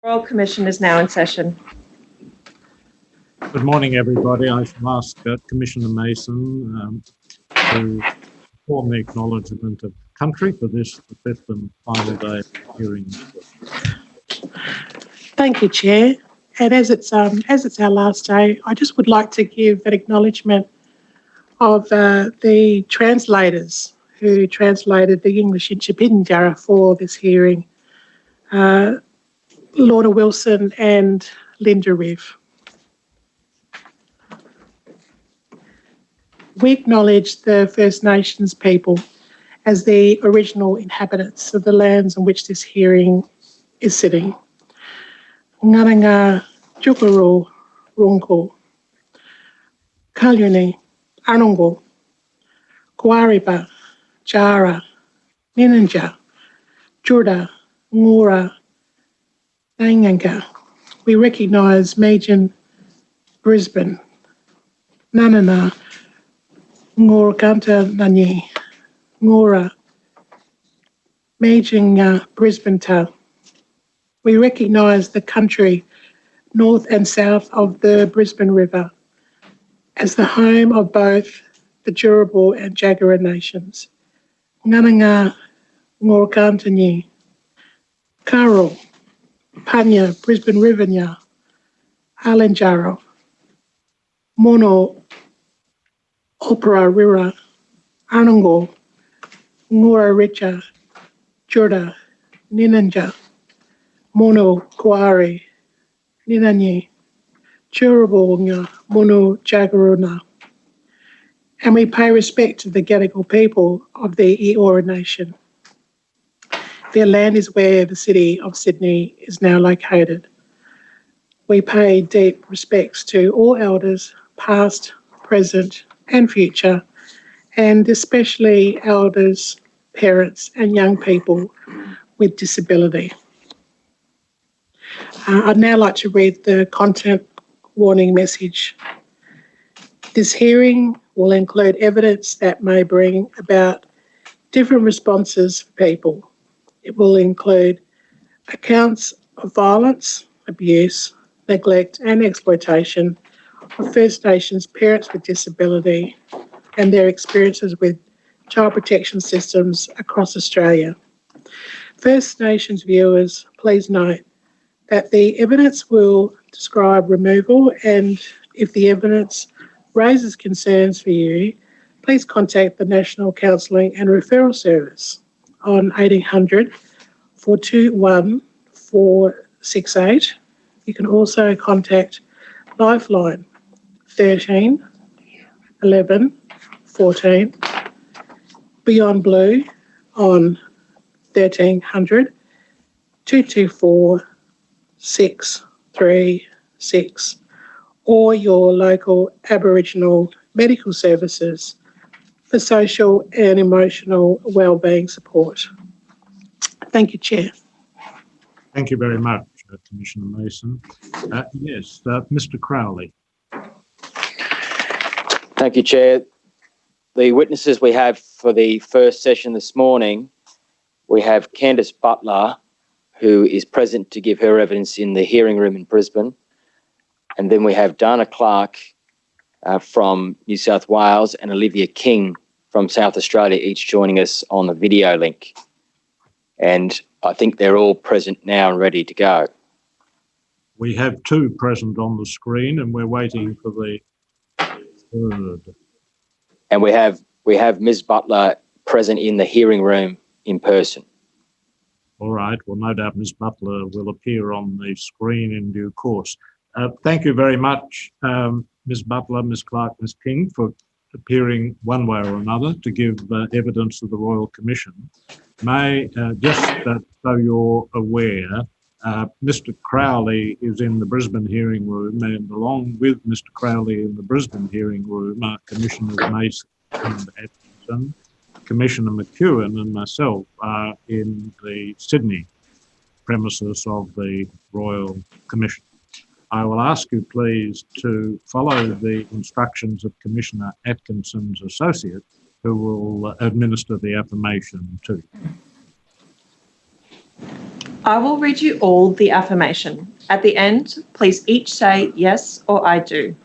Royal Commission is now in session. Good morning, everybody. I shall ask Commissioner Mason to perform the acknowledgement of country for this, the fifth and final day of hearing. Thank you, Chair. And as it's our last day, I just would like to give an acknowledgement of the translators who translated the English into Pitjantjatjara for this hearing, Lorna Wilson and Linda Riv. We acknowledge the First Nations people as the original inhabitants of the lands on which this hearing is sitting. Ngaranga Jukuru Runko, Kalyuni, Anungo, Guariba, Jara, Ninanja, Jurda, Ngura, Nanganka. We recognise Majin, Brisbane, Nanana, Ngorganta Nani, Ngora, Majin Brisbane Ta. We recognise the country north and south of the Brisbane River as the home of both the Turrbal and Jagera nations. Ngananga Ngorgantani, Karo, Panya, Brisbane Rivernya, Alenjaro, Mono, Opera Rira, Anungo, Ngora Richa, Jurda, Ninanja, Mono Kuari, Ninanyi, Turrbal Mono Jagaruna. And we pay respect to the Gadigal people of the Eora Nation. Their land is where the city of Sydney is now located. We pay deep respects to all elders, past, present and future, and especially elders, parents and young people with disability. I'd now like to read the content warning message. This hearing will include evidence that may bring about different responses for people. It will include accounts of violence, abuse, neglect and exploitation of First Nations parents with disability and their experiences with child protection systems across Australia. First Nations viewers, please note that the evidence will describe removal, and if the evidence raises concerns for you, please contact the National Counselling and Referral Service on 1800 421 468. You can also contact Lifeline 13 11 14, Beyond Blue on 1300 224 636, or your local Aboriginal medical services for social and emotional wellbeing support. Thank you, Chair. Thank you very much, Commissioner Mason. Yes, Mr. Crowley. Thank you, Chair. The witnesses we have for the first session this morning, we have Candice Butler, who is present to give her evidence in the hearing room in Brisbane. And then we have Dana Clark from New South Wales and Olivia King from South Australia, each joining us on the video link. And I think they're all present now and ready to go. We have two present on the screen and we're waiting for the third. And we have Ms. Butler present in the hearing room in person. All right. Well, no doubt Ms. Butler will appear on the screen in due course. Thank you very much, Ms. Butler, Ms. Clark, Ms. King, for appearing one way or another to give evidence of the Royal Commission. Just so you're aware, Mr. Crowley is in the Brisbane hearing room, and along with Mr. Crowley in the Brisbane hearing room are Commissioners Mason and Atkinson, Commissioner McEwen and myself are in the Sydney premises of the Royal Commission. I will ask you please to follow the instructions of Commissioner Atkinson's associate, who will administer the affirmation to you. I will read you all the affirmation. At the end, please each say yes or I do.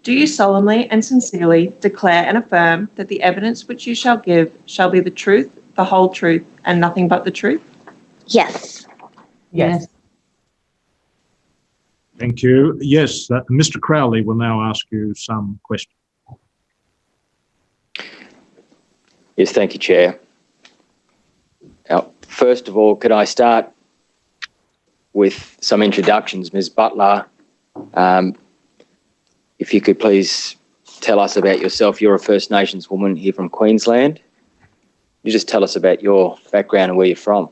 Do you solemnly and sincerely declare and affirm that the evidence which you shall give shall be the truth, the whole truth, and nothing but the truth? Yes. Yes. Thank you. Yes, Mr. Crowley will now ask you some questions. Yes, thank you, Chair. Now, first of all, could I start with some introductions? Ms. Butler, if you could please tell us about yourself. You're a First Nations woman here from Queensland. You just tell us about your background and where you're from.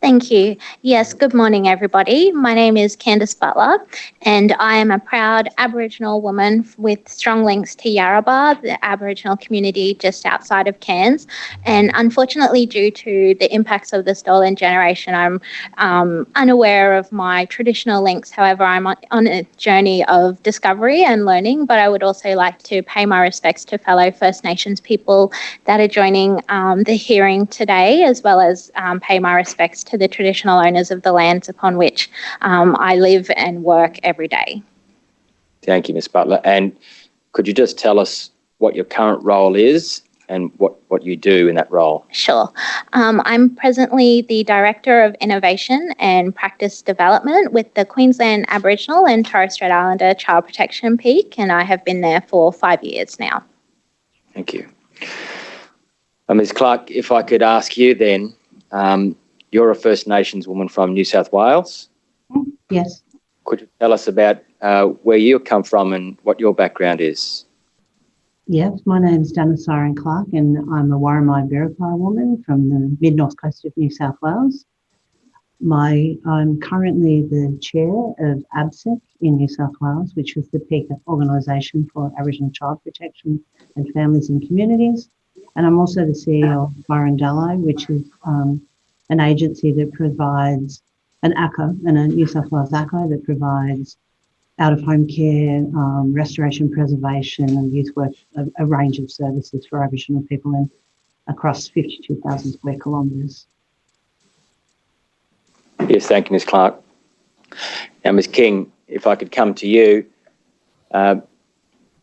Thank you. Yes, good morning, everybody. My name is Candice Butler, and I am a proud Aboriginal woman with strong links to Yarrabah, the Aboriginal community just outside of Cairns. And unfortunately, due to the impacts of the stolen generation, I'm unaware of my traditional links. However, I'm on a journey of discovery and learning, but I would also like to pay my respects to fellow First Nations people that are joining the hearing today, as well as pay my respects to the traditional owners of the lands upon which I live and work every day. Thank you, Ms. Butler. And could you just tell us what your current role is and what you do in that role? Sure. I'm presently the Director of Innovation and Practice Development with the Queensland Aboriginal and Torres Strait Islander Child Protection Peak, and I have been there for 5 years now. Thank you. Ms. Clark, if I could ask you then, you're a First Nations woman from New South Wales. Yes. Could you tell us about where you come from and what your background is? Yes, my name's Dana Siren Clark, and I'm a Warramai Biripi woman from the mid-north coast of New South Wales. I'm currently the chair of ABSEC in New South Wales, which is the peak organisation for Aboriginal child protection and families and communities. And I'm also the CEO of Barundala, which is an agency that provides an ACCO and a New South Wales ACCO that provides out-of-home care, restoration, preservation and youth work, a range of services for Aboriginal people in across 52,000 square kilometres. Yes, thank you, Ms. Clark. Now, Ms. King, if I could come to you,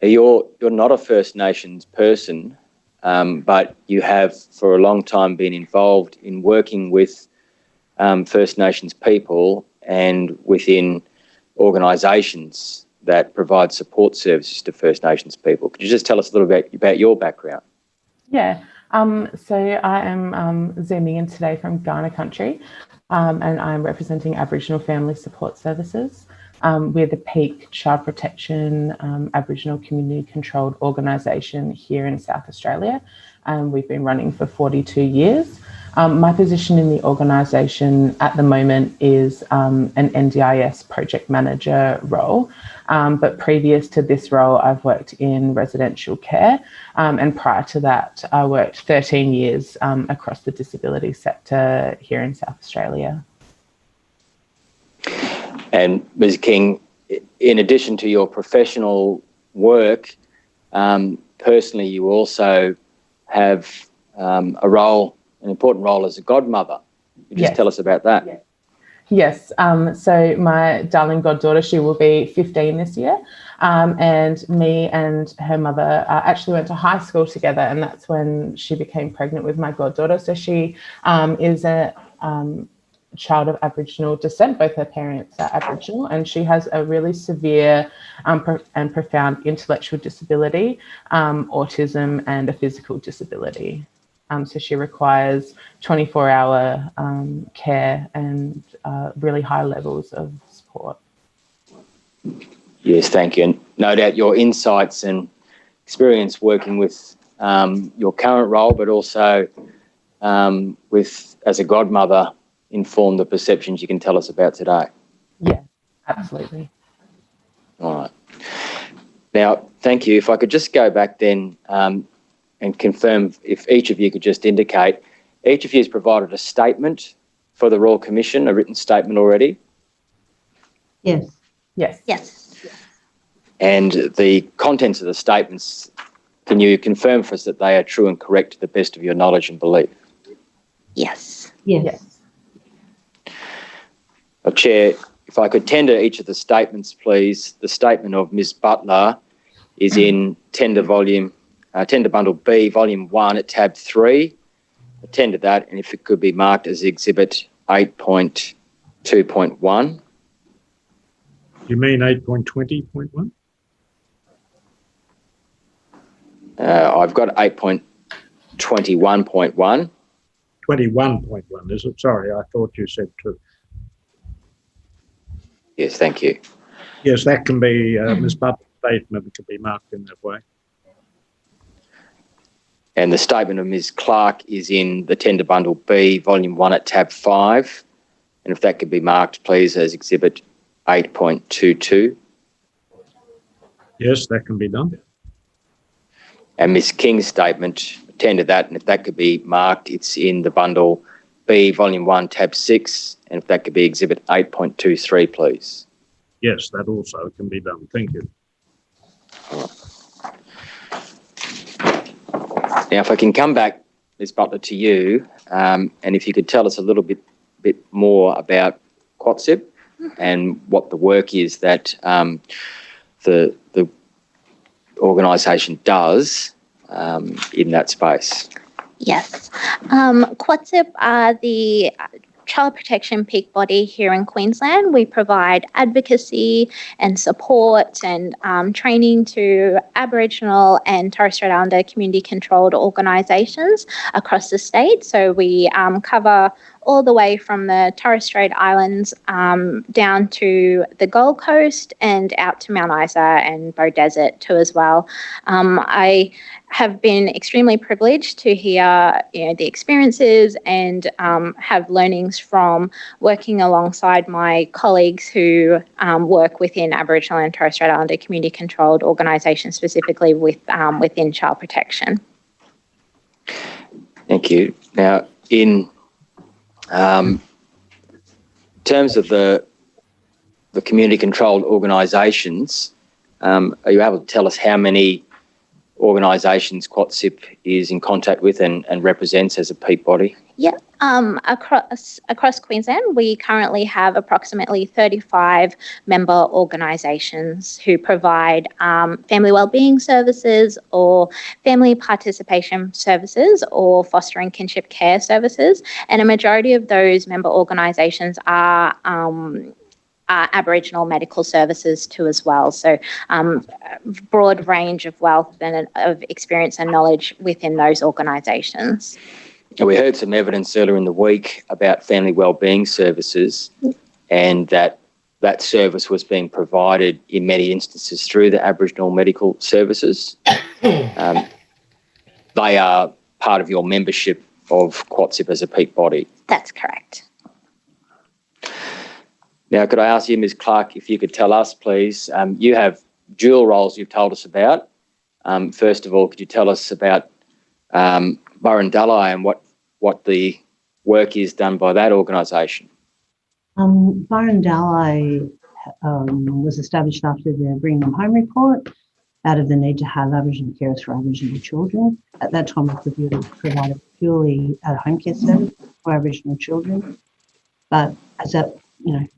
you're not a First Nations person, but you have for a long time been involved in working with First Nations people and within organisations that provide support services to First Nations people. Could you just tell us a little bit about your background? Yeah, so I am Zooming in today from Ghana country, and I'm representing Aboriginal Family Support Services. We're the peak child protection Aboriginal community controlled organisation here in South Australia. We've been running for 42 years. My position in the organisation at the moment is an NDIS project manager role, but previous to this role, I've worked in residential care, and prior to that, I worked 13 years across the disability sector here in South Australia. And Ms. King, in addition to your professional work, personally, you also have a role, an important role as a godmother. Could you just tell us about that? Yes, so my darling goddaughter, she will be 15 this year, and me and her mother actually went to high school together, and that's when she became pregnant with my goddaughter. So she is a child of Aboriginal descent. Both her parents are Aboriginal, and she has a really severe and profound intellectual disability, autism, and a physical disability. So she requires 24-hour care and really high levels of support. Yes, thank you. And no doubt your insights and experience working with your current role, but also with as a godmother, inform the perceptions you can tell us about today. Yeah, absolutely. All right. Now, thank you. If I could just go back then and confirm, if each of you could just indicate, each of you has provided a statement for the Royal Commission, a written statement already? Yes. Yes. Yes. And the contents of the statements, can you confirm for us that they are true and correct to the best of your knowledge and belief? Yes. Yes. Yes. Chair, if I could tender each of the statements, please. The statement of Ms Butler is in tender bundle B, volume 1 at tab 3. I tender that, and if it could be marked as exhibit 8.2.1. You mean 8.20.1? I've got 8.21.1. 21.1, is it? Sorry, I thought you said 2. Yes, thank you. Yes, that can be, Ms Butler's statement can be marked in that way. And the statement of Ms Clark is in the tender bundle B, volume 1 at tab 5. And if that could be marked, please, as exhibit 8.22. Yes, that can be done. And Ms King's statement, tender that, and if that could be marked, it's in the bundle B, volume 1, tab 6. And if that could be exhibit 8.23, please. Yes, that also can be done. Thank you. Now, if I can come back, Ms Butler, to you, and if you could tell us a little bit more about QATSIP and what the work is that the organisation does in that space. Yes. QATSIP are the child protection peak body here in Queensland. We provide advocacy and support and training to Aboriginal and Torres Strait Islander community controlled organisations across the state. So we cover all the way from the Torres Strait Islands down to the Gold Coast and out to Mount Isa and Bow Desert too as well. I have been extremely privileged to hear the experiences and have learnings from working alongside my colleagues who work within Aboriginal and Torres Strait Islander community controlled organisations, specifically within child protection. Thank you. Now, in terms of the community controlled organisations, are you able to tell us how many organisations QATSIP is in contact with and represents as a peak body? Yeah, across Queensland, we currently have approximately 35 member organisations who provide family wellbeing services or family participation services or fostering kinship care services, and a majority of those member organisations are Aboriginal medical services too as well. So broad range of wealth and of experience and knowledge within those organisations. We heard some evidence earlier in the week about family wellbeing services and that service was being provided in many instances through the Aboriginal medical services. They are part of your membership of QATSIP as a peak body. That's correct. Now, could I ask you, Ms Clark, if you could tell us, please, you have dual roles you've told us about. First of all, could you tell us about Burundali and what the work is done by that organisation? Burundali was established after the Bring Them Home report out of the need to have Aboriginal carers for Aboriginal children. At that time, we provided purely at-home care service for Aboriginal children. But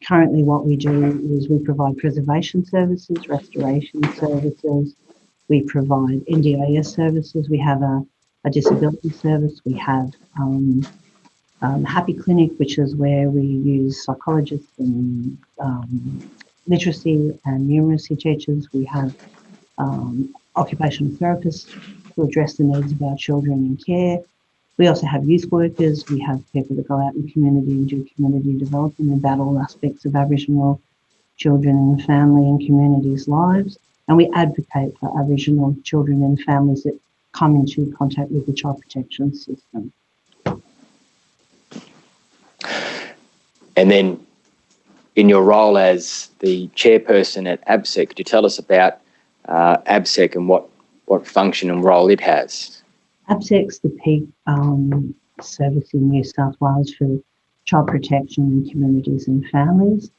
currently what we do is we provide preservation services, restoration services, we provide NDIS services, we have a disability service, we have Happy Clinic, which is where we use psychologists and literacy and numeracy teachers. We have occupational therapists who address the needs of our children in care. We also have youth workers. We have people that go out in the community and do community development about all aspects of Aboriginal children and family and communities' lives. And we advocate for Aboriginal children and families that come into contact with the child protection system. And then in your role as the chairperson at ABSEC, could you tell us about ABSEC and what function and role it has? ABSEC's the peak service in New South Wales for child protection in communities and families.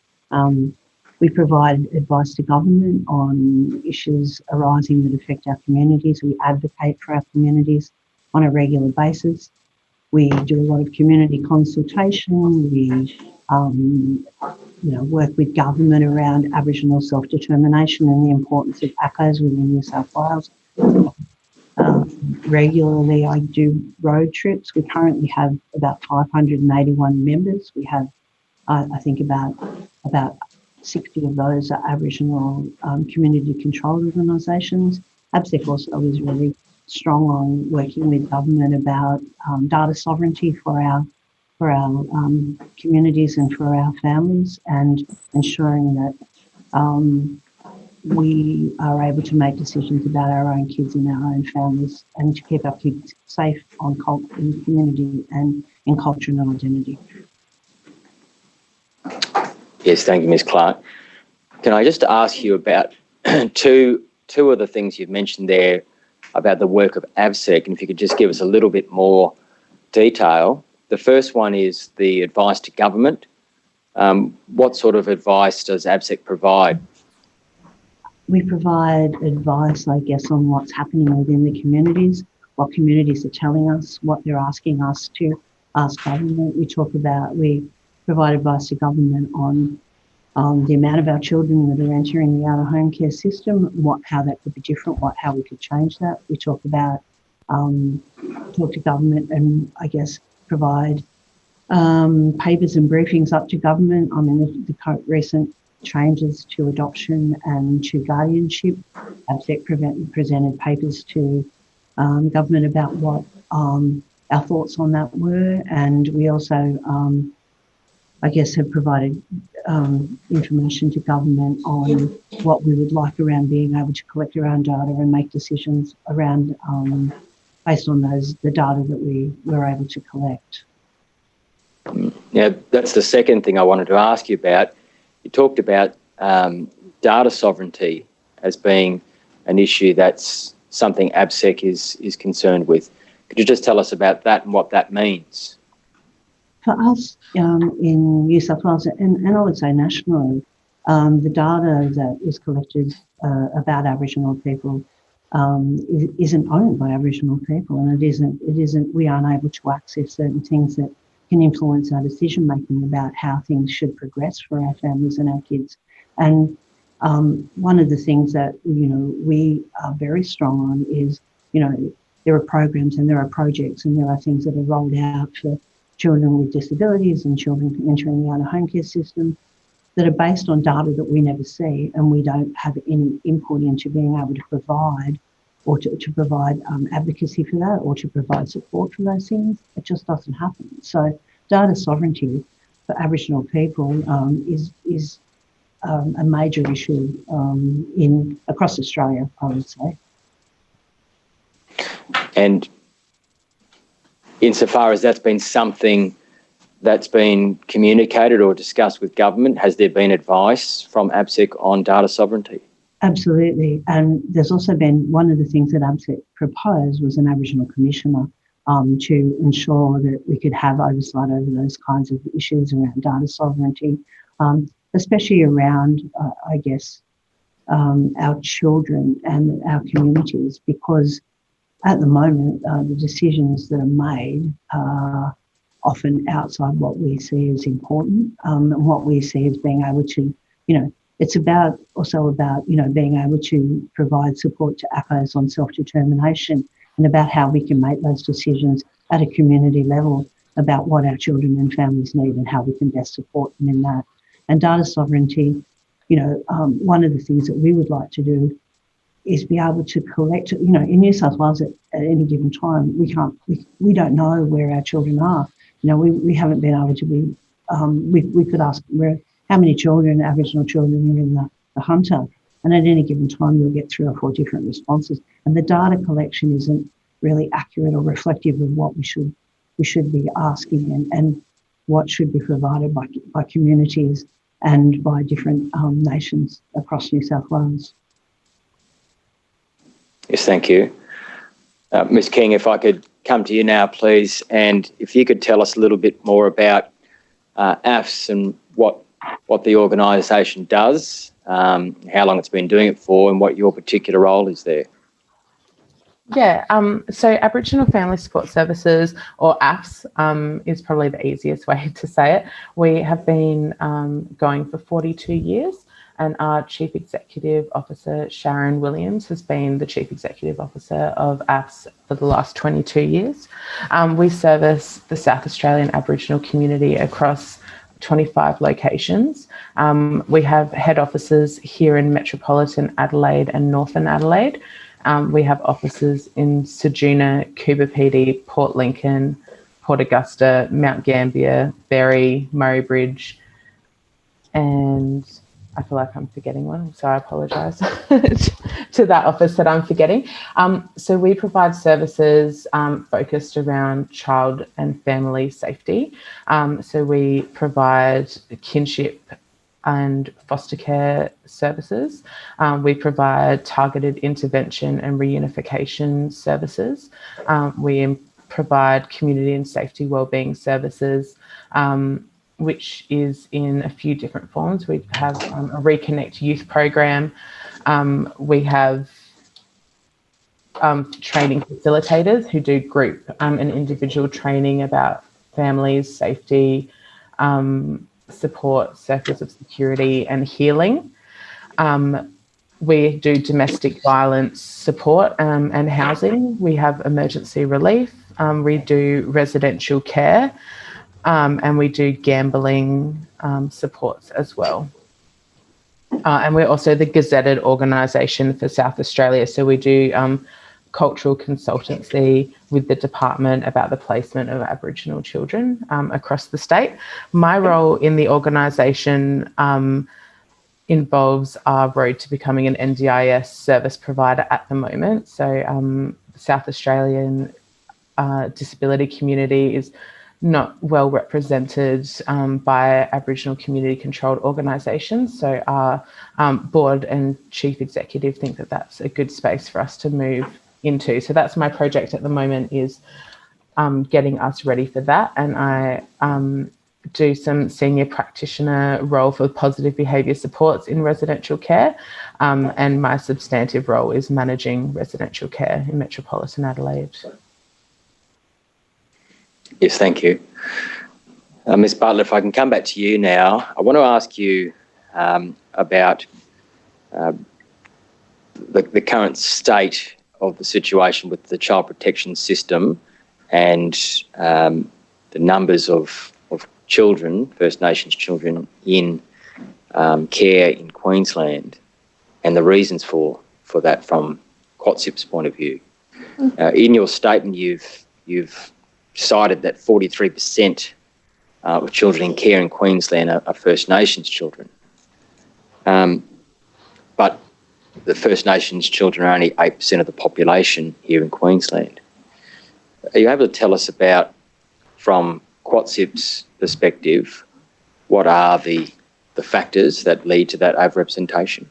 We provide advice to government on issues arising that affect our communities. We advocate for our communities on a regular basis. We do a lot of community consultation. We work with government around Aboriginal self-determination and the importance of ACCOs within New South Wales. Regularly, I do road trips. We currently have about 581 members. We have, I think, about 60 of those are Aboriginal community-controlled organisations. ABSEC also is really strong on working with government about data sovereignty for our communities and for our families, and ensuring that we are able to make decisions about our own kids and our own families, and to keep our kids safe in community and in culture and identity. Yes, thank you, Ms. Clark. Can I just ask you about two of the things you've mentioned there about the work of ABSEC, and if you could just give us a little bit more detail. The first one is the advice to government. What sort of advice does ABSEC provide? We provide advice, I guess, on what's happening within the communities, what communities are telling us, what they're asking us to ask government. We provide advice to government on the amount of our children that are entering the out-of-home care system, how that could be different, how we could change that. We talk to government and, I guess, provide papers and briefings up to government. I mean, the recent changes to adoption and to guardianship. ABSEC presented papers to government about what our thoughts on that were, and we also, I guess, have provided information to government on what we would like around being able to collect our own data and make decisions around based on the data that we were able to collect. Now, that's the second thing I wanted to ask you about. You talked about data sovereignty as being an issue that's something ABSEC is concerned with. Could you just tell us about that and what that means? For us in New South Wales, and I would say nationally, the data that is collected about Aboriginal people isn't owned by Aboriginal people, and it isn't. We aren't able to access certain things that can influence our decision making about how things should progress for our families and our kids. And one of the things that we are very strong on is there are programs and there are projects and there are things that are rolled out for children with disabilities and children entering the out-of-home care system that are based on data that we never see, and we don't have any input into being able to provide or to provide advocacy for that or to provide support for those things. It just doesn't happen. So data sovereignty for Aboriginal people is a major issue across Australia, I would say. And insofar as that's been something that's been communicated or discussed with government, has there been advice from ABSEC on data sovereignty? Absolutely. And there's also been one of the things that ABSEC proposed was an Aboriginal Commissioner to ensure that we could have oversight over those kinds of issues around data sovereignty, especially around, I guess, our children and our communities, because at the moment, the decisions that are made are often outside what we see as important, and what we see as being able to, it's also about being able to provide support to ACCOs on self-determination, and about how we can make those decisions at a community level about what our children and families need and how we can best support them in that. And data sovereignty, one of the things that we would like to do is be able to collect, in New South Wales at any given time, we don't know where our children are. We haven't been able to be, we could ask how many children, Aboriginal children, are in the Hunter, and at any given time you'll get 3 or 4 different responses. And the data collection isn't really accurate or reflective of what we should be asking and what should be provided by communities and by different nations across New South Wales. Yes, thank you. Ms. King, if I could come to you now, please, and if you could tell us a little bit more about AFS and what the organisation does, how long it's been doing it for, and what your particular role is there. Yeah, so Aboriginal Family Support Services, or AFS, is probably the easiest way to say it. We have been going for 42 years, and our Chief Executive Officer, Sharon Williams, has been the Chief Executive Officer of AFS for the last 22 years. We service the South Australian Aboriginal community across 25 locations. We have head offices here in metropolitan Adelaide and northern Adelaide. We have offices in Ceduna, Coober Pedy, Port Lincoln, Port Augusta, Mount Gambier, Berry, Murray Bridge, and I feel like I'm forgetting one, so I apologise to that office that I'm forgetting. So we provide services focused around child and family safety. So we provide kinship and foster care services. We provide targeted intervention and reunification services. We provide community and safety wellbeing services, which is in a few different forms. We have a Reconnect Youth program. We have training facilitators who do group and individual training about families, safety, support, circles of security and healing. We do domestic violence support and housing. We have emergency relief. We do residential care, and we do gambling supports as well. And we're also the gazetted organisation for South Australia. So we do cultural consultancy with the department about the placement of Aboriginal children across the state. My role in the organisation involves our road to becoming an NDIS service provider at the moment. So South Australian disability community is not well represented by Aboriginal community controlled organisations. So our board and chief executive think that that's a good space for us to move into. So that's my project at the moment, is getting us ready for that. And I do some senior practitioner role for positive behaviour supports in residential care. And my substantive role is managing residential care in metropolitan Adelaide. Yes, thank you. Ms. Butler, if I can come back to you now, I want to ask you about the current state of the situation with the child protection system and the numbers of children, First Nations children, in care in Queensland, and the reasons for that from QATSIP's point of view. In your statement, you've cited that 43% of children in care in Queensland are First Nations children. But the First Nations children are only 8% of the population here in Queensland. Are you able to tell us about, from QATSIP's perspective, what are the factors that lead to that overrepresentation?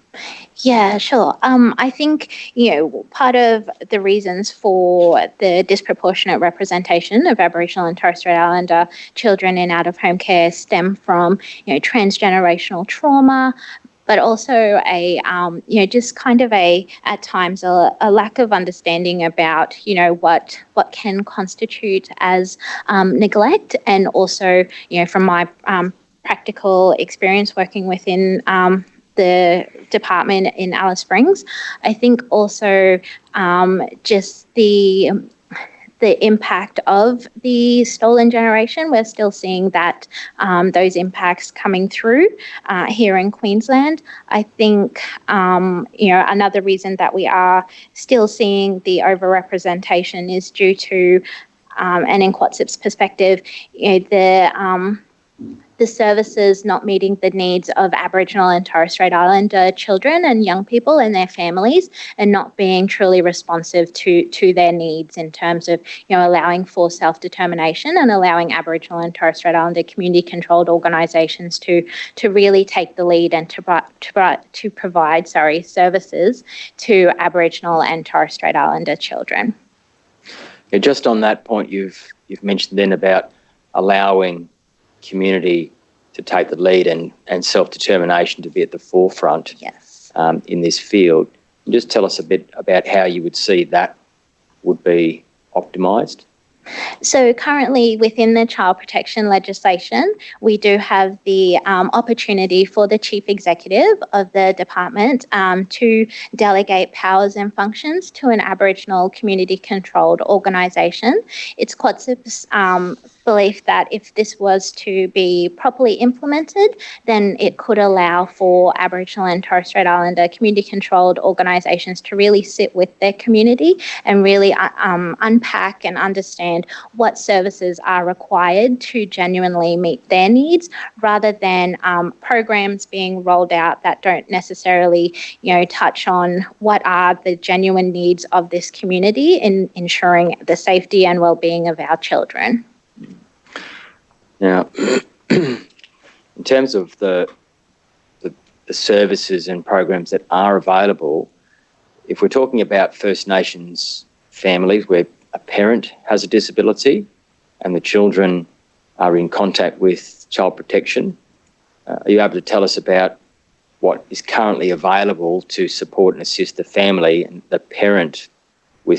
Yeah, sure. I think, part of the reasons for the disproportionate representation of Aboriginal and Torres Strait Islander children in out-of-home care stem from, transgenerational trauma, but also just kind of at times a lack of understanding about, what can constitute as neglect, and also, from my practical experience working within the department in Alice Springs, I think also just the impact of the stolen generation. We're still seeing that those impacts coming through here in Queensland. I think another reason that we are still seeing the overrepresentation is due to, and in QATSIP's perspective, the services not meeting the needs of Aboriginal and Torres Strait Islander children and young people and their families, and not being truly responsive to their needs in terms of, allowing for self-determination and allowing Aboriginal and Torres Strait Islander community-controlled organisations to really take the lead and to provide services to Aboriginal and Torres Strait Islander children. Yeah, just on that point, you've mentioned then about allowing community to take the lead and self-determination to be at the forefront. Yes. In this field. Just tell us a bit about how you would see that would be optimised? So currently within the child protection legislation, we do have the opportunity for the chief executive of the department to delegate powers and functions to an Aboriginal community controlled organisation. It's QATSIP's belief that if this was to be properly implemented, then it could allow for Aboriginal and Torres Strait Islander community controlled organisations to really sit with their community and really unpack and understand what services are required to genuinely meet their needs, rather than programs being rolled out that don't necessarily, touch on what are the genuine needs of this community in ensuring the safety and well-being of our children. Now, in terms of the services and programs that are available, if we're talking about First Nations families where a parent has a disability and the children are in contact with child protection, are you able to tell us about what is currently available to support and assist the family and the parent who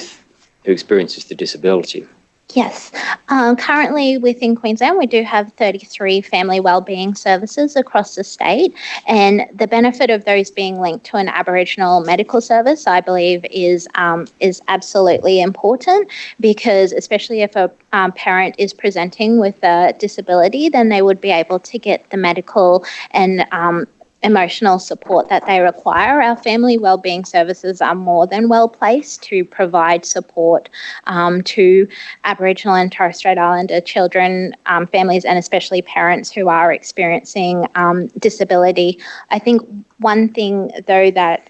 experiences the disability? Yes. Currently within Queensland, we do have 33 family wellbeing services across the state, and the benefit of those being linked to an Aboriginal medical service, I believe, is absolutely important, because especially if a parent is presenting with a disability, then they would be able to get the medical and emotional support that they require. Our family wellbeing services are more than well placed to provide support to Aboriginal and Torres Strait Islander children, families, and especially parents who are experiencing disability. I think one thing, though, that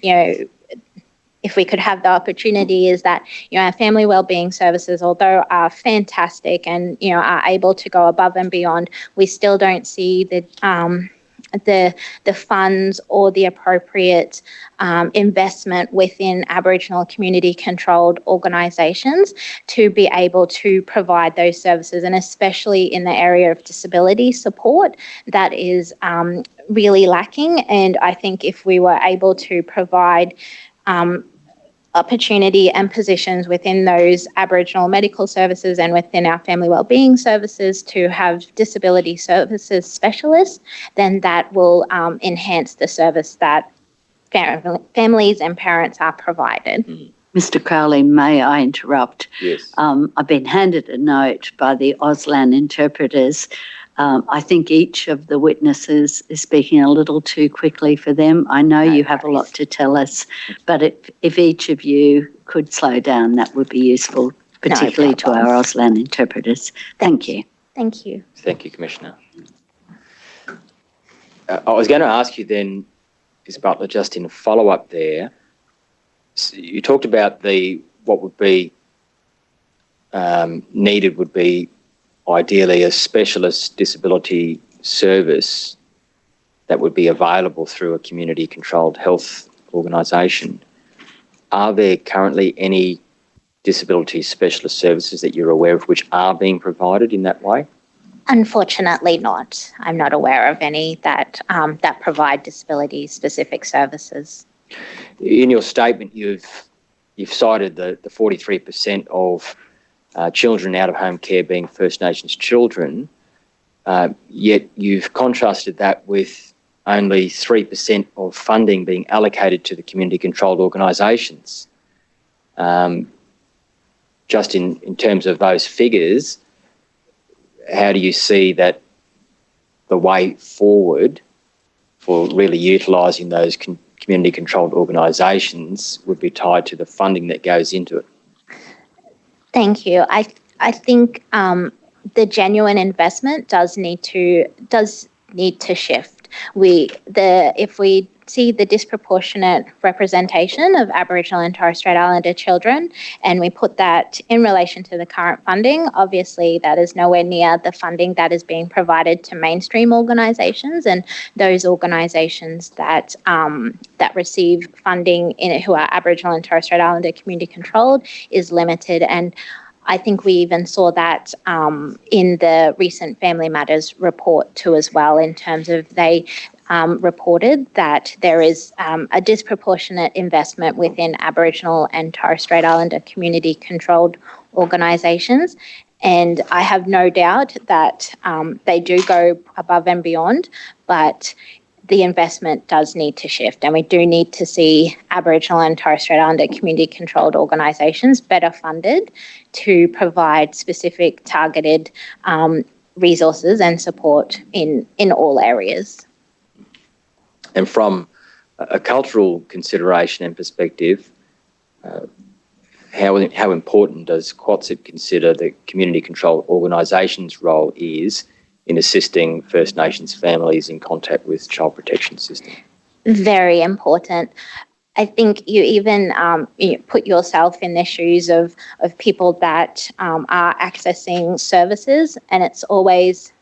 if we could have the opportunity, is that our family wellbeing services, although are fantastic and are able to go above and beyond, we still don't see the funds or the appropriate investment within Aboriginal community-controlled organisations to be able to provide those services, and especially in the area of disability support, that is really lacking. And I think if we were able to provide opportunity and positions within those Aboriginal medical services and within our family wellbeing services to have disability services specialists, then that will enhance the service that families and parents are provided. Mr. Crowley, may I interrupt? Yes. I've been handed a note by the Auslan interpreters. I think each of the witnesses is speaking a little too quickly for them. I know you have a lot to tell us, but if each of you could slow down, that would be useful, particularly to our Auslan interpreters. Thank you. Thank you. Thank you, Commissioner. I was going to ask you then, Ms. Butler, just in follow-up there, so you talked about what would be needed would be ideally a specialist disability service that would be available through a community-controlled health organisation. Are there currently any disability specialist services that you're aware of which are being provided in that way? Unfortunately not. I'm not aware of any that provide disability-specific services. In your statement, you've cited the 43% of children out of home care being First Nations children, yet you've contrasted that with only 3% of funding being allocated to the community-controlled organisations. Just in terms of those figures, how do you see that the way forward for really utilising those community-controlled organisations would be tied to the funding that goes into it? Thank you. I think the genuine investment does need to shift. If we see the disproportionate representation of Aboriginal and Torres Strait Islander children, and we put that in relation to the current funding, obviously that is nowhere near the funding that is being provided to mainstream organisations, and those organisations that receive funding who are Aboriginal and Torres Strait Islander community controlled is limited. And I think we even saw that in the recent Family Matters report too as well, in terms of they reported that there is a disproportionate investment within Aboriginal and Torres Strait Islander community-controlled organisations. And I have no doubt that they do go above and beyond, but the investment does need to shift, and we do need to see Aboriginal and Torres Strait Islander community-controlled organisations better funded to provide specific targeted resources and support in all areas. And from a cultural consideration and perspective, how important does QATSIP consider the community-controlled organisations' role is in assisting First Nations families in contact with child protection system? Very important. I think you even put yourself in the shoes of people that are accessing services, and it's always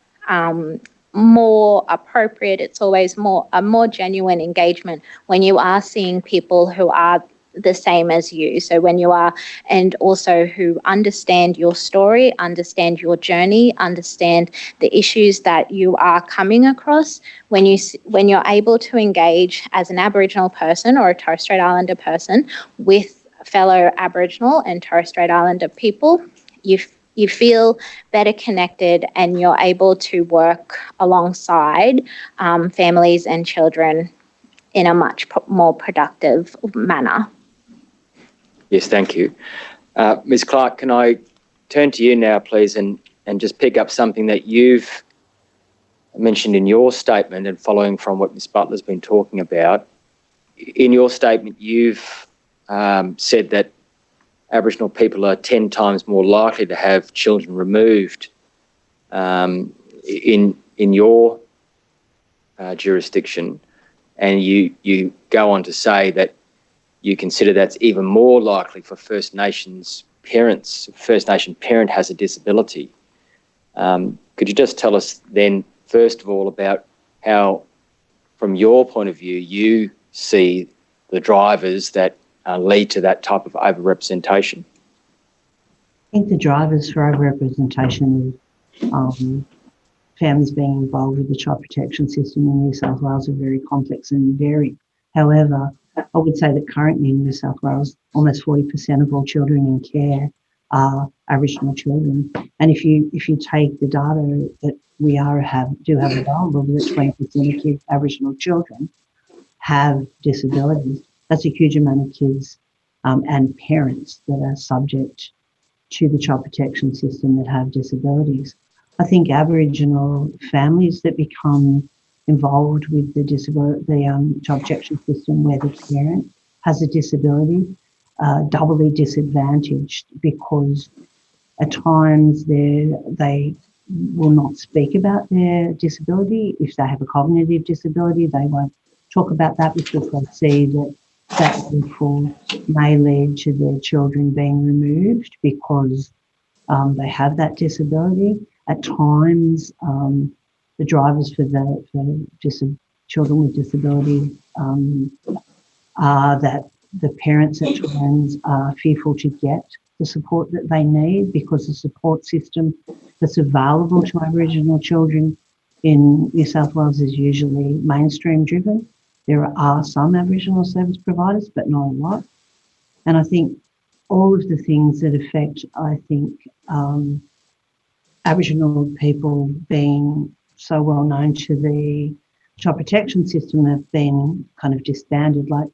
more appropriate, it's always a more genuine engagement when you are seeing people who are the same as you. So when you are, and also who understand your story, understand your journey, understand the issues that you are coming across, when you're able to engage as an Aboriginal person or a Torres Strait Islander person with fellow Aboriginal and Torres Strait Islander people, you feel better connected, and you're able to work alongside families and children in a much more productive manner. Yes, thank you. Ms. Clark, can I turn to you now, please, and just pick up something that you've mentioned in your statement, and following from what Ms. Butler's been talking about. In your statement, you've said that Aboriginal people are 10 times more likely to have children removed in your jurisdiction, and you go on to say that you consider that's even more likely for First Nations parents. First Nation parent has a disability. Could you just tell us then, first of all, about how, from your point of view, you see the drivers that lead to that type of overrepresentation? I think the drivers for overrepresentation of families being involved with the child protection system in New South Wales are very complex and varied. However, I would say that currently in New South Wales, almost 40% of all children in care are Aboriginal children. And if you take the data that we do have available, that 20% of kids, Aboriginal children have disabilities, that's a huge amount of kids and parents that are subject to the child protection system that have disabilities. I think Aboriginal families that become involved with the child protection system where the parent has a disability, doubly disadvantaged, because at times they will not speak about their disability. If they have a cognitive disability, they won't talk about that because they see that therefore may lead to their children being removed because they have that disability. At times, the drivers for children with disability are that the parents at times are fearful to get the support that they need because the support system that's available to Aboriginal children in New South Wales is usually mainstream driven. There are some Aboriginal service providers, but not a lot. And I think all of the things that affect, Aboriginal people being so well known to the child protection system have been kind of disbanded. Like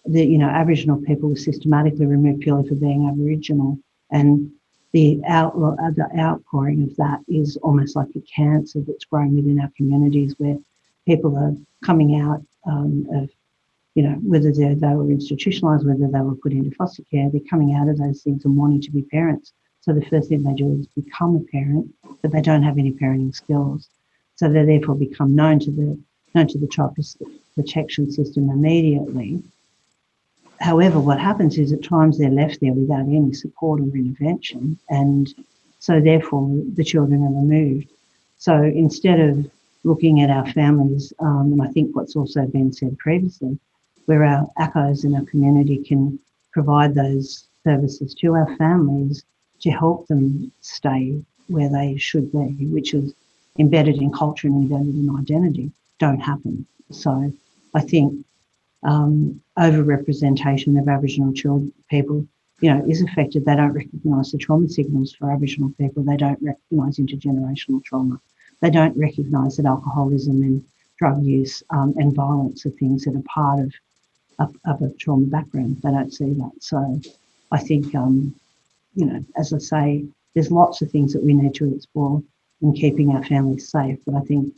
Aboriginal people were systematically removed purely for being Aboriginal, and the outpouring of that is almost like a cancer that's growing within our communities, where people are coming out of, whether they were institutionalised, whether they were put into foster care, they're coming out of those things and wanting to be parents. So the first thing they do is become a parent, but they don't have any parenting skills. So they therefore become known to the child protection system immediately. However, what happens is at times they're left there without any support or intervention, and so therefore the children are removed. So instead of looking at our families, and I think what's also been said previously, where our ACOs in our community can provide those services to our families to help them stay where they should be, which is embedded in culture and embedded in identity, don't happen. So I think overrepresentation of Aboriginal people, is affected. They don't recognise the trauma signals for Aboriginal people. They don't recognise intergenerational trauma. They don't recognise that alcoholism and drug use and violence are things that are part of a trauma background. They don't see that. So I think, as I say, there's lots of things that we need to explore in keeping our families safe. But I think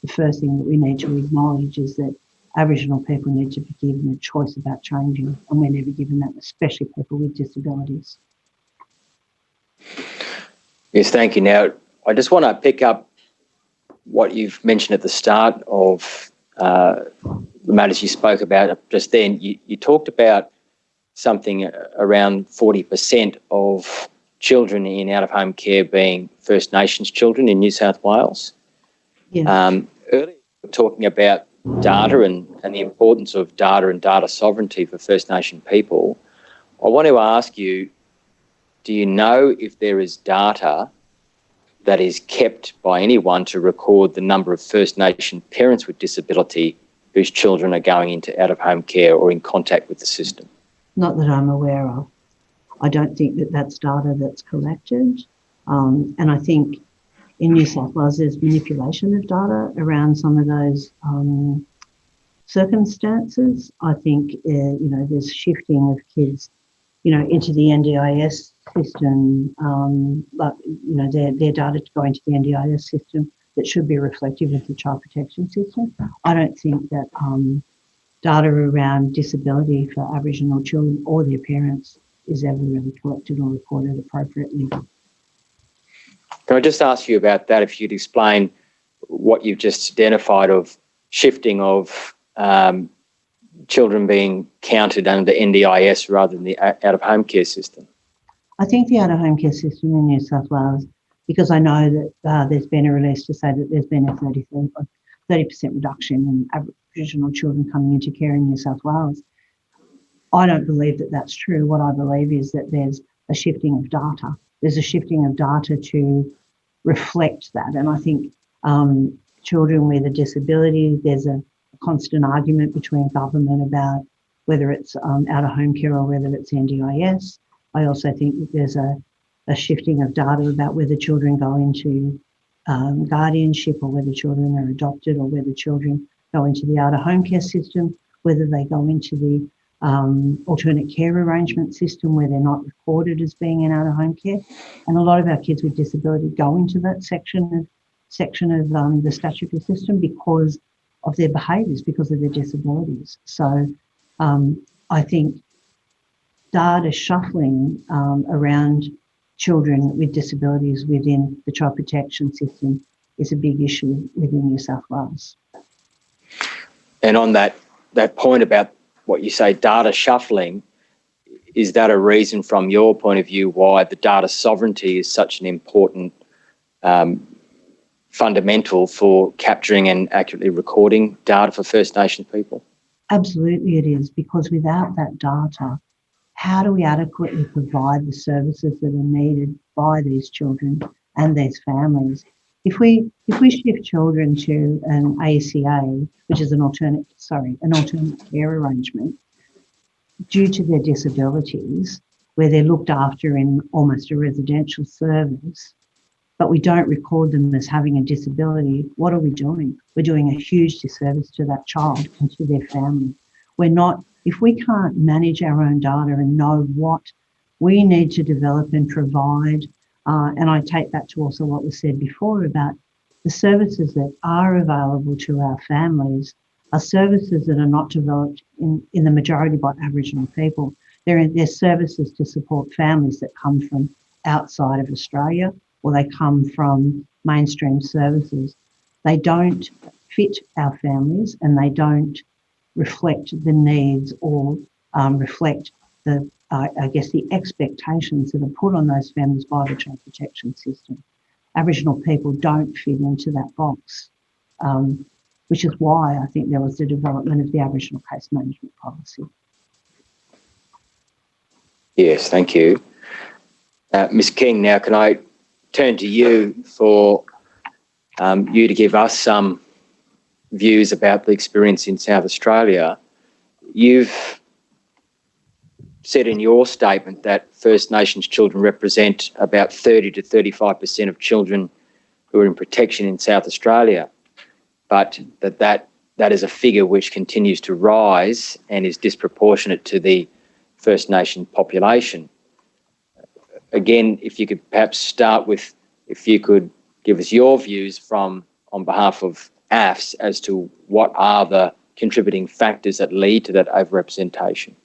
the first thing that we need to acknowledge is that Aboriginal people need to be given a choice about changing, and we're never given that, especially people with disabilities. Yes, thank you. Now, I just want to pick up what you've mentioned at the start of the matters you spoke about just then. You talked about something around 40% of children in out-of-home care being First Nations children in New South Wales. Yeah. Earlier, we were talking about data and the importance of data and data sovereignty for First Nation people. I want to ask you, do you know if there is data that is kept by anyone to record the number of First Nation parents with disability whose children are going into out-of-home care or in contact with the system? Not that I'm aware of. I don't think that that's data that's collected. And I think in New South Wales there's manipulation of data around some of those circumstances. I think, there's shifting of kids, into the NDIS system, their data to go into the NDIS system that should be reflective of the child protection system. I don't think that data around disability for Aboriginal children or their parents is ever really collected or recorded appropriately. Can I just ask you about that, if you'd explain what you've just identified of shifting of children being counted under the NDIS rather than the out-of-home care system? I think the out-of-home care system in New South Wales, because I know that there's been a release to say that there's been a 30% reduction in Aboriginal children coming into care in New South Wales. I don't believe that that's true. What I believe is that there's a shifting of data. There's a shifting of data to reflect that. And I think children with a disability, there's a constant argument between government about whether it's out-of-home care or whether it's NDIS. I also think that there's a shifting of data about whether children go into guardianship or whether children are adopted or whether children go into the out-of-home care system, whether they go into the alternate care arrangement system where they're not recorded as being in out-of-home care. And a lot of our kids with disability go into that section of the statutory system because of their behaviours, because of their disabilities. So I think data shuffling around children with disabilities within the child protection system is a big issue within New South Wales. And on that point about what you say, data shuffling, is that a reason from your point of view why the data sovereignty is such an important fundamental for capturing and accurately recording data for First Nation people? Absolutely it is, because without that data, how do we adequately provide the services that are needed by these children and these families? If we shift children to an ACA, which is an alternate care arrangement, due to their disabilities, where they're looked after in almost a residential service, but we don't record them as having a disability, what are we doing? We're doing a huge disservice to that child and to their family. If we can't manage our own data and know what we need to develop and provide, and I take that to also what was said before about the services that are available to our families are services that are not developed in the majority by Aboriginal people. They're services to support families that come from outside of Australia, or they come from mainstream services. They don't fit our families and they don't reflect the needs or reflect the expectations that are put on those families by the child protection system. Aboriginal people don't fit into that box, which is why I think there was the development of the Aboriginal case management policy. Yes, thank you. Ms. King, now can I turn to you for you to give us some views about the experience in South Australia? You've said in your statement that First Nations children represent about 30 to 35% of children who are in protection in South Australia, but that is a figure which continues to rise and is disproportionate to the First Nation population. Again, if you could perhaps start with, if you could give us your views on behalf of AFS as to what are the contributing factors that lead to that overrepresentation.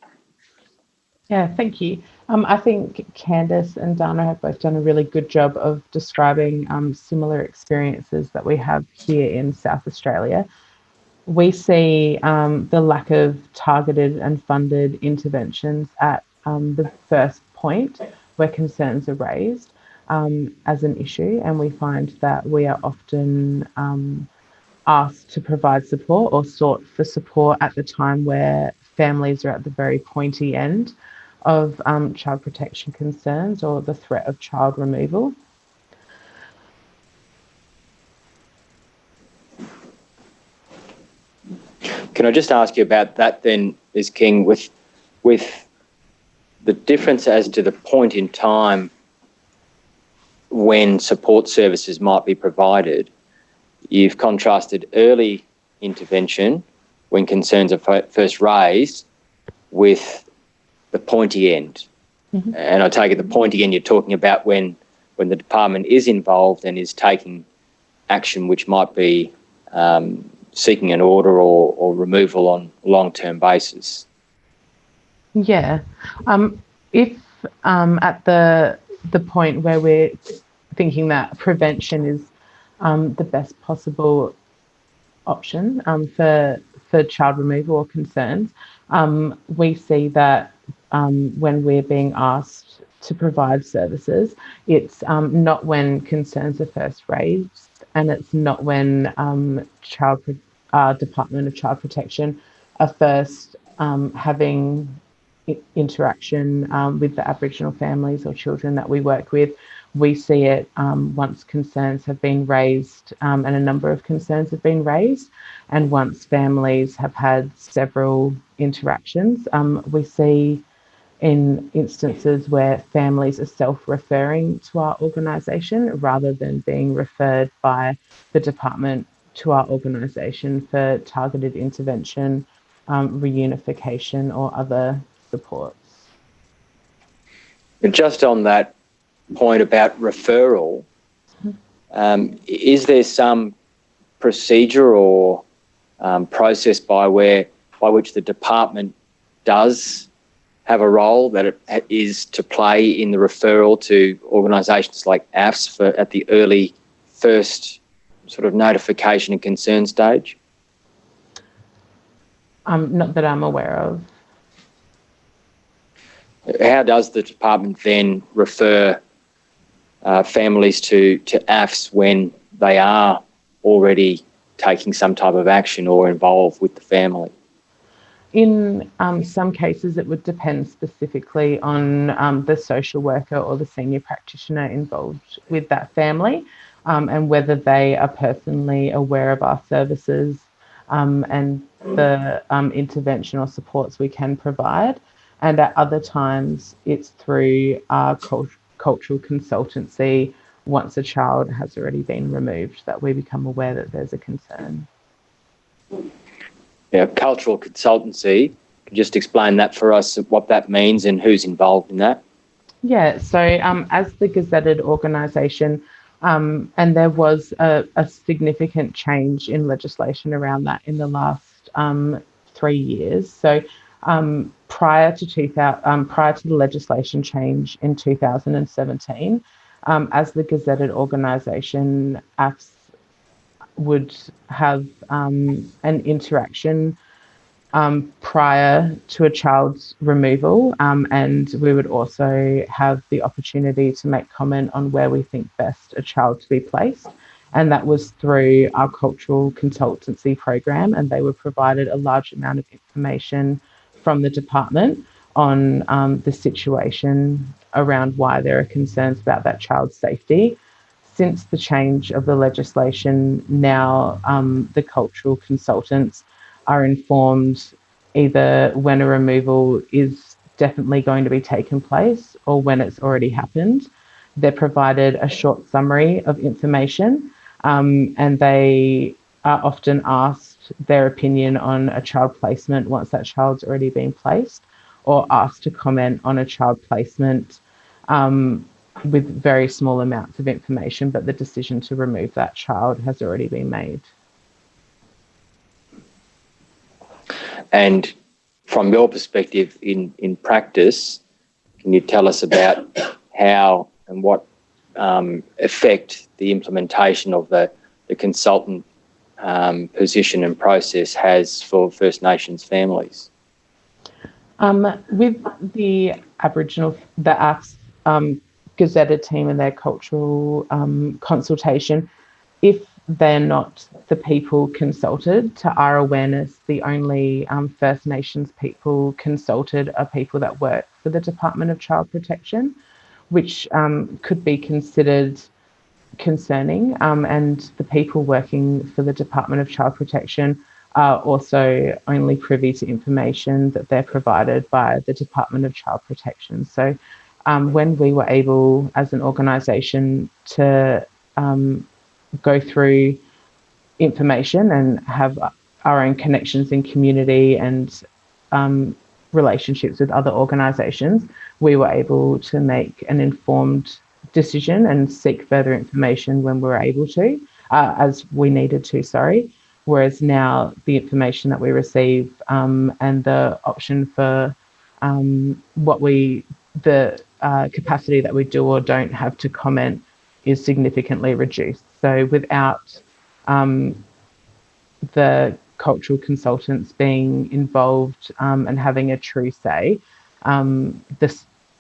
Yeah, thank you. I think Candice and Dana have both done a really good job of describing similar experiences that we have here in South Australia. We see the lack of targeted and funded interventions at the first point where concerns are raised as an issue, and we find that we are often asked to provide support or sought for support at the time where families are at the very pointy end of child protection concerns or the threat of child removal. Can I just ask you about that then, Ms. King, with the difference as to the point in time when support services might be provided? You've contrasted early intervention when concerns are first raised with the pointy end. Mm-hmm. And I take it the pointy end you're talking about when the department is involved and is taking action which might be seeking an order or removal on a long-term basis. Yeah. If at the point where we're thinking that prevention is the best possible option for child removal or concerns, we see that when we're being asked to provide services, it's not when concerns are first raised, and it's not when Department of Child Protection are first having interaction with the Aboriginal families or children that we work with. We see it once concerns have been raised, and a number of concerns have been raised, and once families have had several interactions. We see in instances where families are self-referring to our organisation rather than being referred by the department to our organisation for targeted intervention, reunification or other supports. Just on that point about referral, is there some procedure or process by which the department does have a role that it is to play in the referral to organisations like AFS at the early first sort of notification and concern stage? Not that I'm aware of. How does the department then refer families to AFS when they are already taking some type of action or involved with the family? In some cases, it would depend specifically on the social worker or the senior practitioner involved with that family, and whether they are personally aware of our services and the intervention or supports we can provide. And at other times, it's through our cultural consultancy. Once a child has already been removed, that we become aware that there's a concern. Yeah, cultural consultancy. Could you just explain that for us, what that means and who's involved in that? Yeah, so as the gazetted organisation, and there was a significant change in legislation around that in the last 3 years. So prior to the legislation change in 2017, as the gazetted organisation, AFS would have an interaction prior to a child's removal, and we would also have the opportunity to make comment on where we think best a child to be placed. And that was through our cultural consultancy program, and they were provided a large amount of information from the department on the situation around why there are concerns about that child's safety. Since the change of the legislation, now the cultural consultants are informed either when a removal is definitely going to be taking place or when it's already happened. They're provided a short summary of information, and they are often asked their opinion on a child placement once that child's already been placed, or asked to comment on a child placement with very small amounts of information, but the decision to remove that child has already been made. And from your perspective in practice, can you tell us about how and what effect the implementation of the consultant position and process has for First Nations families? With the Aboriginal, the AFS gazetted team and their cultural consultation, if they're not the people consulted, to our awareness, the only First Nations people consulted are people that work for the Department of Child Protection, which could be considered concerning. And the people working for the Department of Child Protection are also only privy to information that they're provided by the Department of Child Protection. So when we were able as an organisation to go through information and have our own connections in community and relationships with other organisations, we were able to make an informed decision and seek further information when we were able to, as we needed to, whereas now the information that we receive and the option for the capacity that we do or don't have to comment is significantly reduced. So without the cultural consultants being involved and having a true say,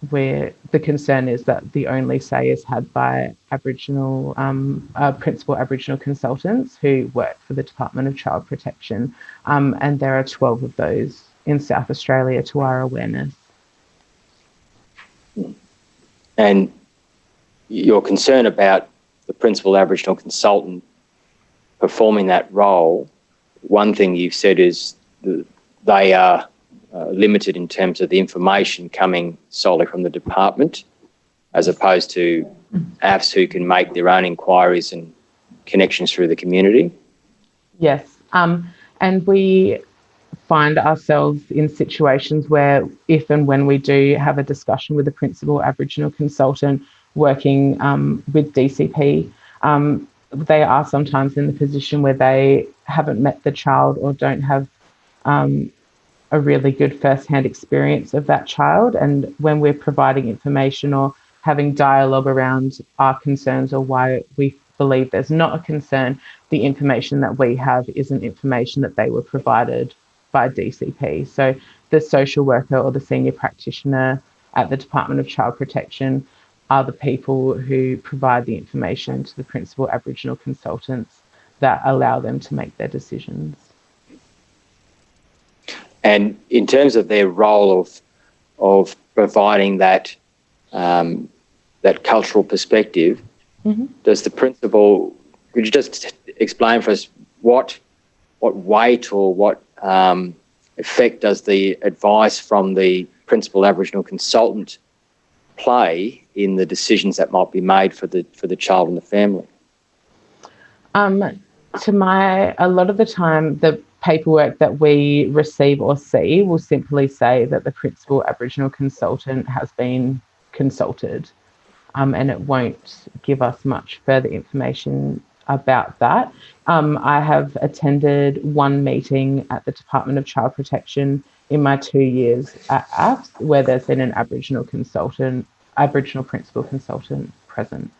where the concern is that the only say is had by Aboriginal, principal Aboriginal consultants who work for the Department of Child Protection, and there are 12 of those in South Australia to our awareness. And your concern about the principal Aboriginal consultant performing that role, one thing you've said is they are limited in terms of the information coming solely from the department, as opposed to AFS who can make their own inquiries and connections through the community. Yes, and we find ourselves in situations where if and when we do have a discussion with a principal Aboriginal consultant working with DCP, they are sometimes in the position where they haven't met the child or don't have a really good first-hand experience of that child. And when we're providing information or having dialogue around our concerns or why we believe there's not a concern, the information that we have isn't information that they were provided by DCP. So the social worker or the senior practitioner at the Department of Child Protection are the people who provide the information to the principal Aboriginal consultants that allow them to make their decisions. And in terms of their role of providing that that cultural perspective, does the principal, could you just explain for us what weight or what effect does the advice from the principal Aboriginal consultant play in the decisions that might be made for the child and the family? A lot of the time, the paperwork that we receive or see will simply say that the principal Aboriginal consultant has been consulted, and it won't give us much further information about that. I have attended one meeting at the Department of Child Protection in my 2 years at AFS where there's been an Aboriginal principal consultant present.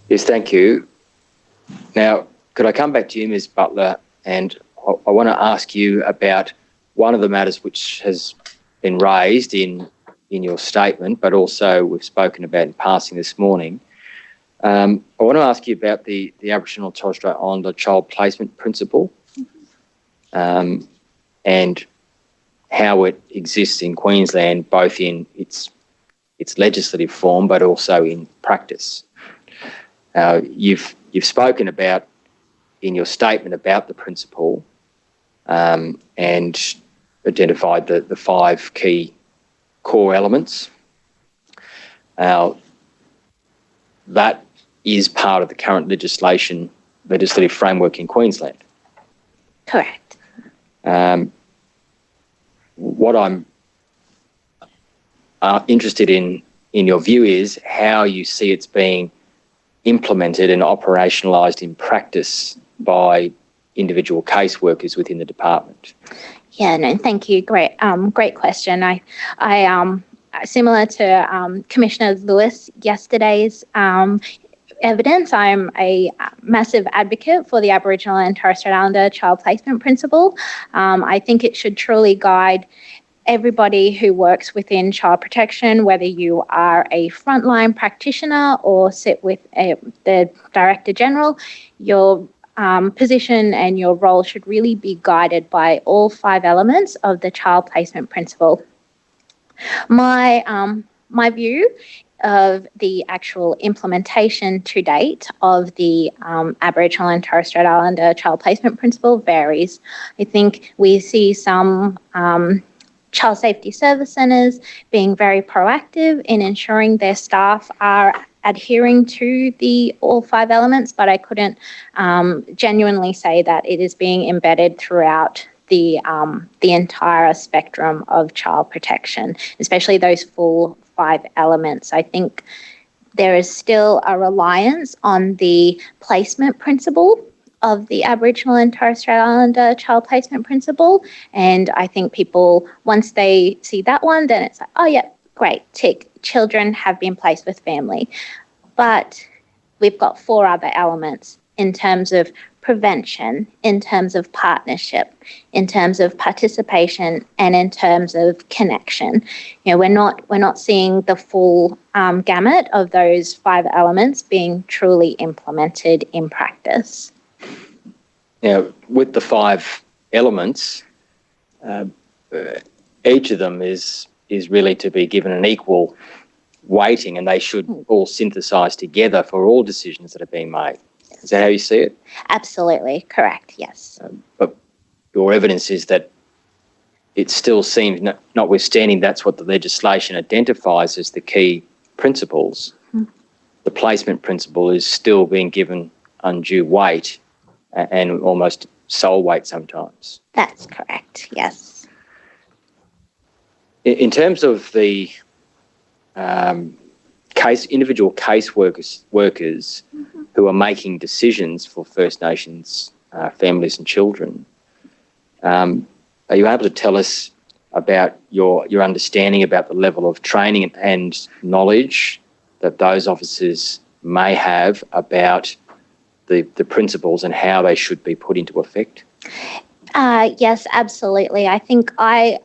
Yes, thank you. Now, could I come back to you, Ms. Butler, and I want to ask you about one of the matters which has been raised in your statement, but also we've spoken about in passing this morning. I want to ask you about the Aboriginal and Torres Strait Islander child placement principle. And how it exists in Queensland, both in its legislative form but also in practice. You've spoken about in your statement about the principle and identified the 5 key core elements. That is part of the current legislative framework in Queensland. Correct. What I'm interested in your view is how you see it's being implemented and operationalised in practice by individual caseworkers within the department. Yeah, no, thank you. Great question. I similar to Commissioner Lewis yesterday's evidence, I'm a massive advocate for the Aboriginal and Torres Strait Islander child placement principle. I think it should truly guide everybody who works within child protection, whether you are a frontline practitioner or sit with the Director General. Your position and your role should really be guided by all 5 elements of the child placement principle. My view of the actual implementation to date of the Aboriginal and Torres Strait Islander child placement principle varies. I think we see some child safety service centres being very proactive in ensuring their staff are adhering to all 5 elements, but I couldn't genuinely say that it is being embedded throughout the entire spectrum of child protection, especially those full 5 elements. I think there is still a reliance on the placement principle of the Aboriginal and Torres Strait Islander child placement principle, and I think people, once they see that one, then it's like, oh yeah, great, tick, children have been placed with family. But we've got 4 other elements in terms of prevention, in terms of partnership, in terms of participation, and in terms of connection. You know, we're not seeing the full gamut of those 5 elements being truly implemented in practice. Now, with the 5 elements, each of them is really to be given an equal weighting, and they should all synthesise together for all decisions that are being made. Is that how you see it? Absolutely, correct, yes. But your evidence is that it still seems, notwithstanding that's what the legislation identifies as the key principles, the placement principle is still being given undue weight and almost sole weight sometimes. That's correct, yes. In terms of the individual workers who are making decisions for First Nations families and children, are you able to tell us about your understanding about the level of training and knowledge that those officers may have about the principles and how they should be put into effect? Yes, absolutely. I think I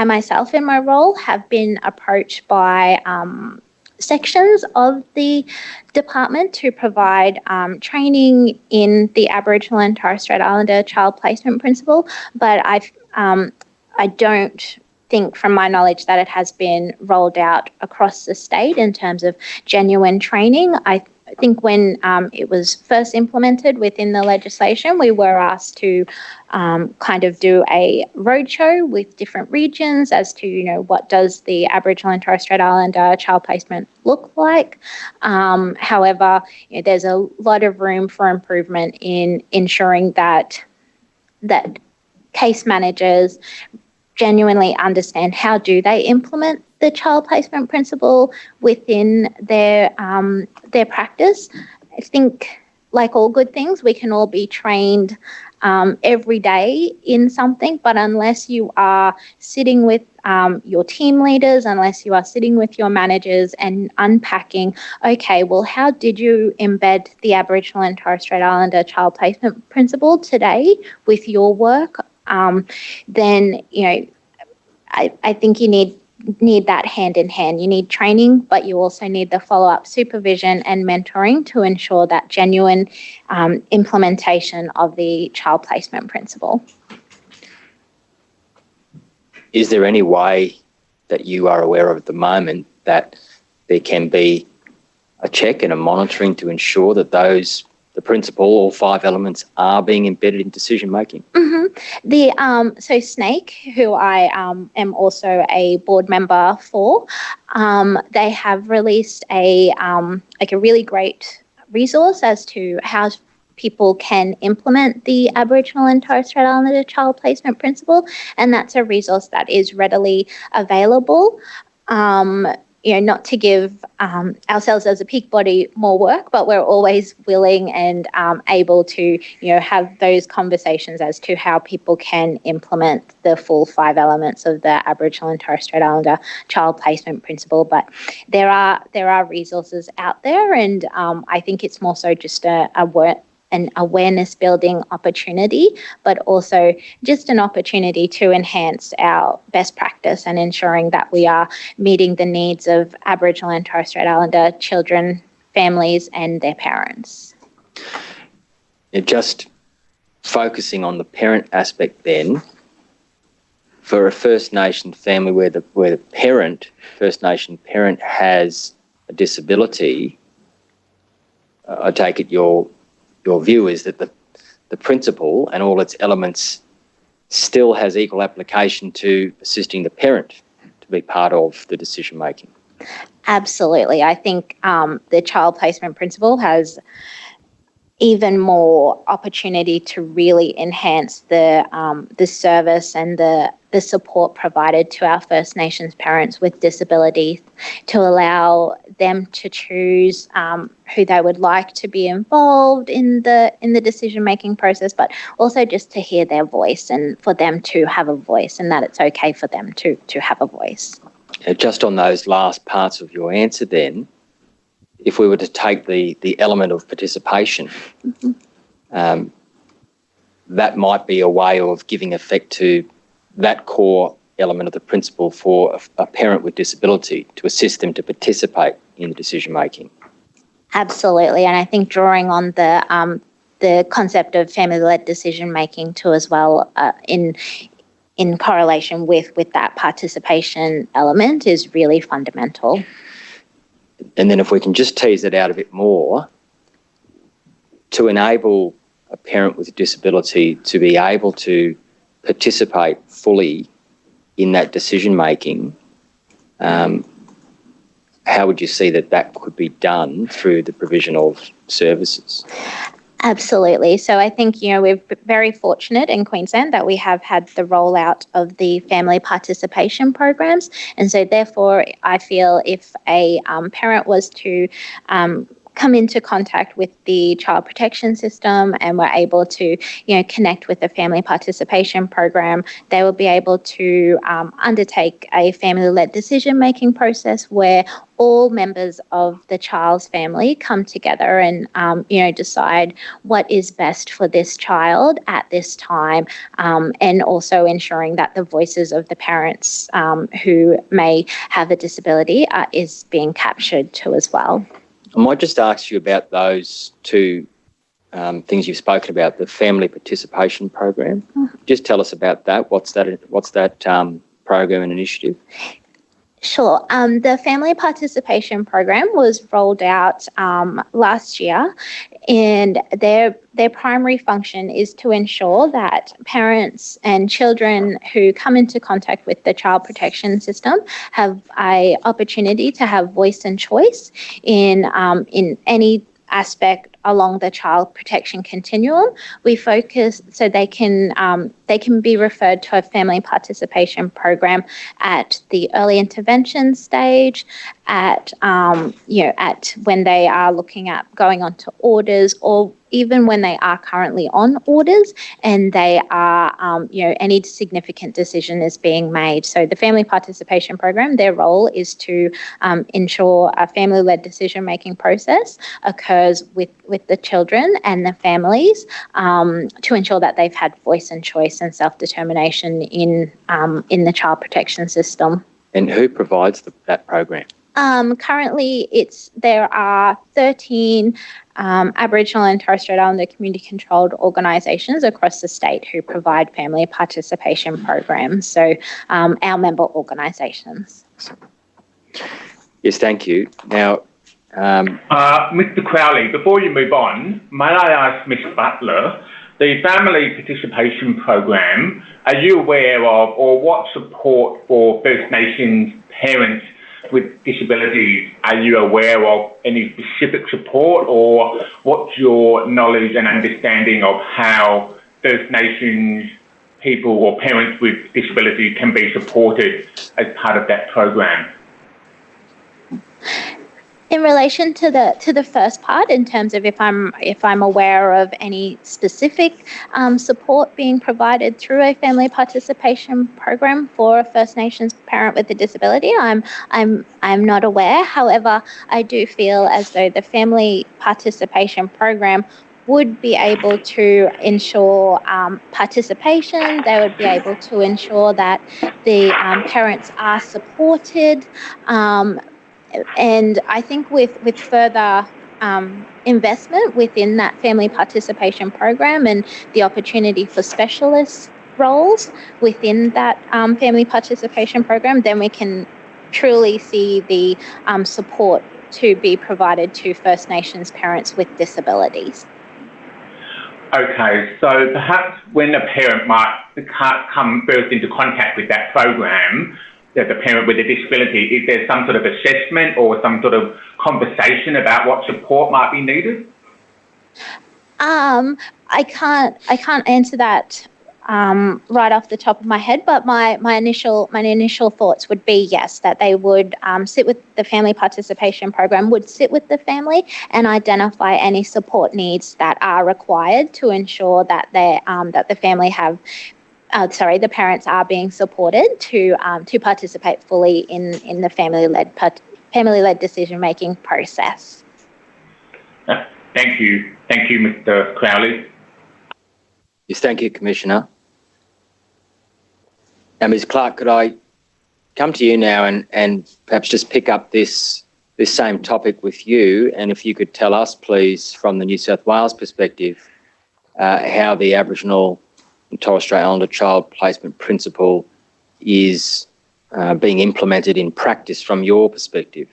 myself in my role have been approached by sections of the department to provide training in the Aboriginal and Torres Strait Islander child placement principle, but I don't think from my knowledge that it has been rolled out across the state in terms of genuine training. I think when it was first implemented within the legislation, we were asked to kind of do a roadshow with different regions as to, you know, what does the Aboriginal and Torres Strait Islander child placement look like. However, you know, there's a lot of room for improvement in ensuring that case managers genuinely understand how do they implement the child placement principle within their practice. I think, like all good things, we can all be trained every day in something, but unless you are sitting with your team leaders, unless you are sitting with your managers and unpacking, okay, well, how did you embed the Aboriginal and Torres Strait Islander child placement principle today with your work? Then, you know, I think you need that hand in hand. You need training, but you also need the follow-up supervision and mentoring to ensure that genuine implementation of the child placement principle. is there any way that you are aware of at the moment that there can be a check and a monitoring to ensure that the principle, all 5 elements, are being embedded in decision making? So Snake, who I am also a board member for, they have released a really great resource as to how people can implement the Aboriginal and Torres Strait Islander child placement principle, and that's a resource that is readily available. Not to give ourselves as a peak body more work, but we're always willing and able to, have those conversations as to how people can implement the full 5 elements of the Aboriginal and Torres Strait Islander child placement principle. But there are resources out there, and I think it's more so just an awareness building opportunity, but also just an opportunity to enhance our best practice and ensuring that we are meeting the needs of Aboriginal and Torres Strait Islander children, families and their parents. Just focusing on the parent aspect then, for a First Nation family where the First Nation parent has a disability, I take it your view is that the principle and all its elements still has equal application to assisting the parent to be part of the decision making. Absolutely. I think the child placement principle has even more opportunity to really enhance the service and the support provided to our First Nations parents with disabilities, to allow them to choose who they would like to be involved in the decision-making process, but also just to hear their voice and for them to have a voice, and that it's okay for them to have a voice. Just on those last parts of your answer then, if we were to take the element of participation, that might be a way of giving effect to that core element of the principle for a parent with disability, to assist them to participate in the decision making. Absolutely, and I think drawing on the concept of family-led decision making too as well, in correlation with that participation element, is really fundamental. And then if we can just tease it out a bit more, to enable a parent with a disability to be able to participate fully in that decision making, how would you see that could be done through the provision of services? Absolutely. So I think, we're very fortunate in Queensland that we have had the rollout of the family participation programs. And so therefore, I feel if a parent was to come into contact with the child protection system and were able to, connect with the family participation program, they will be able to undertake a family-led decision-making process where all members of the child's family come together and, decide what is best for this child at this time, and also ensuring that the voices of the parents who may have a disability is being captured too as well. I might just ask you about those 2 things you've spoken about, the family participation program. Just tell us about that. What's that program and initiative? Sure. The family participation program was rolled out last year, and their primary function is to ensure that parents and children who come into contact with the child protection system have an opportunity to have voice and choice in any aspect along the child protection continuum. We focus so they can be referred to a family participation program at the early intervention stage, at when they are looking at going on to orders, or even when they are currently on orders and they are, any significant decision is being made. So the family participation program, their role is to ensure a family-led decision-making process occurs with the children and the families, to ensure that they've had voice and choice and self-determination in the child protection system. And who provides that program? Currently, there are 13 Aboriginal and Torres Strait Islander community-controlled organisations across the state who provide family participation programs. So, our member organisations. Yes, thank you. Now, Mr. Crowley, before you move on, may I ask Ms. Butler, the family participation program, are you aware of or what support for First Nations parents with disabilities? Are you aware of any specific support, or what's your knowledge and understanding of how First Nations people or parents with disability can be supported as part of that program? In relation to the first part, in terms of if I'm aware of any specific support being provided through a family participation program for a First Nations parent with a disability, I'm not aware. However, I do feel as though the family participation program would be able to ensure participation. They would be able to ensure that the parents are supported. And I think with further investment within that family participation program and the opportunity for specialist roles within that family participation program, then we can truly see the support to be provided to First Nations parents with disabilities. Okay, so perhaps when a parent might come first into contact with that program, the parent with a disability, is there some sort of assessment or some sort of conversation about what support might be needed? I can't answer that right off the top of my head, but my initial thoughts would be yes, that they would sit with the family participation program, would sit with the family and identify any support needs that are required to ensure that the family have. The parents are being supported to participate fully in the family-led decision-making process. Thank you, Mr. Crowley. yes, thank you, Commissioner. Now, Ms. Clark, could I come to you now and perhaps just pick up this same topic with you, and if you could tell us, please, from the New South Wales perspective, how the Aboriginal and Torres Strait Islander child placement principle is being implemented in practice from your perspective?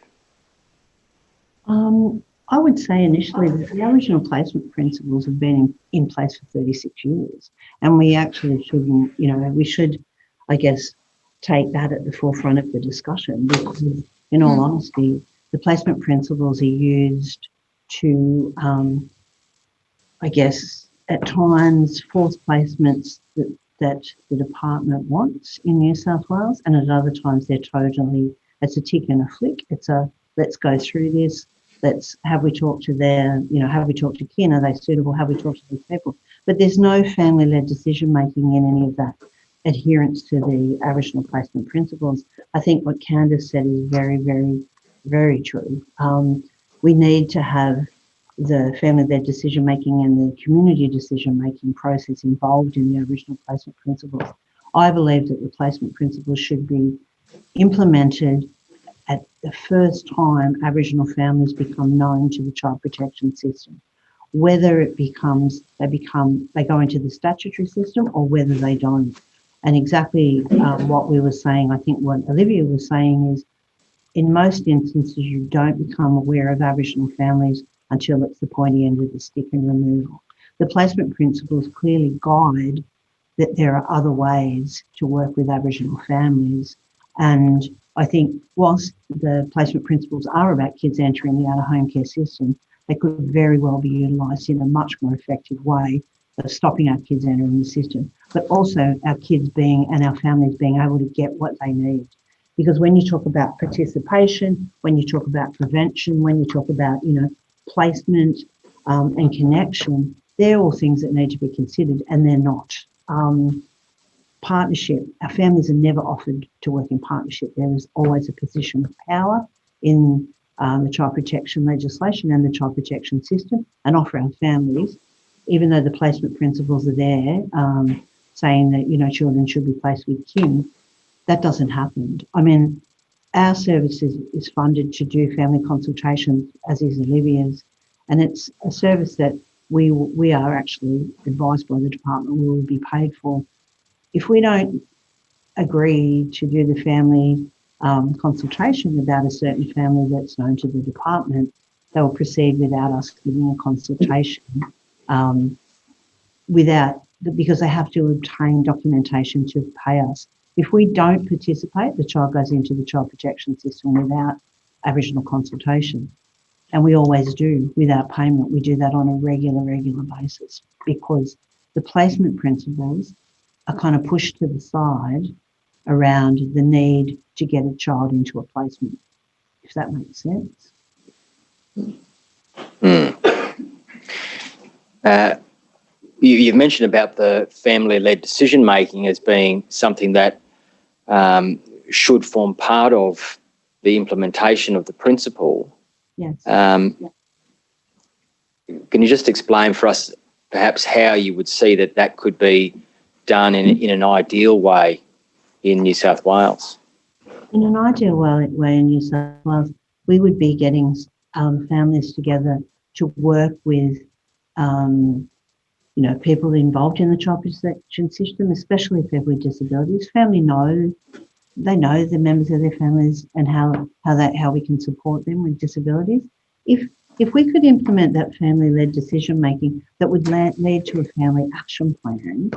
I would say initially that the Aboriginal placement principles have been in place for 36 years, and we actually shouldn't, we should, I guess, take that at the forefront of the discussion, because in all honesty, the placement principles are used to, I guess, at times force placements that the department wants in New South Wales, and at other times it's a tick and a flick. It's a, let's go through this, have we talked to kin, are they suitable, have we talked to these people? But there's no family-led decision-making in any of that adherence to the Aboriginal placement principles. I think what Candice said is very, very, very true. We need to have the family-led decision-making and the community decision-making process involved in the Aboriginal placement principles. I believe that the placement principles should be implemented at the first time Aboriginal families become known to the child protection system, whether it becomes they go into the statutory system or whether they don't. And exactly what we were saying, I think what Olivia was saying is, in most instances, you don't become aware of Aboriginal families until it's the pointy end of the stick and removal. The placement principles clearly guide that there are other ways to work with Aboriginal families. And I think whilst the placement principles are about kids entering the out-of-home care system, they could very well be utilised in a much more effective way of stopping our kids entering the system, but also our kids and our families being able to get what they need. Because when you talk about participation, when you talk about prevention, when you talk about, placement and connection, they're all things that need to be considered, and they're not. Partnership, our families are never offered to work in partnership. There is always a position of power in the child protection legislation and the child protection system, and offer our families, even though the placement principles are there, saying that, children should be placed with kin, that doesn't happen. I mean, our service is funded to do family consultations, as is Olivia's, and it's a service that we are actually advised by the department we will be paid for. If we don't agree to do the family consultation about a certain family that's known to the department, they will proceed without us giving a consultation, because they have to obtain documentation to pay us. If we don't participate, the child goes into the child protection system without Aboriginal consultation. And we always do, without payment. We do that on a regular basis, because the placement principles are kind of pushed to the side around the need to get a child into a placement, if that makes sense. You've mentioned about the family-led decision-making as being something that should form part of the implementation of the principle. Yes. Can you just explain for us perhaps how you would see that could be done in an ideal way in New South Wales? In an ideal way in New South Wales, we would be getting families together to work with people involved in the child protection system, especially people with disabilities. They know the members of their families and how we can support them with disabilities. If we could implement that family-led decision-making, that would lead to a family action plan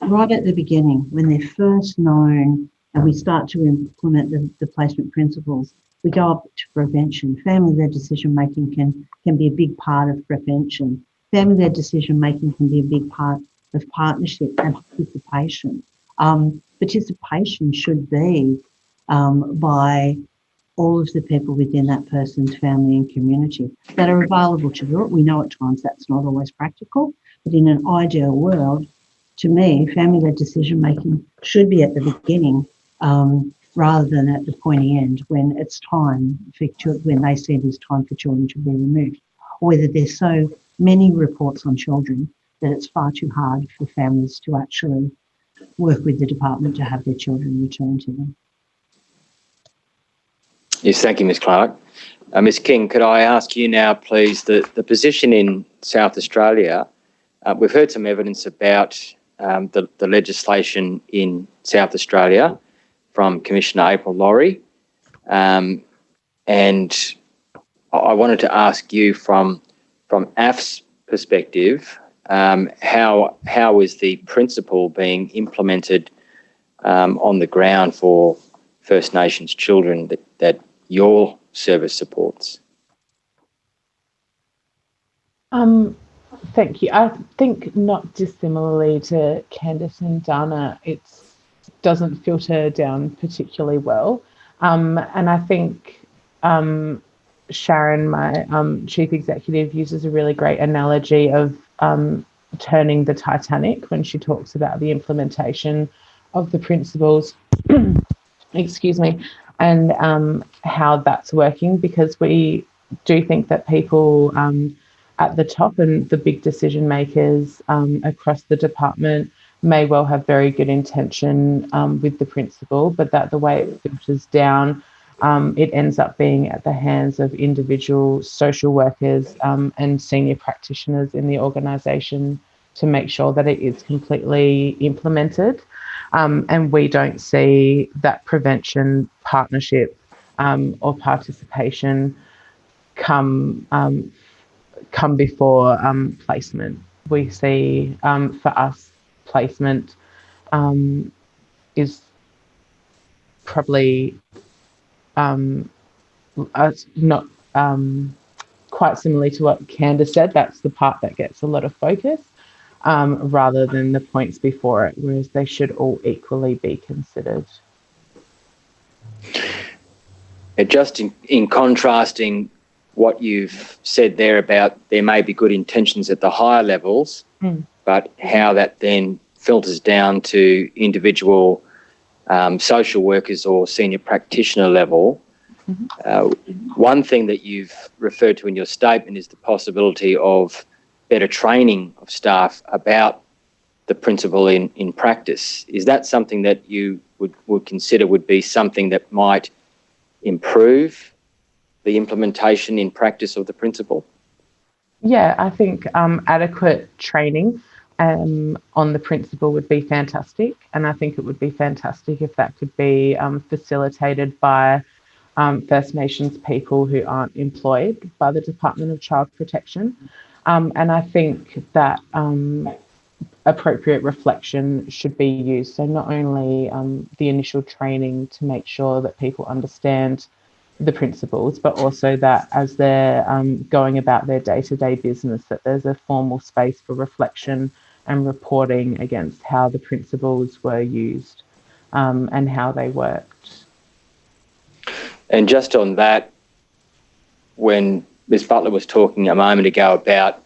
right at the beginning, when they're first known, and we start to implement the placement principles. We go up to prevention. Family-led decision-making can be a big part of prevention. Family-led decision-making can be a big part of partnership and participation. Participation should be by all of the people within that person's family and community that are available to do it. We know at times that's not always practical, but in an ideal world, to me, family-led decision-making should be at the beginning rather than at the pointy end, when it's time when they see there's time for children to be removed, or whether there's so many reports on children that it's far too hard for families to actually work with the department to have their children returned to them. Yes, thank you, Ms. Clark. Ms. King, could I ask you now, please, the position in South Australia? We've heard some evidence about the legislation in South Australia from Commissioner April Laurie, and I wanted to ask you from AF's perspective, how is the principle being implemented on the ground for First Nations children that your service supports? Thank you. I think not dissimilarly to Candice and Dana, it doesn't filter down particularly well. And I think Sharon, my chief executive, uses a really great analogy of turning the Titanic when she talks about the implementation of the principles, excuse me, and how that's working, because we do think that people at the top and the big decision makers across the department may well have very good intention with the principle, but that the way it filters down, it ends up being at the hands of individual social workers and senior practitioners in the organisation to make sure that it is completely implemented. And we don't see that prevention, partnership or participation come before placement. We see, for us, placement is probably not quite similarly to what Candice said. That's the part that gets a lot of focus rather than the points before it, whereas they should all equally be considered. Just in contrasting what you've said there about there may be good intentions at the higher levels, but how that then filters down to individual social workers or senior practitioner level. One thing that you've referred to in your statement is the possibility of better training of staff about the principle in practice. Is that something that you would consider would be something that might improve the implementation in practice of the principle? Yeah, I think adequate training on the principle would be fantastic. And I think it would be fantastic if that could be facilitated by First Nations people who aren't employed by the Department of Child Protection. And I think that appropriate reflection should be used. So not only the initial training to make sure that people understand the principles, but also that as they're going about their day-to-day business, that there's a formal space for reflection and reporting against how the principles were used and how they worked. And just on that, when Ms. Butler was talking a moment ago about,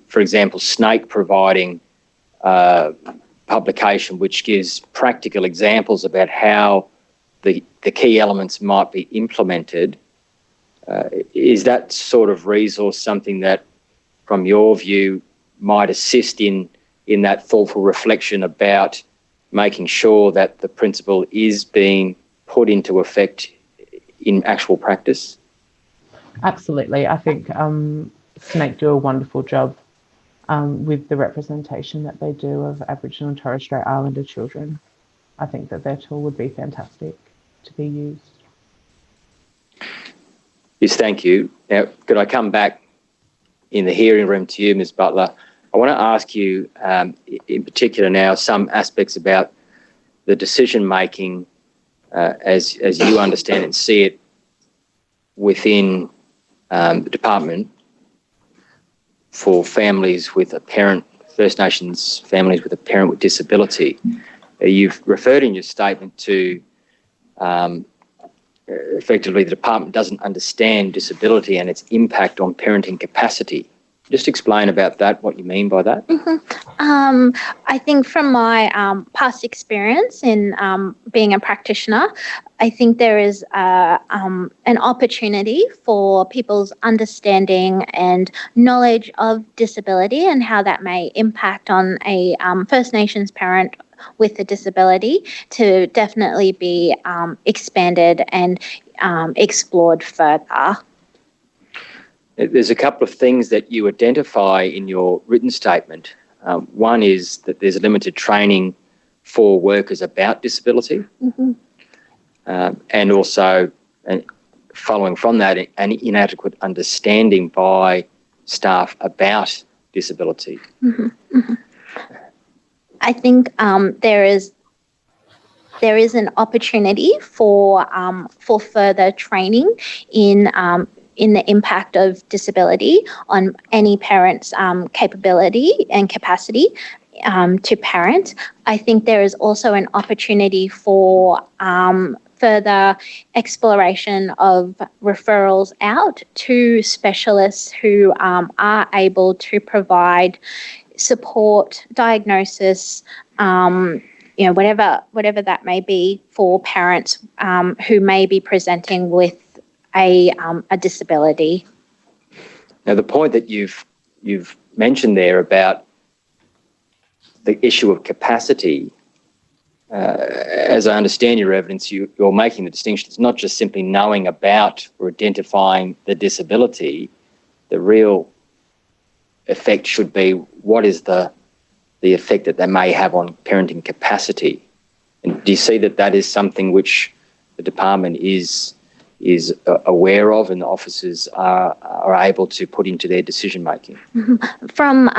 for example, Snake providing publication which gives practical examples about how the key elements might be implemented, is that sort of resource something that, from your view, might assist in that thoughtful reflection about making sure that the principle is being put into effect in actual practice? Absolutely. I think Snake do a wonderful job with the representation that they do of Aboriginal and Torres Strait Islander children. I think that their tool would be fantastic to be used. Yes, thank you. Now, could I come back in the hearing room to you, Ms. Butler? I want to ask you in particular now some aspects about the decision-making as you understand and see it within the department for families with a parent, First Nations families with a parent with disability. You've referred in your statement to effectively the department doesn't understand disability and its impact on parenting capacity. Just explain about that, what you mean by that. I think from my past experience in being a practitioner, I think there is an opportunity for people's understanding and knowledge of disability and how that may impact on a First Nations parent with a disability to definitely be expanded and explored further. There's a couple of things that you identify in your written statement. One is that there's limited training for workers about disability, and also, following from that, an inadequate understanding by staff about disability. I think there is an opportunity for further training in the impact of disability on any parent's capability and capacity to parent. I think there is also an opportunity for further exploration of referrals out to specialists who are able to provide support, diagnosis, whatever that may be for parents who may be presenting with a disability. Now, the point that you've mentioned there about the issue of capacity, as I understand your evidence, you're making the distinction. It's not just simply knowing about or identifying the disability. The real effect should be what is the effect that they may have on parenting capacity. And do you see that is something which the department is aware of and the officers are able to put into their decision making? From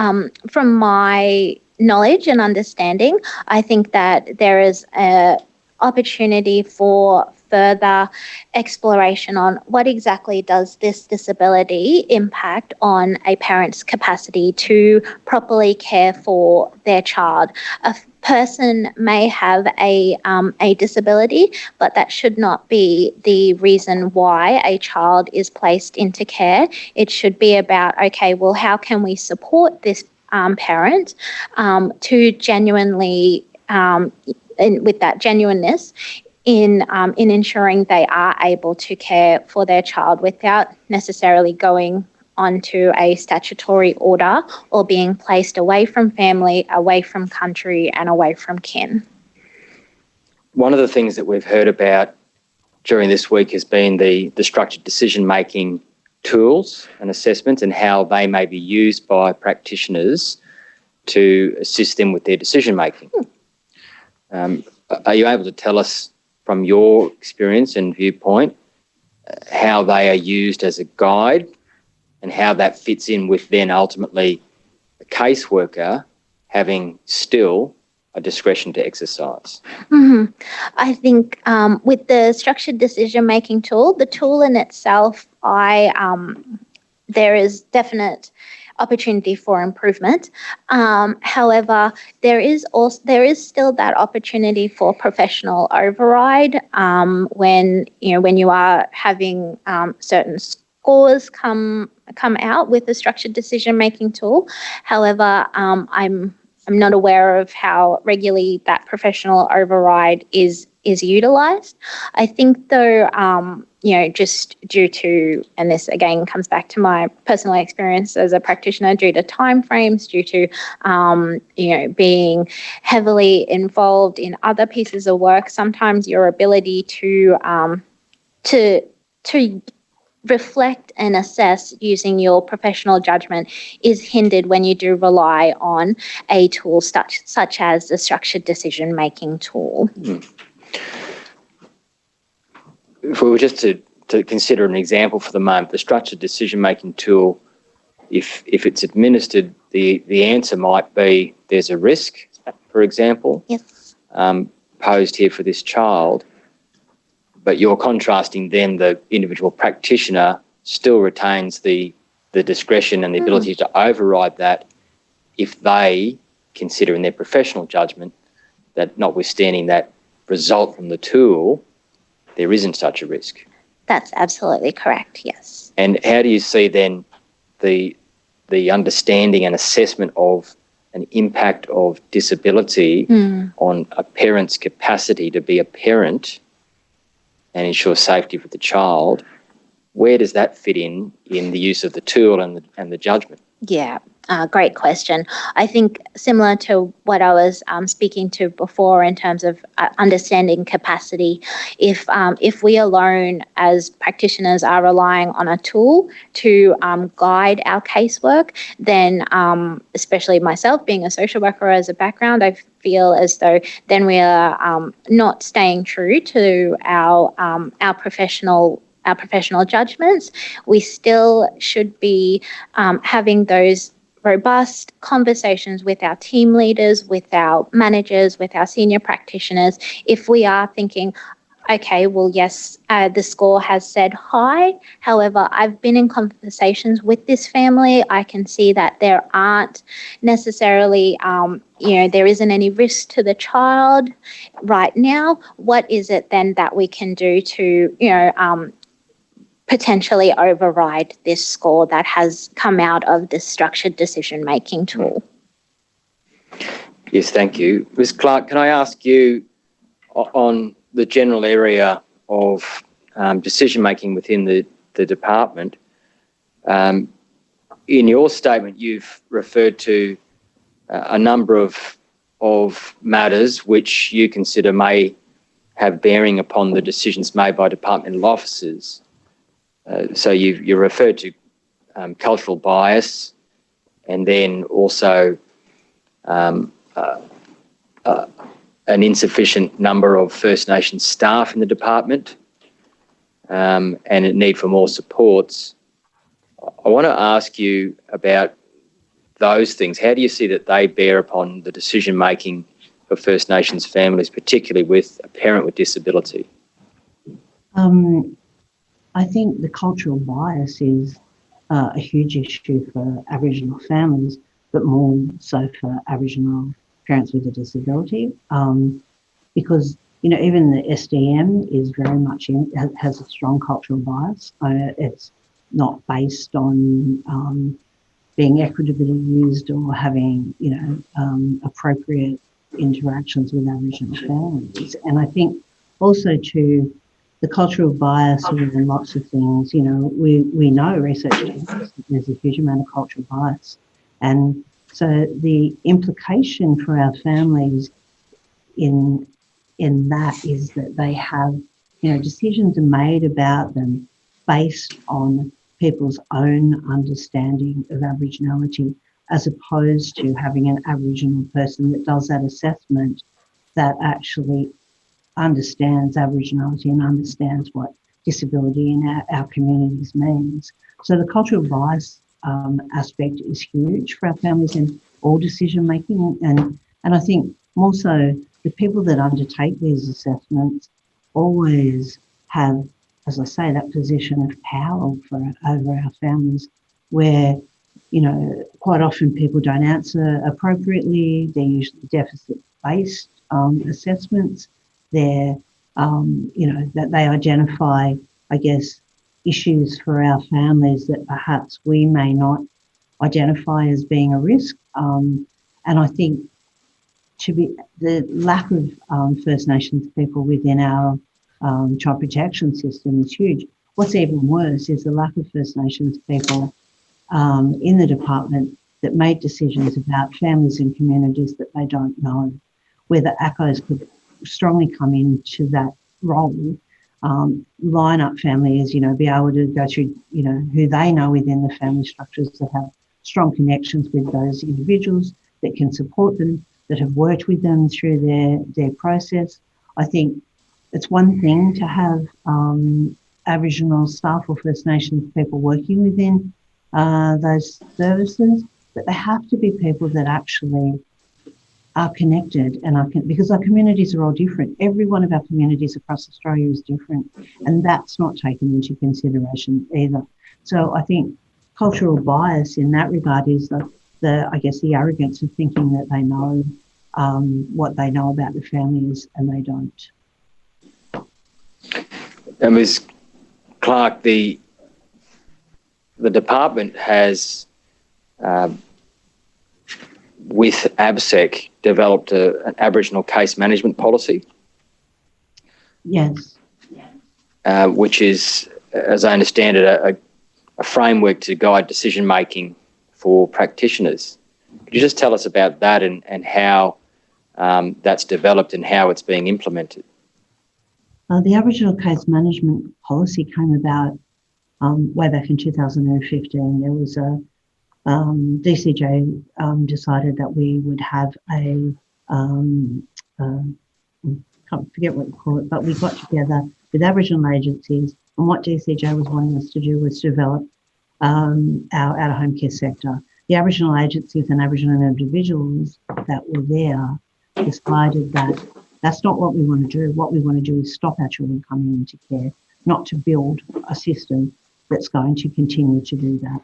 my knowledge and understanding, I think that there is an opportunity for further exploration on what exactly does this disability impact on a parent's capacity to properly care for their child. A person may have a disability, but that should not be the reason why a child is placed into care. It should be about, okay, well, how can we support this parent to genuinely, with that genuineness, in ensuring they are able to care for their child without necessarily going onto a statutory order or being placed away from family, away from country and away from kin. one of the things that we've heard about during this week has been the structured decision-making tools and assessments and how they may be used by practitioners to assist them with their decision-making. Are you able to tell us from your experience and viewpoint how they are used as a guide and how that fits in with then ultimately a caseworker having still a discretion to exercise? I think with the structured decision-making tool, the tool in itself, there is definite opportunity for improvement. However, there is still that opportunity for professional override when you are having certain scores come out with the structured decision-making tool. However, I'm not aware of how regularly that professional override is utilised. I think though, just due to, and this again comes back to my personal experience as a practitioner, due to timeframes, due to, being heavily involved in other pieces of work, sometimes your ability to reflect and assess using your professional judgment is hindered when you do rely on a tool such as the structured decision-making tool. If we were just to consider an example for the moment, the structured decision-making tool, if it's administered, the answer might be there's a risk, for example, Yes. posed here for this child, but you're contrasting then the individual practitioner still retains the discretion and the ability to override that if they consider in their professional judgment that notwithstanding that result from the tool, there isn't such a risk. That's absolutely correct, yes. And how do you see then the understanding and assessment of an impact of disability on a parent's capacity to be a parent and ensure safety for the child? Where does that fit in the use of the tool and the judgment? Yeah, great question. I think similar to what I was speaking to before in terms of understanding capacity, if we alone as practitioners are relying on a tool to guide our casework, then especially myself being a social worker as a background, I feel as though then we are not staying true to our professional judgments. We still should be having those robust conversations with our team leaders, with our managers, with our senior practitioners. If we are thinking, okay, well, yes, the score has said high. However, I've been in conversations with this family. I can see that there aren't necessarily, there isn't any risk to the child right now. What is it then that we can do to, potentially override this score that has come out of this structured decision-making tool? Yes, thank you. Ms. Clark, can I ask you on the general area of decision-making within the department, in your statement you've referred to a number of matters which you consider may have bearing upon the decisions made by departmental officers. So you referred to cultural bias and then also an insufficient number of First Nations staff in the department and a need for more supports. I want to ask you about those things. How do you see that they bear upon the decision-making for First Nations families, particularly with a parent with disability? I think the cultural bias is a huge issue for Aboriginal families, but more so for Aboriginal parents with a disability, because even the SDM is very much has a strong cultural bias. It's not based on being equitably used or having appropriate interactions with Aboriginal families, and I think also to the cultural bias in lots of things, we know research shows that there's a huge amount of cultural bias. And so the implication for our families in in that is that they have, decisions are made about them based on people's own understanding of Aboriginality, as opposed to having an Aboriginal person that does that assessment that actually understands Aboriginality and understands what disability in our communities means. So the cultural bias aspect is huge for our families in all decision making, and I think more so the people that undertake these assessments always have, as I say, that position of power over our families, where quite often people don't answer appropriately. They're usually deficit-based assessments. They're that they identify, I guess, issues for our families that perhaps we may not identify as being a risk. And I think the lack of First Nations people within our child protection system is huge. What's even worse is the lack of First Nations people in the department that make decisions about families and communities that they don't know, where the ACOs could strongly come into that role, line up families, be able to go through, who they know within the family structures that have strong connections with those individuals that can support them, that have worked with them through their process. I think it's one thing to have Aboriginal staff or First Nations people working within those services, but they have to be people that actually are connected and because our communities are all different. Every one of our communities across Australia is different, and that's not taken into consideration either. So I think cultural bias in that regard is the arrogance of thinking that they know what they know about the families, and they don't. And Ms. Clark, the department has, with ABSEC, developed an Aboriginal case management policy. Yes. Which is, as I understand it, a framework to guide decision making for practitioners. Could you just tell us about that and how that's developed and how it's being implemented? The Aboriginal case management policy came about way back in 2015. There was a DCJ decided that we would have a can't forget what you call it, but we got together with Aboriginal agencies, and what DCJ was wanting us to do was develop our out-of-home care sector. The Aboriginal agencies and Aboriginal individuals that were there decided that that's not what we want to do. What we want to do is stop our children coming into care, not to build a system that's going to continue to do that.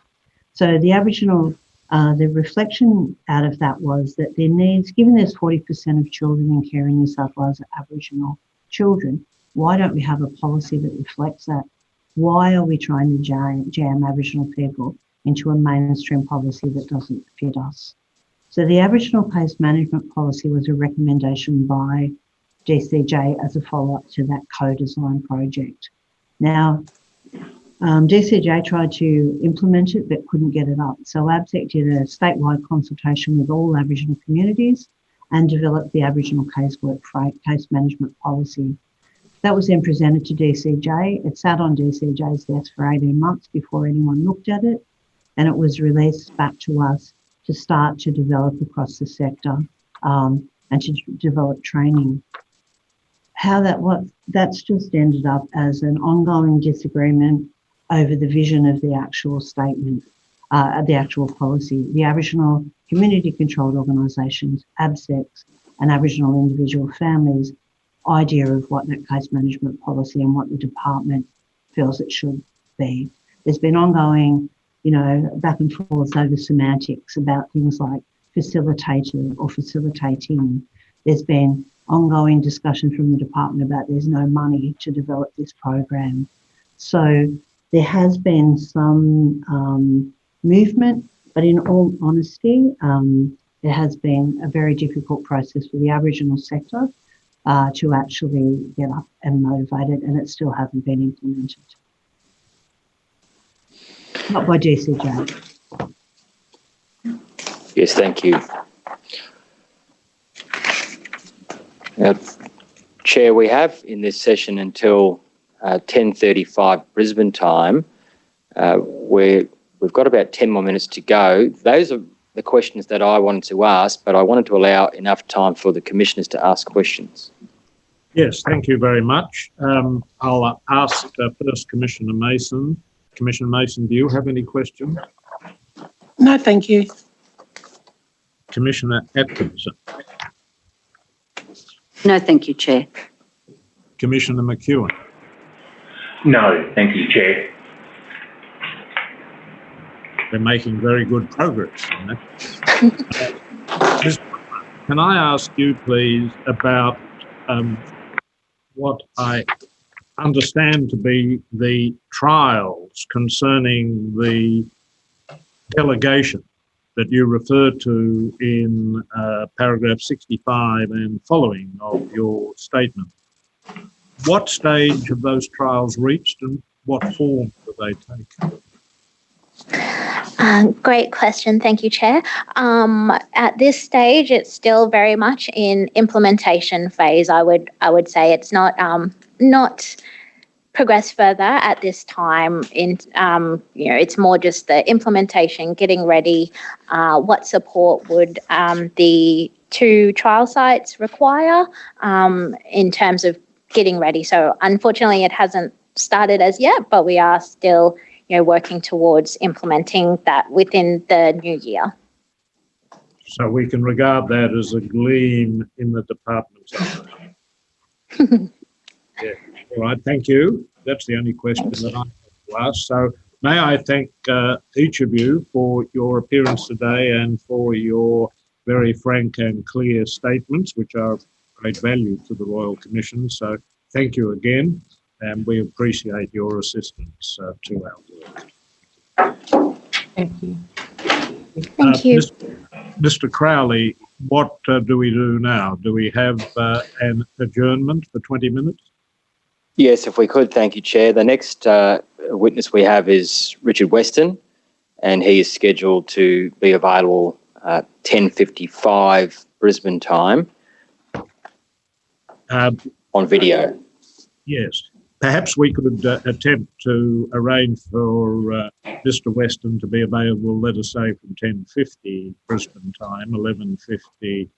So the Aboriginal, the reflection out of that was that there needs, given there's 40% of children in care in New South Wales are Aboriginal children, why don't we have a policy that reflects that? Why are we trying to jam Aboriginal people into a mainstream policy that doesn't fit us? So the Aboriginal case management policy was a recommendation by DCJ as a follow-up to that co-design project. Now, DCJ tried to implement it but couldn't get it up. So ABSEC did a statewide consultation with all Aboriginal communities and developed the Aboriginal case management policy. That was then presented to DCJ. It sat on DCJ's desk for 18 months before anyone looked at it, and it was released back to us to start to develop across the sector and to develop training. That's just ended up as an ongoing disagreement over the vision of the actual statement, the actual policy. The Aboriginal community-controlled organisations, ABSECs, and Aboriginal individual families' idea of what that case management policy and what the department feels it should be. There's been ongoing, back and forth over semantics about things like facilitated or facilitating. There's been ongoing discussion from the department about there's no money to develop this program. So there has been some movement, but in all honesty, there has been a very difficult process for the Aboriginal sector to actually get up and motivate it, and it still hasn't been implemented. Not by DCJ. Yes, thank you. Chair, we have in this session until 10:35 Brisbane time, where we've got about 10 more minutes to go. Those are the questions that I wanted to ask, but I wanted to allow enough time for the commissioners to ask questions. Yes, thank you very much. I'll ask first Commissioner Mason. Commissioner Mason, do you have any questions? No, thank you. Commissioner Atkinson. No, thank you, Chair. Commissioner McEwen. No, thank you, Chair. We're making very good progress on that. Can I ask you, please, about what I understand to be the trials concerning the delegation that you refer to in paragraph 65 and following of your statement. What stage have those trials reached and what form do they take? Great question. Thank you, Chair. At this stage, it's still very much in implementation phase. I would say it's not progressed further at this time. It's more just the implementation, getting ready. What support would the 2 trial sites require in terms of getting ready? So unfortunately, it hasn't started as yet, but we are still working towards implementing that within the new year. So we can regard that as a gleam in the department's eye. Yeah. All right, thank you. That's the only question that I have to ask. So may I thank each of you for your appearance today and for your very frank and clear statements, which are of great value to the Royal Commission. So thank you again, and we appreciate your assistance to our work. Thank you. Thank you. Mr. Crowley, what do we do now? Do we have an adjournment for 20 minutes? Yes, if we could, thank you, Chair. The next witness we have is Richard Weston, and he is scheduled to be available at 10:55 Brisbane time on video. Yes. Perhaps we could attempt to arrange for Mr. Weston to be available, let us say, from 10:50 Brisbane time, 11:50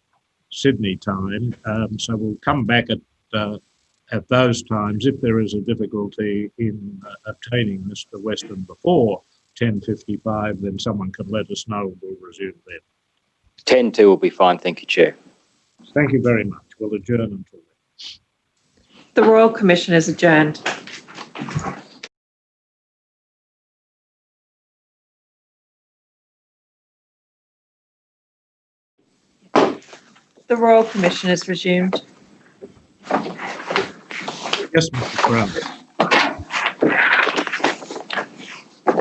Sydney time. So we'll come back at those times. If there is a difficulty in obtaining Mr. Weston before 10:55, then someone can let us know and we'll resume then. 10:02 will be fine, thank you, Chair. Thank you very much. We'll adjourn until then. The Royal Commission is adjourned. The Royal Commission is resumed. Yes, Mr. Crown.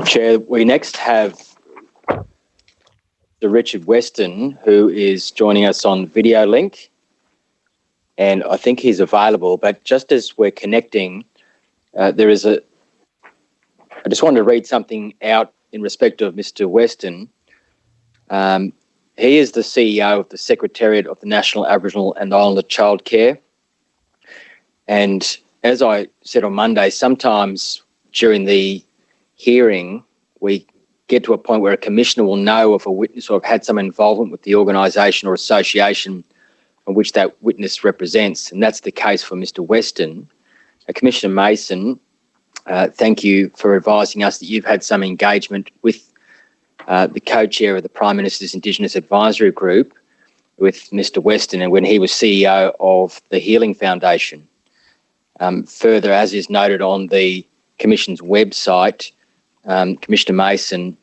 Chair, we next have Sir Richard Weston, who is joining us on video link. And I think he's available, but just as we're connecting, I just wanted to read something out in respect of Mr. Weston. He is the CEO of the Secretariat of the National Aboriginal and Islander Childcare. And as I said on Monday, sometimes during the hearing, we get to a point where a commissioner will know of a witness or have had some involvement with the organisation or association on which that witness represents, and that's the case for Mr. Weston. Commissioner Mason, thank you for advising us that you've had some engagement with the co-chair of the Prime Minister's Indigenous Advisory Group, with Mr. Weston, and when he was CEO of the Healing Foundation. Further, as is noted on the Commission's website, Commissioner Mason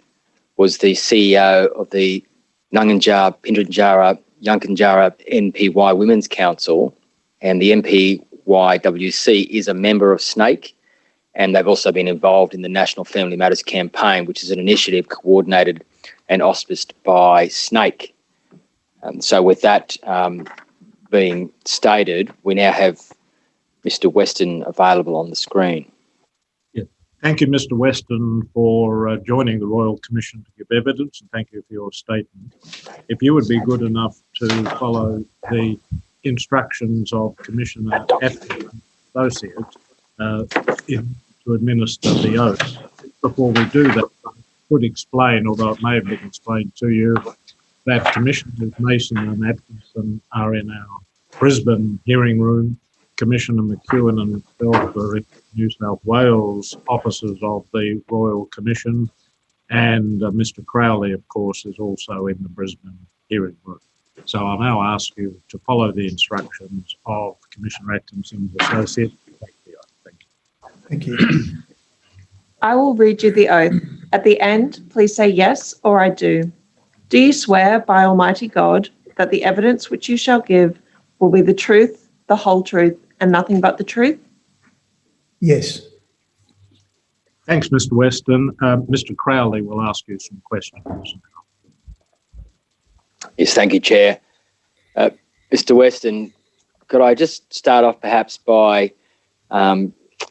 was the CEO of the Ngunjara Pinjara Yankunytjatjara NPY Women's Council, and the NPYWC is a member of SNAKE, and they've also been involved in the National Family Matters Campaign, which is an initiative coordinated and auspiced by SNAKE. So with that being stated, we now have Mr. Weston available on the screen. Thank you, Mr. Weston, for joining the Royal Commission to give evidence, and thank you for your statement. If you would be good enough to follow the instructions of Commissioner Atkins Associate to administer the oath. Before we do that, I could explain, although it may have been explained to you, that Commissioners Mason and Atkinson are in our Brisbane hearing room. Commissioner McEwen and myself are in New South Wales offices of the Royal Commission, and Mr. Crowley, of course, is also in the Brisbane hearing room. So I'll now ask you to follow the instructions of Commissioner Atkinson's associate. Thank you. I will read you the oath. At the end, please say yes or I do. Do you swear by Almighty God that the evidence which you shall give will be the truth, the whole truth, and nothing but the truth? Yes. Thanks, Mr. Weston. Mr. Crowley will ask you some questions. Yes, thank you, Chair. Mr. Weston, could I just start off perhaps by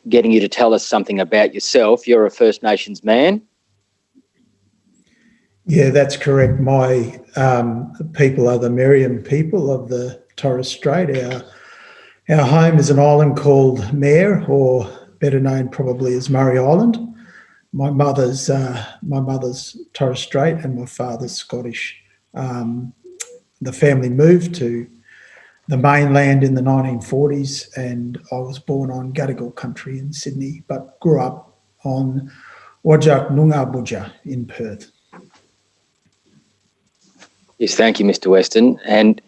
getting you to tell us something about yourself? You're a First Nations man. Yeah, that's correct. My people are the Meriam people of the Torres Strait. Our home is an island called Mare, or better known probably as Murray Island. My mother's Torres Strait and my father's Scottish. The family moved to the mainland in the 1940s, and I was born on Gadigal country in Sydney, but grew up on Wajak Noongar in Perth. Yes, thank you, Mr. Weston. And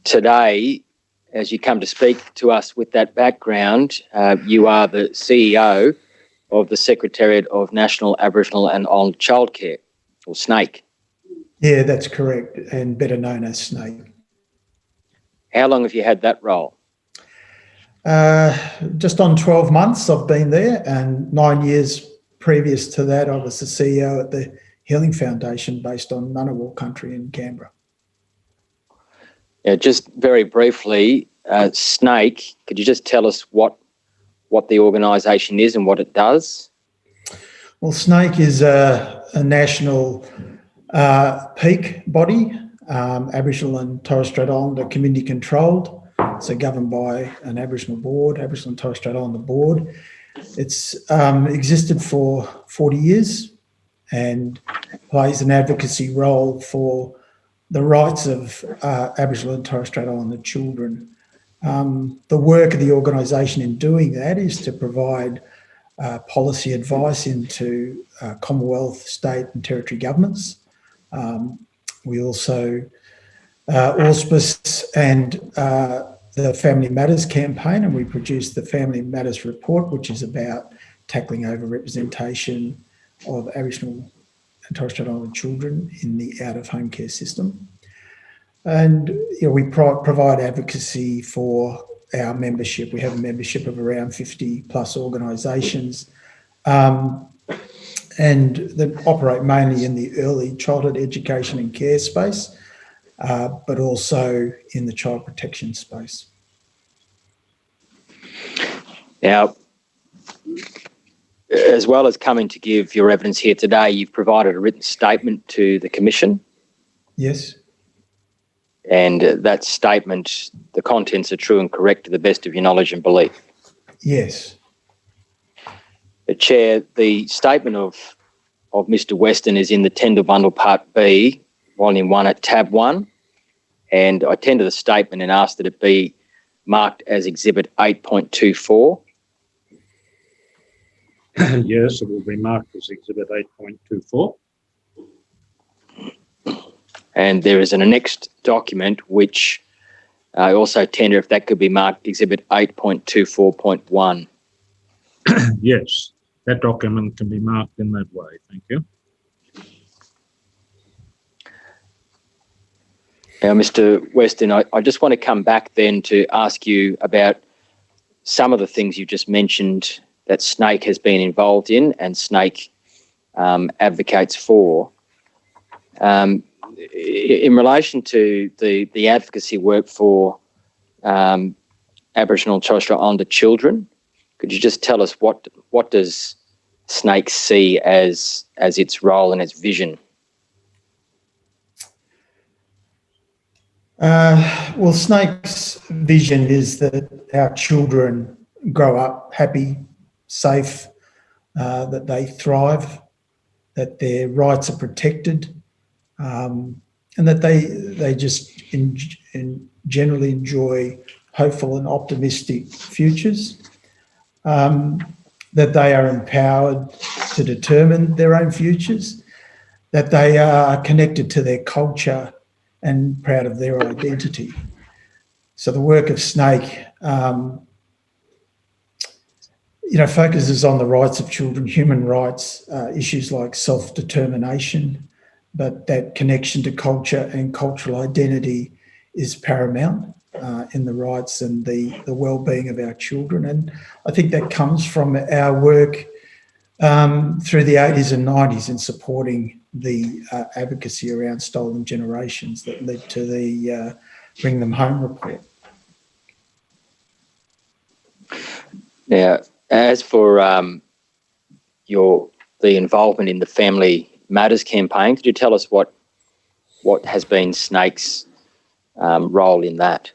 today, as you come to speak to us with that background, you are the CEO of the Secretariat of National Aboriginal and Islander Childcare, or SNAIC. Yeah, that's correct, and better known as SNAIC. How long have you had that role? Just on 12 months I've been there, and 9 years previous to that I was the CEO at the Healing Foundation based on Ngunnawal country in Canberra. Yeah, just very briefly, SNAIC, could you just tell us what the organisation is and what it does? Well, SNAIC is a national peak body, Aboriginal and Torres Strait Islander community controlled, so governed by an Aboriginal board, Aboriginal and Torres Strait Islander board. It's existed for 40 years and plays an advocacy role for the rights of Aboriginal and Torres Strait Islander children. The work of the organisation in doing that is to provide policy advice into Commonwealth, state and territory governments. We also auspice and the Family Matters campaign, and we produce the Family Matters report, which is about tackling overrepresentation of Aboriginal and Torres Strait Islander children in the out-of-home care system. And we provide advocacy for our membership. We have a membership of around 50 plus organisations, and that operate mainly in the early childhood education and care space, but also in the child protection space. Now, as well as coming to give your evidence here today, you've provided a written statement to the Commission. Yes. And that statement, the contents are true and correct to the best of your knowledge and belief. Yes. Chair, the statement of Mr. Weston is in the Tender Bundle Part B, Volume 1 at Tab 1, and I tender the statement and ask that it be marked as Exhibit 8.24. Yes, it will be marked as Exhibit 8.24. And there is an annexed document which I also tender if that could be marked Exhibit 8.24.1. Yes, that document can be marked in that way. Thank you. Now, Mr. Weston, I just want to come back then to ask you about some of the things you just mentioned that SNAIC has been involved in and SNAIC advocates for. In relation to the advocacy work for Aboriginal and Torres Strait Islander children, could you just tell us what does SNAIC see as its role and its vision? Well, SNAIC's vision is that our children grow up happy, safe, that they thrive, that their rights are protected, and that they just generally enjoy hopeful and optimistic futures, that they are empowered to determine their own futures, that they are connected to their culture and proud of their identity. So the work of SNAKE, focuses on the rights of children, human rights, issues like self-determination, but that connection to culture and cultural identity is paramount in the rights and the well-being of our children. And I think that comes from our work through the 80s and 90s in supporting the advocacy around stolen generations that led to the Bring Them Home report. Now, as for the involvement in the Family Matters campaign, could you tell us what has been SNAKE's role in that?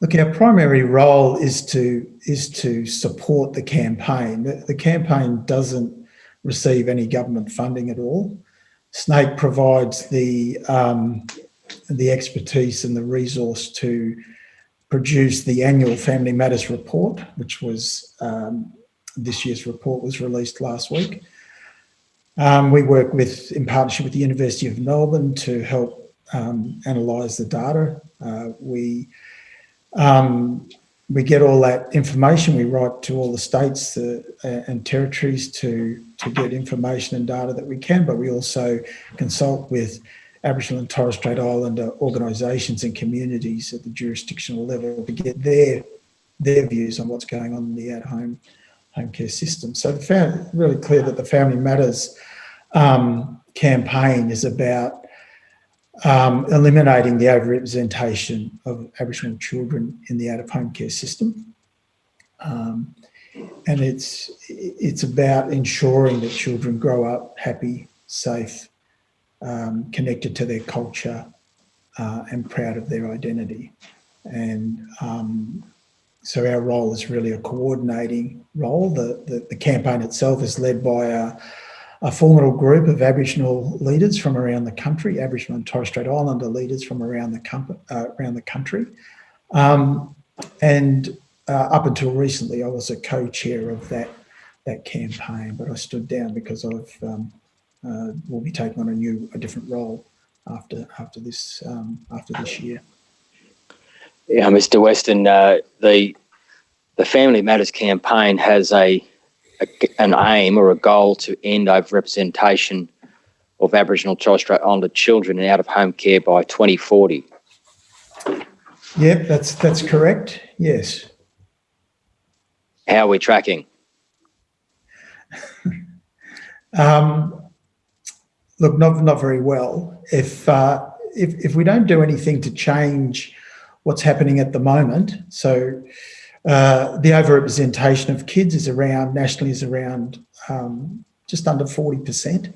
Look, our primary role is to support the campaign. The campaign doesn't receive any government funding at all. SNAKE provides the expertise and the resource to produce the annual Family Matters report, which was this year's report was released last week. We work in partnership with the University of Melbourne to help analyse the data. We get all that information. We write to all the states and territories to get information and data that we can, but we also consult with Aboriginal and Torres Strait Islander organisations and communities at the jurisdictional level to get their views on what's going on in the at-home home care system. So it's really clear that the Family Matters campaign is about eliminating the overrepresentation of Aboriginal children in the out-of-home care system. And it's about ensuring that children grow up happy, safe, connected to their culture and proud of their identity. And so our role is really a coordinating role. The campaign itself is led by a formidable group of Aboriginal leaders from around the country, Aboriginal and Torres Strait Islander leaders from around the country. And up until recently, I was a co-chair of that campaign, but I stood down because we'll be taking on a different role after this year. Yeah, Mr. Weston, the Family Matters campaign has an aim or a goal to end overrepresentation of Aboriginal Torres Strait Islander children in out-of-home care by 2040. Yep, that's correct. Yes. How are we tracking? Look, not very well. If we don't do anything to change what's happening at the moment, so the overrepresentation of kids nationally is around just under 40%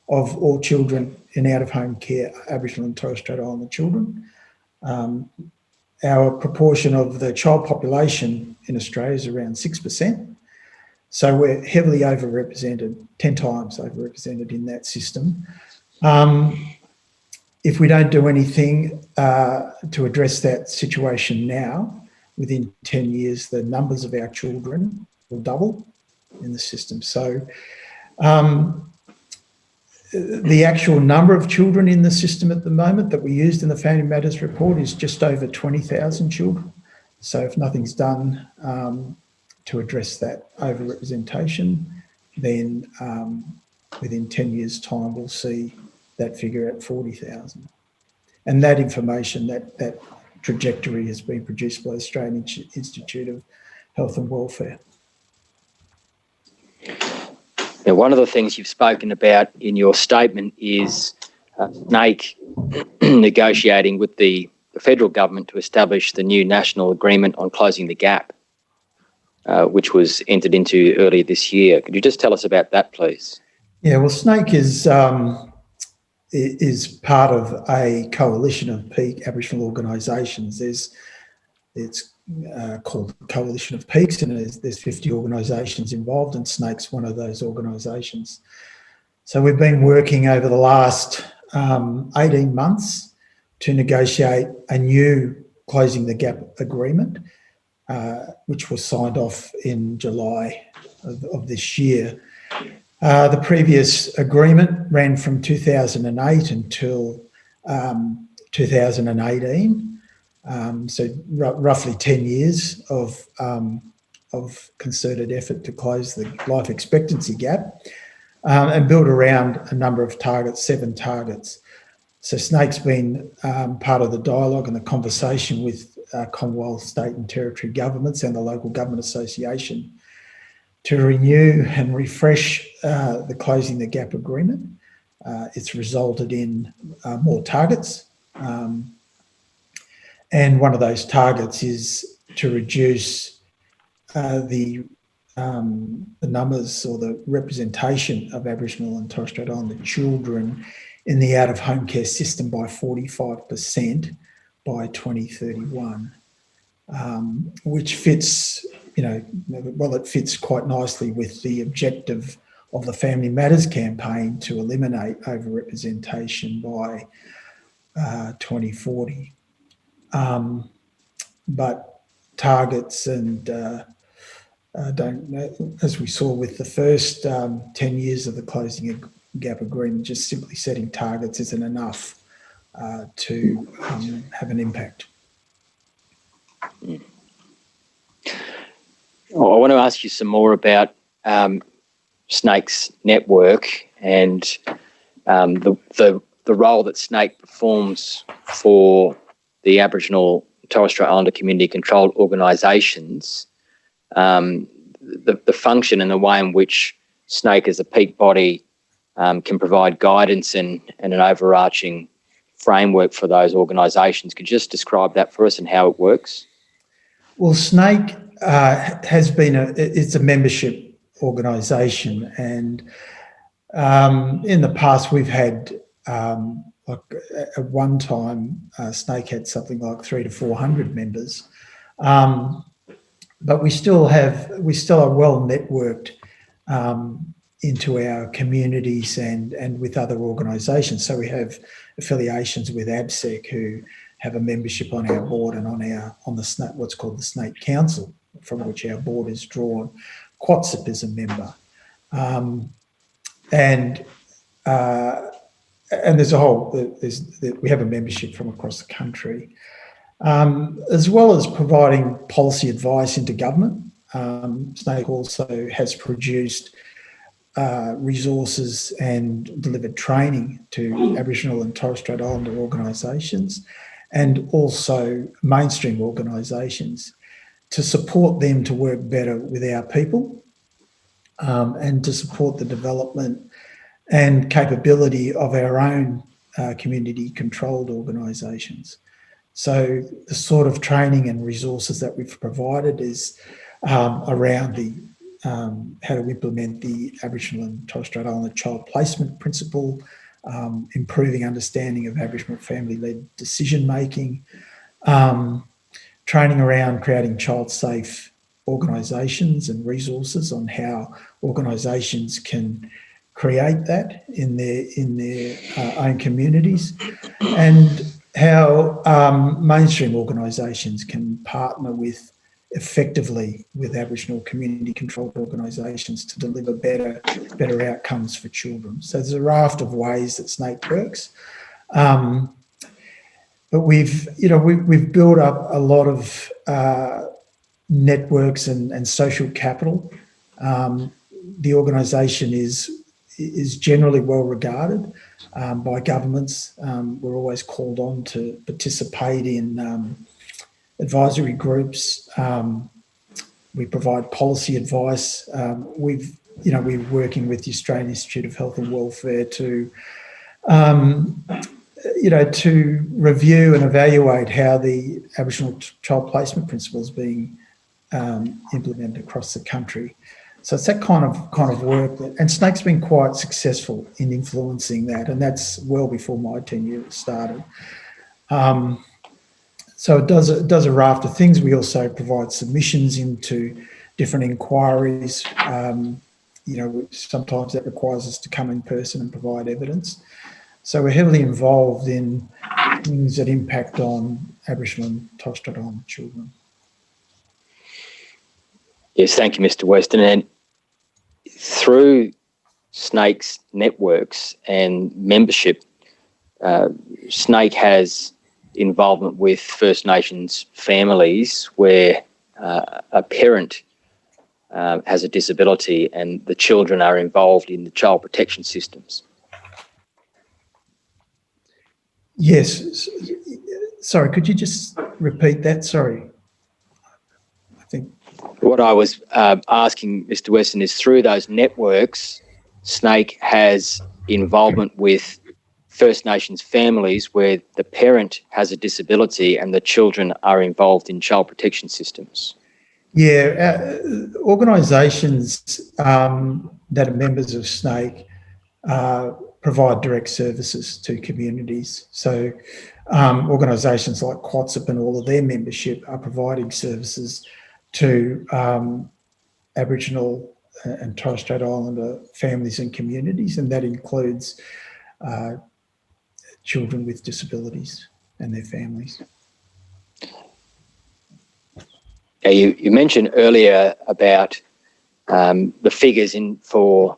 of all children in out-of-home care, Aboriginal and Torres Strait Islander children. Our proportion of the child population in Australia is around 6%. So we're heavily overrepresented, 10 times overrepresented in that system. If we don't do anything to address that situation now, within 10 years, the numbers of our children will double in the system. So the actual number of children in the system at the moment that we used in the Family Matters report is just over 20,000 children. So if nothing's done to address that overrepresentation, then within 10 years' time, we'll see that figure at 40,000. And that information, that trajectory has been produced by the Australian Institute of Health and Welfare. Now, one of the things you've spoken about in your statement is SNAKE negotiating with the federal government to establish the new national agreement on closing the gap, which was entered into earlier this year. Could you just tell us about that, please? Yeah, well, SNAKE is part of a coalition of peak Aboriginal organisations. There's It's called Coalition of Peaks, and there's 50 organisations involved, and SNAKE's one of those organisations. So we've been working over the last 18 months to negotiate a new Closing the Gap agreement, which was signed off in July of this year. The previous agreement ran from 2008 until 2018, so roughly 10 years of concerted effort to close the life expectancy gap, and built around a number of targets, 7 targets. So SNAKE's been part of the dialogue and the conversation with Commonwealth, state and territory governments and the Local Government Association to renew and refresh the Closing the Gap agreement. It's resulted in more targets. And one of those targets is to reduce the numbers or the representation of Aboriginal and Torres Strait Islander children in the out-of-home care system by 45% by 2031, which fits, it fits quite nicely with the objective of the Family Matters campaign to eliminate overrepresentation by 2040. But targets and as we saw with the first 10 years of the Closing Gap agreement, just simply setting targets isn't enough to have an impact. I want to ask you some more about SNAKE's network and the role that SNAKE performs for the Aboriginal Torres Strait Islander community controlled organisations, the function and the way in which SNAKE as a peak body can provide guidance and an overarching framework for those organisations. Could you just describe that for us and how it works? Well, SNAKE has been it's a membership organisation, and in the past we've had at one time SNAKE had something like 300 to 400 members, but we still are well networked into our communities and with other organisations. So we have affiliations with ABSEC, who have a membership on our board and on the SNAKE, what's called the SNAKE Council, from which our board is drawn. QATSIP is a member, and there's we have a membership from across the country, as well as providing policy advice into government. SNAKE also has produced resources and delivered training to Aboriginal and Torres Strait Islander organisations, and also mainstream organisations, to support them to work better with our people, and to support the development and capability of our own community-controlled organisations. So the sort of training and resources that we've provided is around the how to implement the Aboriginal and Torres Strait Islander child placement principle, improving understanding of Aboriginal family-led decision-making, training around creating child-safe organisations and resources on how organisations can create that in their own communities, and how mainstream organisations can partner effectively with Aboriginal community-controlled organisations to deliver better outcomes for children. So there's a raft of ways that SNAKE works, but we've built up a lot of networks and social capital. The organisation is generally well regarded by governments. We're always called on to participate in advisory groups. We provide policy advice. We're working with the Australian Institute of Health and Welfare to review and evaluate how the Aboriginal child placement principle is being implemented across the country. So it's that kind of work, and SNAKE's been quite successful in influencing that, and that's well before my tenure started. So it does a raft of things. We also provide submissions into different inquiries. Sometimes that requires us to come in person and provide evidence. So we're heavily involved in things that impact on Aboriginal and Torres Strait Islander children. Yes, thank you, Mr. Weston. And through SNAIC's networks and membership, SNAIC has involvement with First Nations families where a parent has a disability and the children are involved in the child protection systems. Yes. Sorry, could you just repeat that? Sorry. I think. What I was asking Mr. Weston is through those networks, SNAIC has involvement with First Nations families where the parent has a disability and the children are involved in child protection systems. Yeah, organisations that are members of SNAIC provide direct services to communities. So organisations like QATSIP and all of their membership are providing services to Aboriginal and Torres Strait Islander families and communities, and that includes children with disabilities and their families. You mentioned earlier about the figures for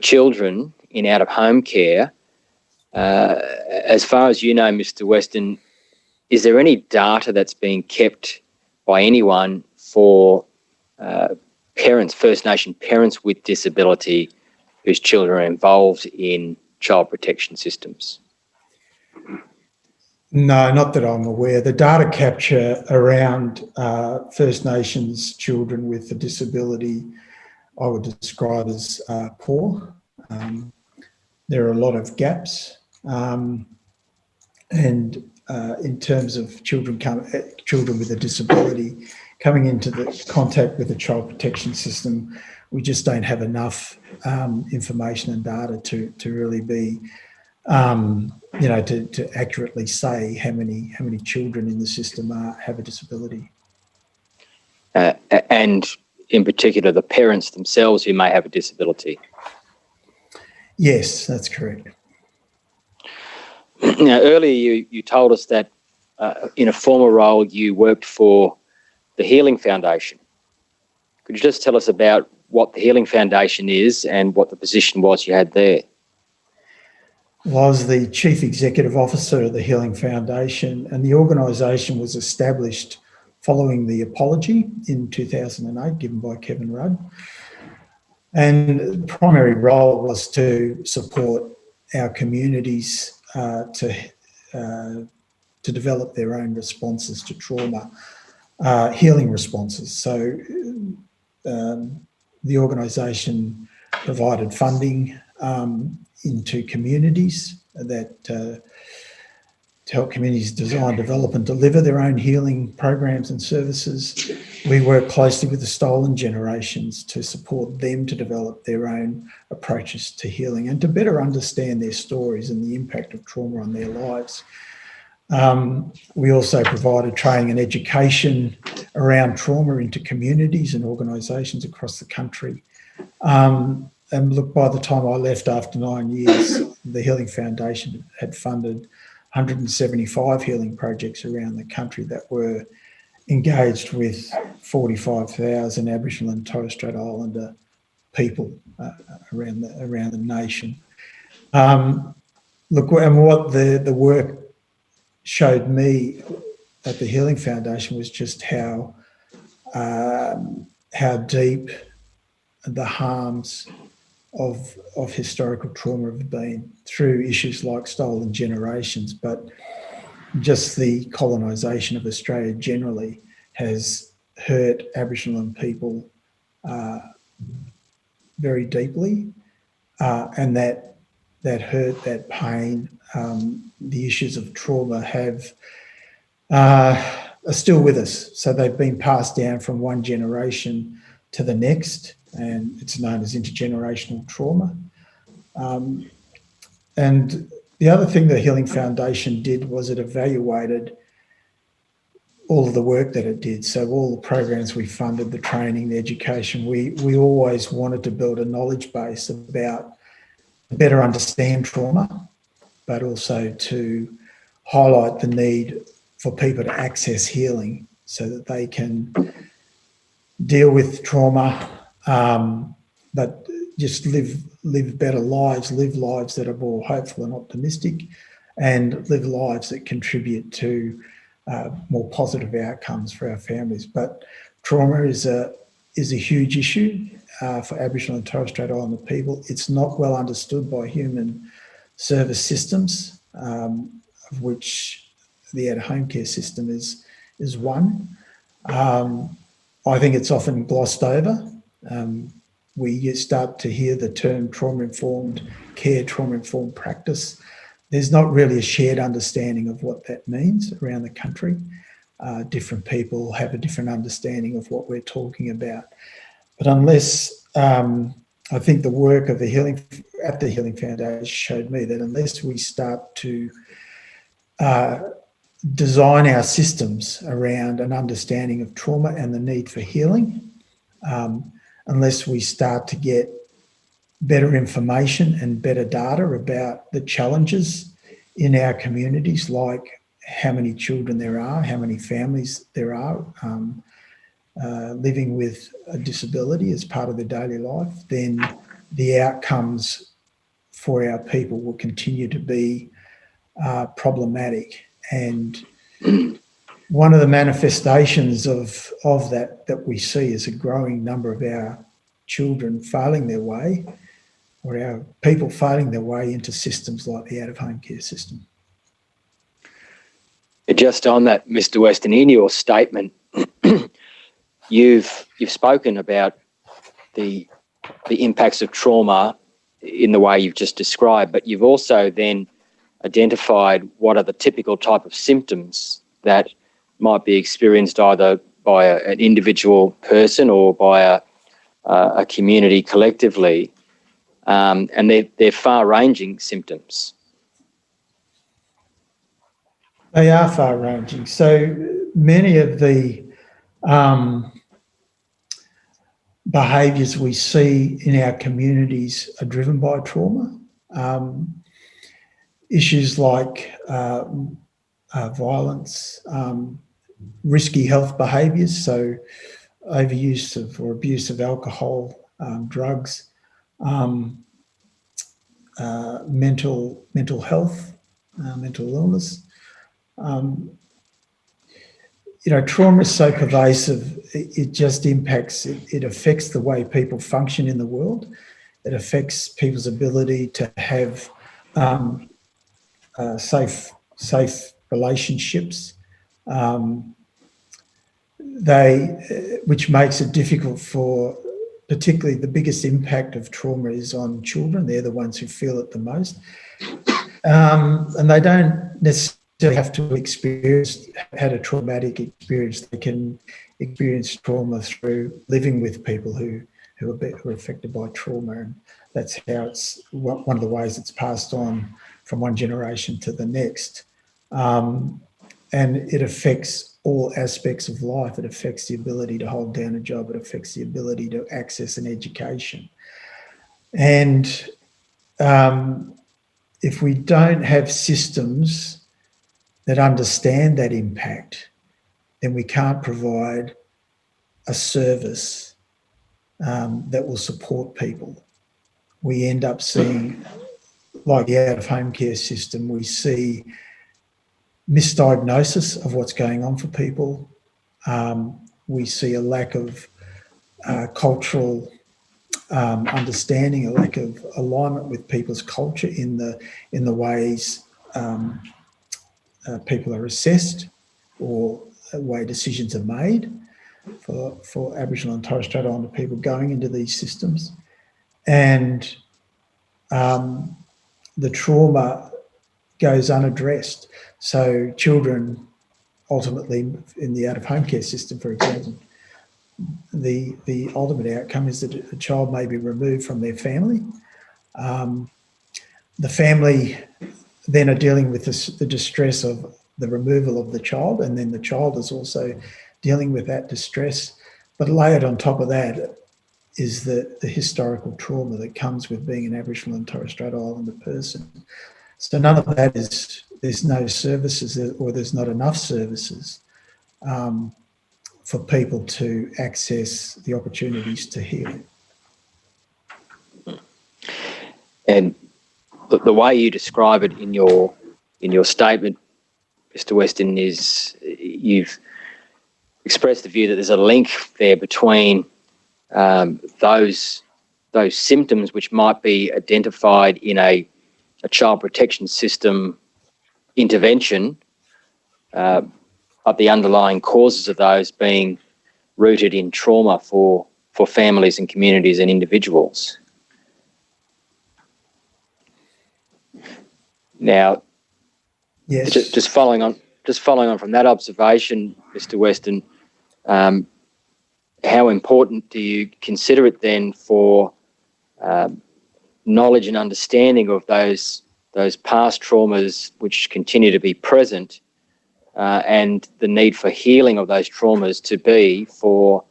children in out-of-home care. As far as you know, Mr. Weston, is there any data that's being kept by anyone for parents, First Nation parents with disability whose children are involved in child protection systems? No, not that I'm aware. The data capture around First Nations children with a disability I would describe as poor. There are a lot of gaps. And in terms of children with a disability coming into the contact with the child protection system, we just don't have enough information and data to really be to accurately say how many children in the system have a disability. And in particular, the parents themselves who may have a disability. Yes, that's correct. Now, earlier you told us that in a former role you worked for the Healing Foundation. Could you just tell us about what the Healing Foundation is and what the position was you had there? Well, I was the Chief Executive Officer of the Healing Foundation, and the organisation was established following the apology in 2008 given by Kevin Rudd. And the primary role was to support our communities to develop their own responses to trauma, healing responses. So the organisation provided funding into communities that to help communities design, develop and deliver their own healing programs and services. We work closely with the stolen generations to support them to develop their own approaches to healing and to better understand their stories and the impact of trauma on their lives. We also provided training and education around trauma into communities and organisations across the country. And look, by the time I left after 9 years, the Healing Foundation had funded 175 healing projects around the country that were engaged with 45,000 Aboriginal and Torres Strait Islander people around the nation. Look, and what the work showed me at the Healing Foundation was just how deep the harms of historical trauma have been through issues like stolen generations, but just the colonisation of Australia generally has hurt Aboriginal people very deeply, and that hurt, that pain, the issues of trauma are still with us. So they've been passed down from one generation to the next, and it's known as intergenerational trauma. And the other thing the Healing Foundation did was it evaluated all of the work that it did. So all the programs we funded, the training, the education, we always wanted to build a knowledge base about better understand trauma, but also to highlight the need for people to access healing so that they can deal with trauma, but just live better lives, live lives that are more hopeful and optimistic, and live lives that contribute to more positive outcomes for our families. But trauma is a huge issue for Aboriginal and Torres Strait Islander people. It's not well understood by human service systems, of which the out-of-home care system is one. I think it's often glossed over. We start to hear the term trauma-informed care, trauma-informed practice. There's not really a shared understanding of what that means around the country. Different people have a different understanding of what we're talking about. But unless, I think the work of the Healing Foundation showed me that unless we start to design our systems around an understanding of trauma and the need for healing, unless we start to get better information and better data about the challenges in our communities, like how many children there are, how many families there are living with a disability as part of their daily life, then the outcomes for our people will continue to be problematic. And one of the manifestations of that we see is a growing number of our children failing their way, or our people failing their way into systems like the out-of-home care system. Just on that, Mr. Weston, in your statement, you've spoken about the impacts of trauma in the way you've just described, but you've also then identified what are the typical type of symptoms that might be experienced either by an individual person or by a community collectively, and they're far-ranging symptoms. They are far-ranging. So many of the behaviours we see in our communities are driven by trauma. Issues like violence, risky health behaviours, so overuse of or abuse of alcohol, drugs, mental health, mental illness. Trauma is so pervasive, it just impacts, it affects the way people function in the world. It affects people's ability to have safe relationships, which makes it difficult for, particularly the biggest impact of trauma is on children. They're the ones who feel it the most. And they don't necessarily have to had a traumatic experience. They can experience trauma through living with people who are affected by trauma. And that's how it's one of the ways it's passed on from one generation to the next. And it affects all aspects of life. It affects the ability to hold down a job. It affects the ability to access an education. And if we don't have systems that understand that impact, then we can't provide a service that will support people. We end up seeing, like the out-of-home care system, we see misdiagnosis of what's going on for people. We see a lack of cultural understanding, a lack of alignment with people's culture in the ways people are assessed or the way decisions are made for Aboriginal and Torres Strait Islander people going into these systems. And the trauma goes unaddressed. So children ultimately in the out-of-home care system, for example, the ultimate outcome is that a child may be removed from their family. The family then are dealing with the distress of the removal of the child, and then the child is also dealing with that distress. But layered on top of that is the historical trauma that comes with being an Aboriginal and Torres Strait Islander person. So none of that is, there's no services, or there's not enough services for people to access the opportunities to heal. And the way you describe it in your statement, Mr. Weston, is you've expressed the view that there's a link there between those symptoms which might be identified in a child protection system intervention, but the underlying causes of those being rooted in trauma for families and communities and individuals. Now, yes, just following on from that observation, Mr. Weston, how important do you consider it then for knowledge and understanding of those past traumas which continue to be present, and the need for healing of those traumas to be for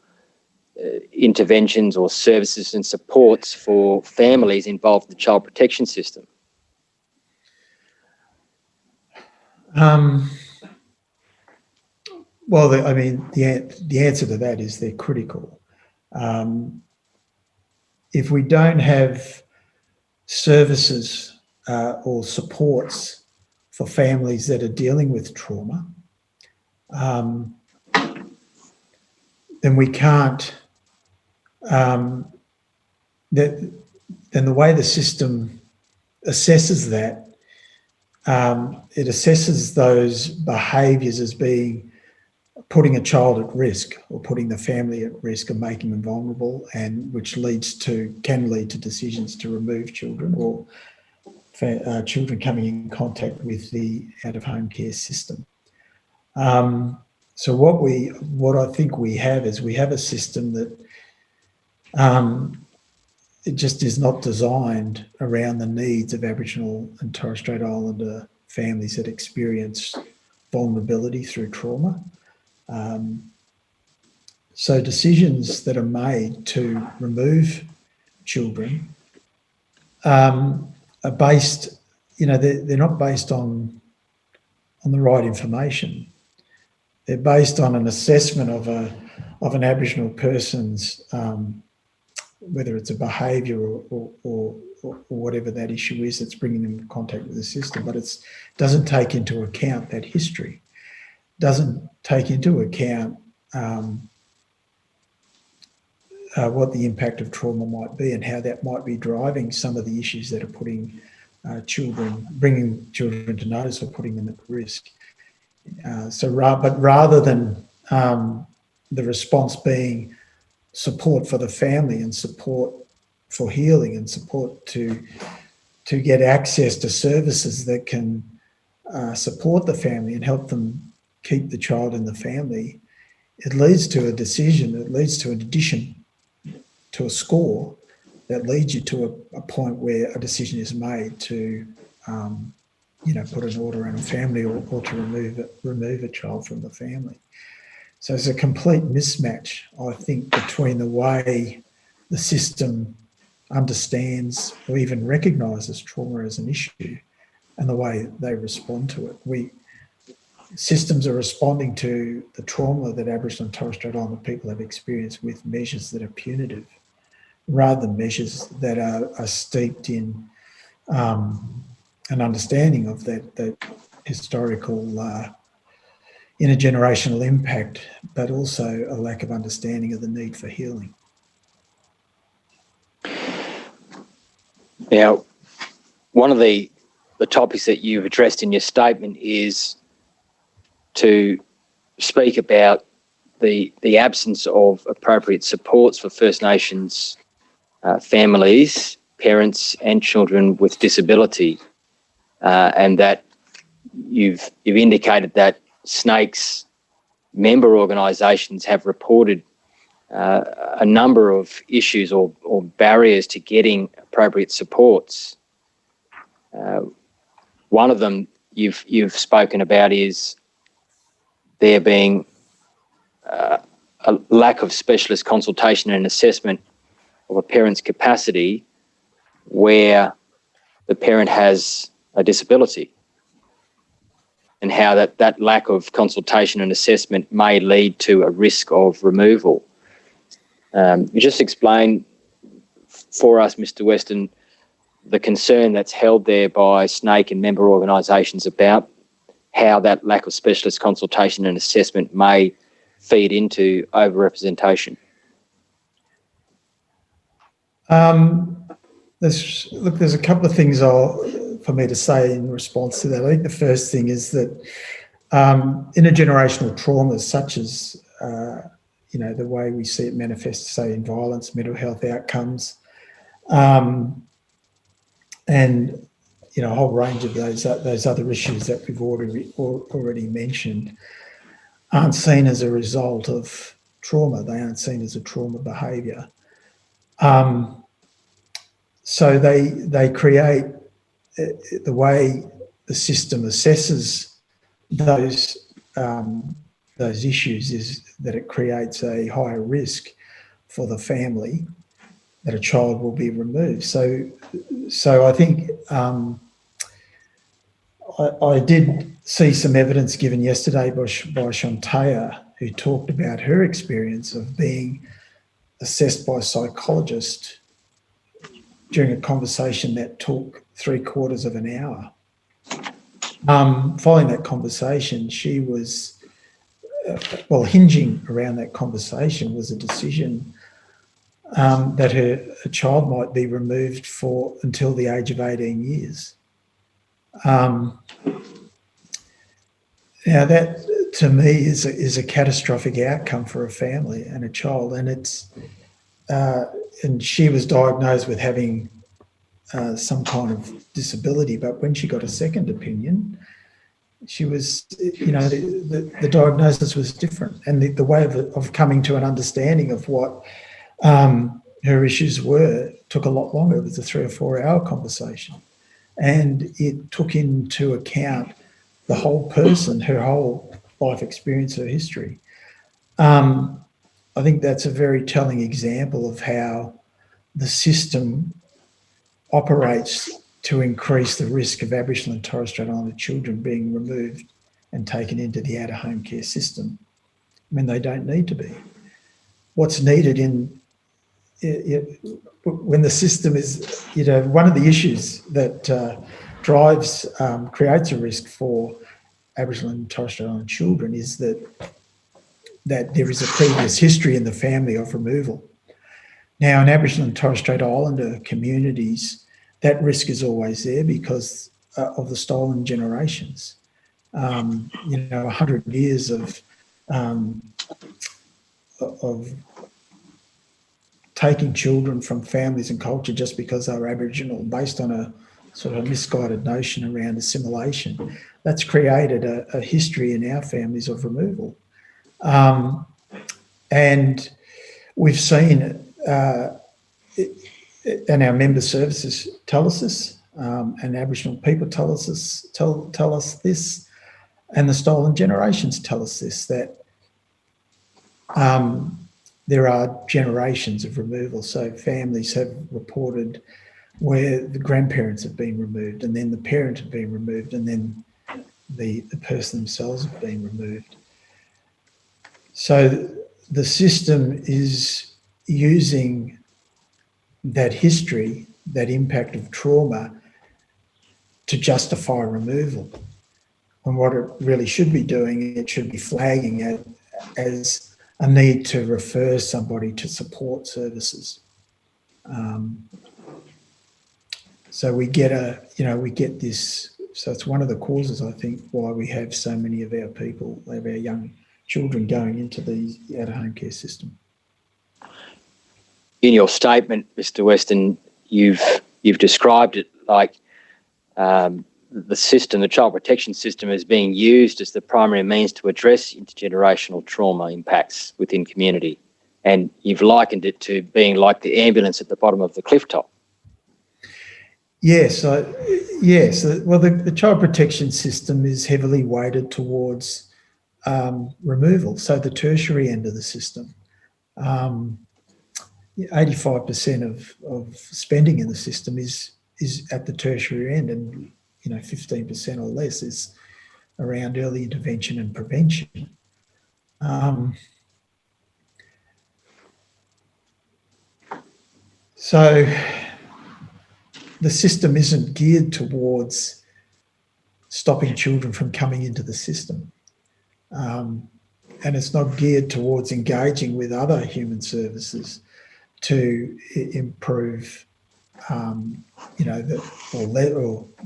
interventions or services and supports for families involved in the child protection system? Well, the answer to that is they're critical. If we don't have services or supports for families that are dealing with trauma, then we can't. Then the way the system assesses that, it assesses those behaviours as being putting a child at risk or putting the family at risk of making them vulnerable, and which can lead to decisions to remove children or children coming in contact with the out-of-home care system. So what I think we have is we have a system that it just is not designed around the needs of Aboriginal and Torres Strait Islander families that experience vulnerability through trauma. So decisions that are made to remove children are based, they're not based on the right information. They're based on an assessment of an Aboriginal person's, whether it's a behaviour or whatever that issue is that's bringing them in contact with the system, but it doesn't take into account that history, doesn't take into account what the impact of trauma might be and how that might be driving some of the issues that are bringing children to notice or putting them at risk. But rather than the response being support for the family and support for healing and support to get access to services that can support the family and help them keep the child in the family, it leads to a decision, it leads to an addition to a score that leads you to a point where a decision is made to put an order in a family or to remove a child from the family. So it's a complete mismatch, I think, between the way the system understands or even recognises trauma as an issue and the way they respond to it. Systems are responding to the trauma that Aboriginal and Torres Strait Islander people have experienced with measures that are punitive rather than measures that are steeped in an understanding of that historical intergenerational impact, but also a lack of understanding of the need for healing. Now, one of the topics that you've addressed in your statement is to speak about the absence of appropriate supports for First Nations families, parents and children with disability, and that you've indicated that SNAIC's member organisations have reported a number of issues or barriers to getting appropriate supports. One of them you've spoken about is there being a lack of specialist consultation and assessment of a parent's capacity where the parent has a disability, and how that lack of consultation and assessment may lead to a risk of removal. You just explain for us, Mr. Weston, the concern that's held there by SNAKE and member organisations about how that lack of specialist consultation and assessment may feed into overrepresentation. There's a couple of things for me to say in response to that. I think the first thing is that intergenerational traumas, such as the way we see it manifest, say, in violence, mental health outcomes, and a whole range of those other issues that we've already mentioned, aren't seen as a result of trauma. They aren't seen as a trauma behaviour. So they create the way the system assesses those issues is that it creates a higher risk for the family that a child will be removed. So I think I did see some evidence given yesterday by Shantea, who talked about her experience of being assessed by a psychologist during a conversation that took 3/4 of an hour. Following that conversation, she was, hinging around that conversation was a decision that her child might be removed until the age of 18 years. Now that, to me, is a catastrophic outcome for a family and a child, and she was diagnosed with having some kind of disability, but when she got a second opinion, she was, the diagnosis was different, and the way of coming to an understanding of what her issues were took a lot longer. It was a 3 or 4 hour conversation, and it took into account the whole person, her whole life experience, her history. I think that's a very telling example of how the system operates to increase the risk of Aboriginal and Torres Strait Islander children being removed and taken into the out-of-home care system when they don't need to be. What's needed when the system is, one of the issues that creates a risk for Aboriginal and Torres Strait Islander children is that there is a previous history in the family of removal. Now, in Aboriginal and Torres Strait Islander communities, that risk is always there because of the stolen generations. 100 years of taking children from families and culture just because they were Aboriginal, based on a sort of misguided notion around assimilation. That's created a history in our families of removal. And we've seen, and our member services tell us this, and Aboriginal people tell us this, and the stolen generations tell us this, that there are generations of removal. So families have reported where the grandparents have been removed, and then the parent have been removed, and then the person themselves have been removed. So the system is using that history, that impact of trauma, to justify removal. And what it really should be doing, it should be flagging it as a need to refer somebody to support services. So we get this. So it's one of the causes, I think, why we have so many of our people, of our young children going into the out-of-home care system. In your statement, Mr. Weston, you've described it like the system, the child protection system, as being used as the primary means to address intergenerational trauma impacts within community, and you've likened it to being like the ambulance at the bottom of the cliff top. Yes. Well, the child protection system is heavily weighted towards removal, so the tertiary end of the system. 85% of spending in the system is at the tertiary end, and 15% or less is around early intervention and prevention. So the system isn't geared towards stopping children from coming into the system. And it's not geared towards engaging with other human services to improve, or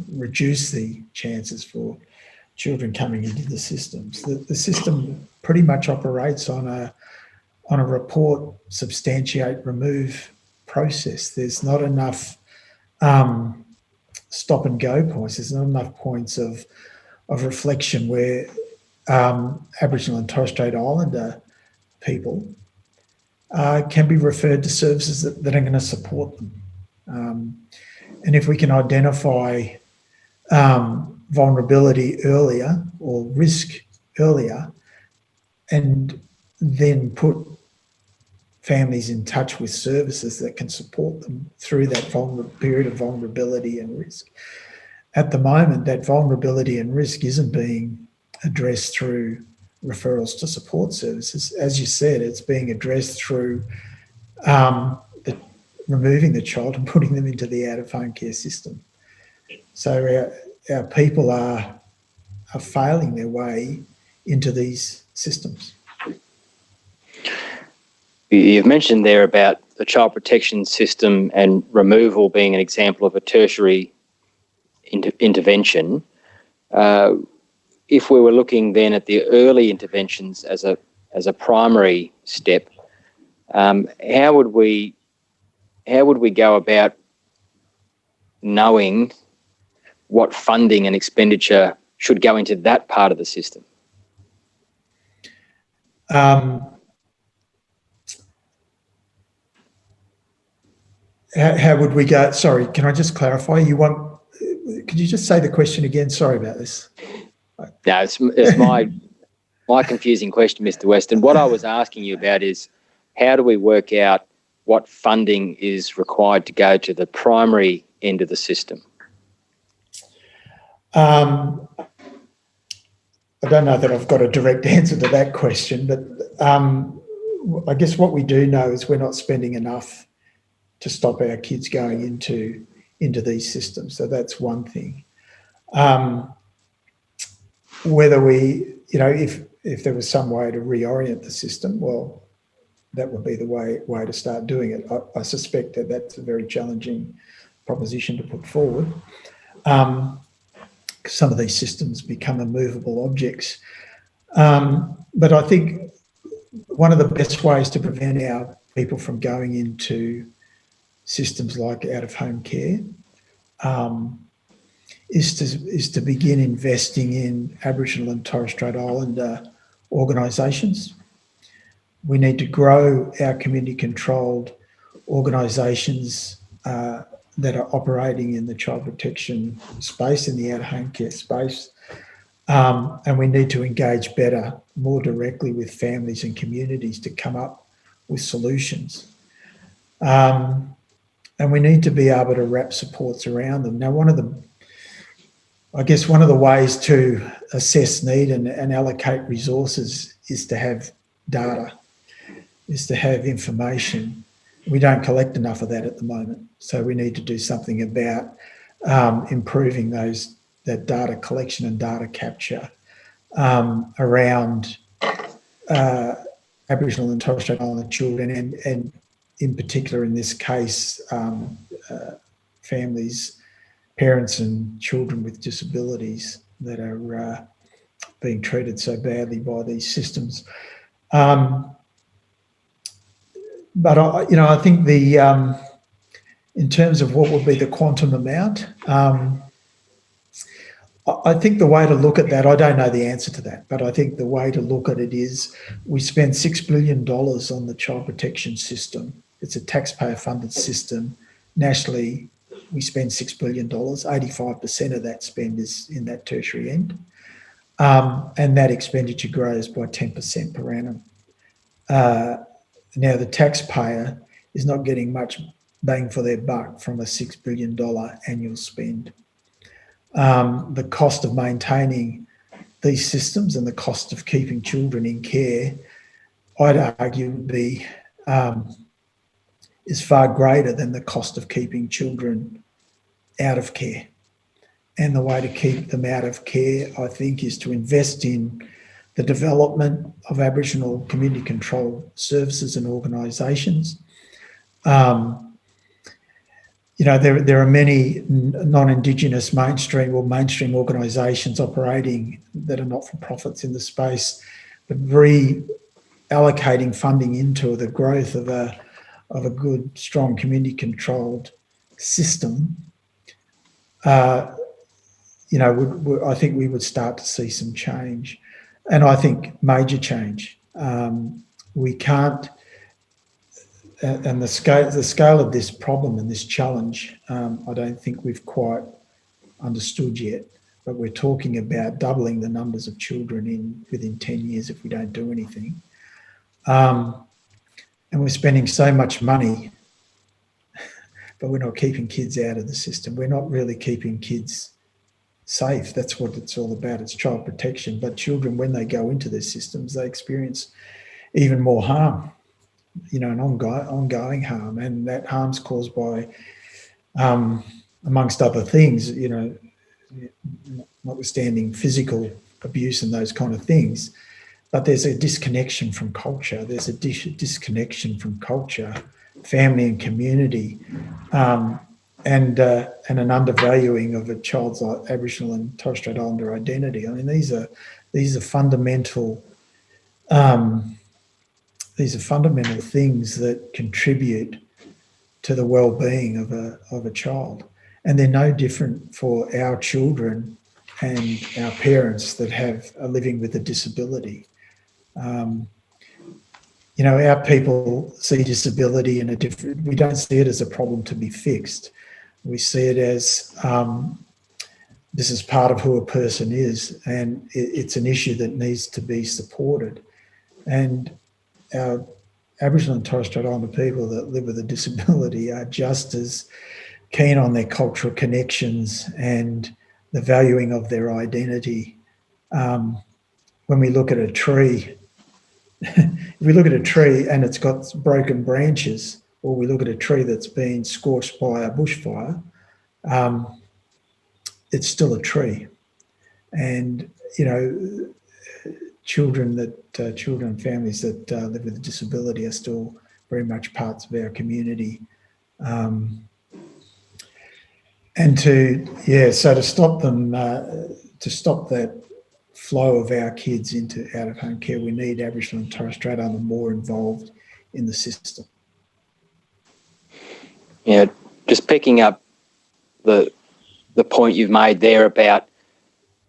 reduce the chances for children coming into the systems. The system pretty much operates on a report, substantiate, remove process. There's not enough stop and go points. There's not enough points of reflection where Aboriginal and Torres Strait Islander people can be referred to services that are going to support them. And if we can identify vulnerability earlier or risk earlier, and then put families in touch with services that can support them through that period of vulnerability and risk. At the moment, that vulnerability and risk isn't being addressed through referrals to support services. As you said, it's being addressed through removing the child and putting them into the out-of-home care system. So our people are failing their way into these systems. You've mentioned there about the child protection system and removal being an example of a tertiary intervention. If we were looking then at the early interventions as a primary step, how would we go about knowing what funding and expenditure should go into that part of the system? How would we go? Sorry, can I just clarify? Could you just say the question again? Sorry about this. No, it's my confusing question, Mr. Weston. What I was asking you about is how do we work out what funding is required to go to the primary end of the system? I don't know that I've got a direct answer to that question, but I guess what we do know is we're not spending enough to stop our kids going into these systems. So that's one thing. Whether we, if there was some way to reorient the system, well, that would be the way to start doing it. I suspect that that's a very challenging proposition to put forward. Some of these systems become immovable objects. But I think one of the best ways to prevent our people from going into systems like out-of-home care is to begin investing in Aboriginal and Torres Strait Islander organisations. We need to grow our community-controlled organisations that are operating in the child protection space, in the out-of-home care space, and we need to engage better, more directly with families and communities to come up with solutions. And we need to be able to wrap supports around them. Now, one of the ways to assess need and allocate resources is to have data, is to have information. We don't collect enough of that at the moment. So we need to do something about improving that data collection and data capture around Aboriginal and Torres Strait Islander children and in particular in this case, families, parents and children with disabilities that are being treated so badly by these systems. But I think in terms of what would be the quantum amount, I think the way to look at that, I don't know the answer to that, but I think the way to look at it is we spend $6 billion on the child protection system. It's a taxpayer-funded system. Nationally, we spend $6 billion. 85% of that spend is in that tertiary end. and that expenditure grows by 10% per annum. Now, the taxpayer is not getting much bang for their buck from a $6 billion annual spend. The cost of maintaining these systems and the cost of keeping children in care, I'd argue, would be is far greater than the cost of keeping children out of care. And the way to keep them out of care, I think, is to invest in the development of Aboriginal community-controlled services and organisations. There are many non-Indigenous mainstream organisations operating that are not-for-profits in the space, but reallocating funding into the growth of a good, strong community-controlled system. I think we would start to see some change, and I think major change. We can't. And the scale of this problem and this challenge, I don't think we've quite understood yet. But we're talking about doubling the numbers of children within 10 years if we don't do anything. And we're spending so much money, but we're not keeping kids out of the system. We're not really keeping kids safe. That's what it's all about. It's child protection. But children, when they go into their systems, they experience even more harm. An ongoing harm, and that harm's caused by, amongst other things, notwithstanding physical abuse and those kind of things, but there's a disconnection from culture. There's a disconnection from culture, family and community, and an undervaluing of a child's Aboriginal and Torres Strait Islander identity. I mean, these are fundamental. These are fundamental things that contribute to the well-being of a child, and they're no different for our children and our parents that are living with a disability. Our people see disability in a different. We don't see it as a problem to be fixed. We see it as this is part of who a person is, and it's an issue that needs to be supported. And our Aboriginal and Torres Strait Islander people that live with a disability are just as keen on their cultural connections and the valuing of their identity. When we look at a tree, if we look at a tree and it's got broken branches, or we look at a tree that's been scorched by a bushfire, it's still a tree. And, children and families that live with a disability are still very much parts of our community. And to stop them, to stop that flow of our kids into out-of-home care, we need Aboriginal and Torres Strait Islander more involved in the system. Yeah, just picking up the point you've made there about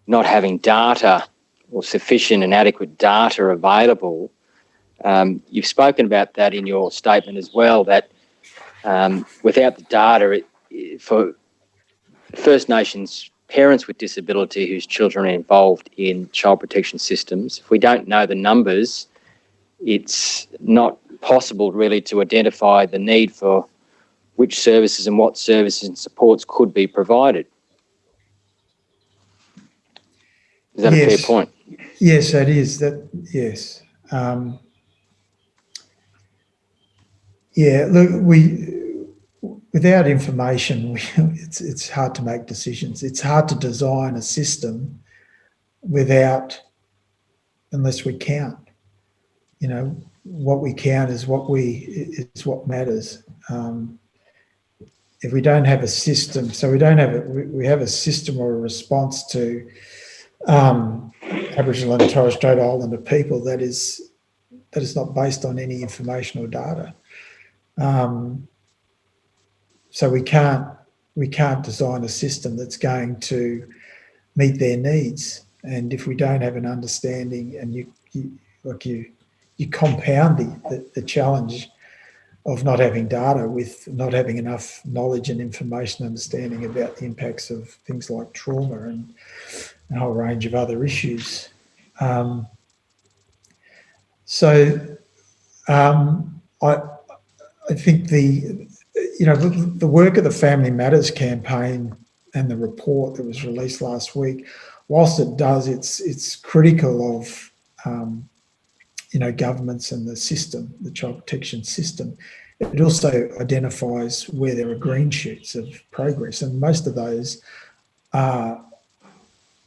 not having data or sufficient and adequate data available. You've spoken about that in your statement as well, that without the data, for First Nations parents with disability whose children are involved in child protection systems, if we don't know the numbers, it's not possible really to identify the need for which services and what services and supports could be provided. Is that a fair point? Yes, that is. Yes. Look, without information, it's hard to make decisions. It's hard to design a system unless we count. What we count is what matters. If we don't have a system, we have a system or a response to Aboriginal and Torres Strait Islander people that is not based on any information or data. So we can't design a system that's going to meet their needs. And if we don't have an understanding, and you compound the challenge not having data, with not having enough knowledge and information, understanding about the impacts of things like trauma and a whole range of other issues. I think the work of the Family Matters campaign and the report that was released last week, whilst it does, it's critical of governments and the system, the child protection system. It also identifies where there are green shoots of progress, and most of those are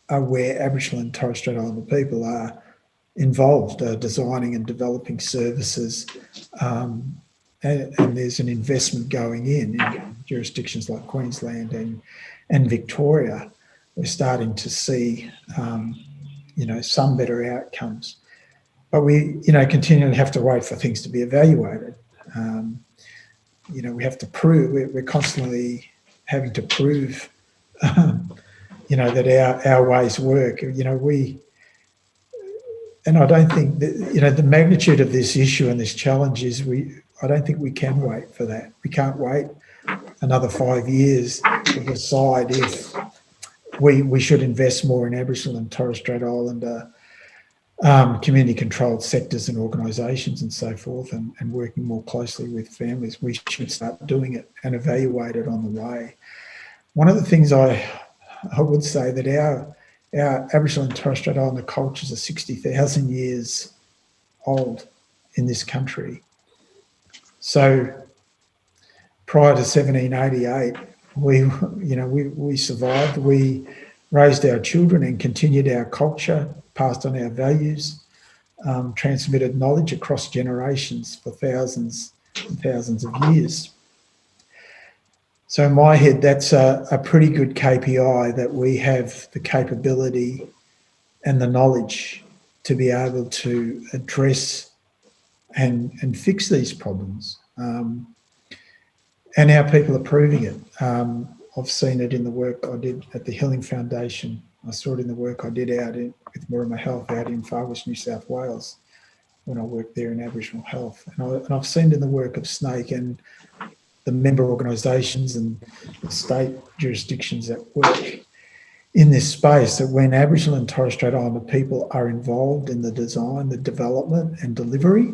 where Aboriginal and Torres Strait Islander people are involved, designing and developing services, and there's an investment going in jurisdictions like Queensland and Victoria. We're starting to see, some better outcomes, but we, continually have to wait for things to be evaluated. We have to prove. We're constantly having to prove, that our ways work. And I don't think that, the magnitude of this issue and this challenge is I don't think we can wait for that. We can't wait another 5 years to decide if we should invest more in Aboriginal and Torres Strait Islander community-controlled sectors and organisations and so forth, and working more closely with families. We should start doing it and evaluate it on the way. One of the things I would say that our Aboriginal and Torres Strait Islander cultures are 60,000 years old in this country. So prior to 1788, we survived. We raised our children and continued our culture, passed on our values, transmitted knowledge across generations for thousands and thousands of years. So in my head, that's a pretty good KPI, that we have the capability and the knowledge to be able to address and fix these problems. And our people are proving it. I've seen it in the work I did at the Healing Foundation. I saw it in the work I did with Morima Health out in Far West New South Wales when I worked there in Aboriginal Health. And I've seen it in the work of Snake and the member organisations and the state jurisdictions that work in this space, that when Aboriginal and Torres Strait Islander people are involved in the design, the development and delivery,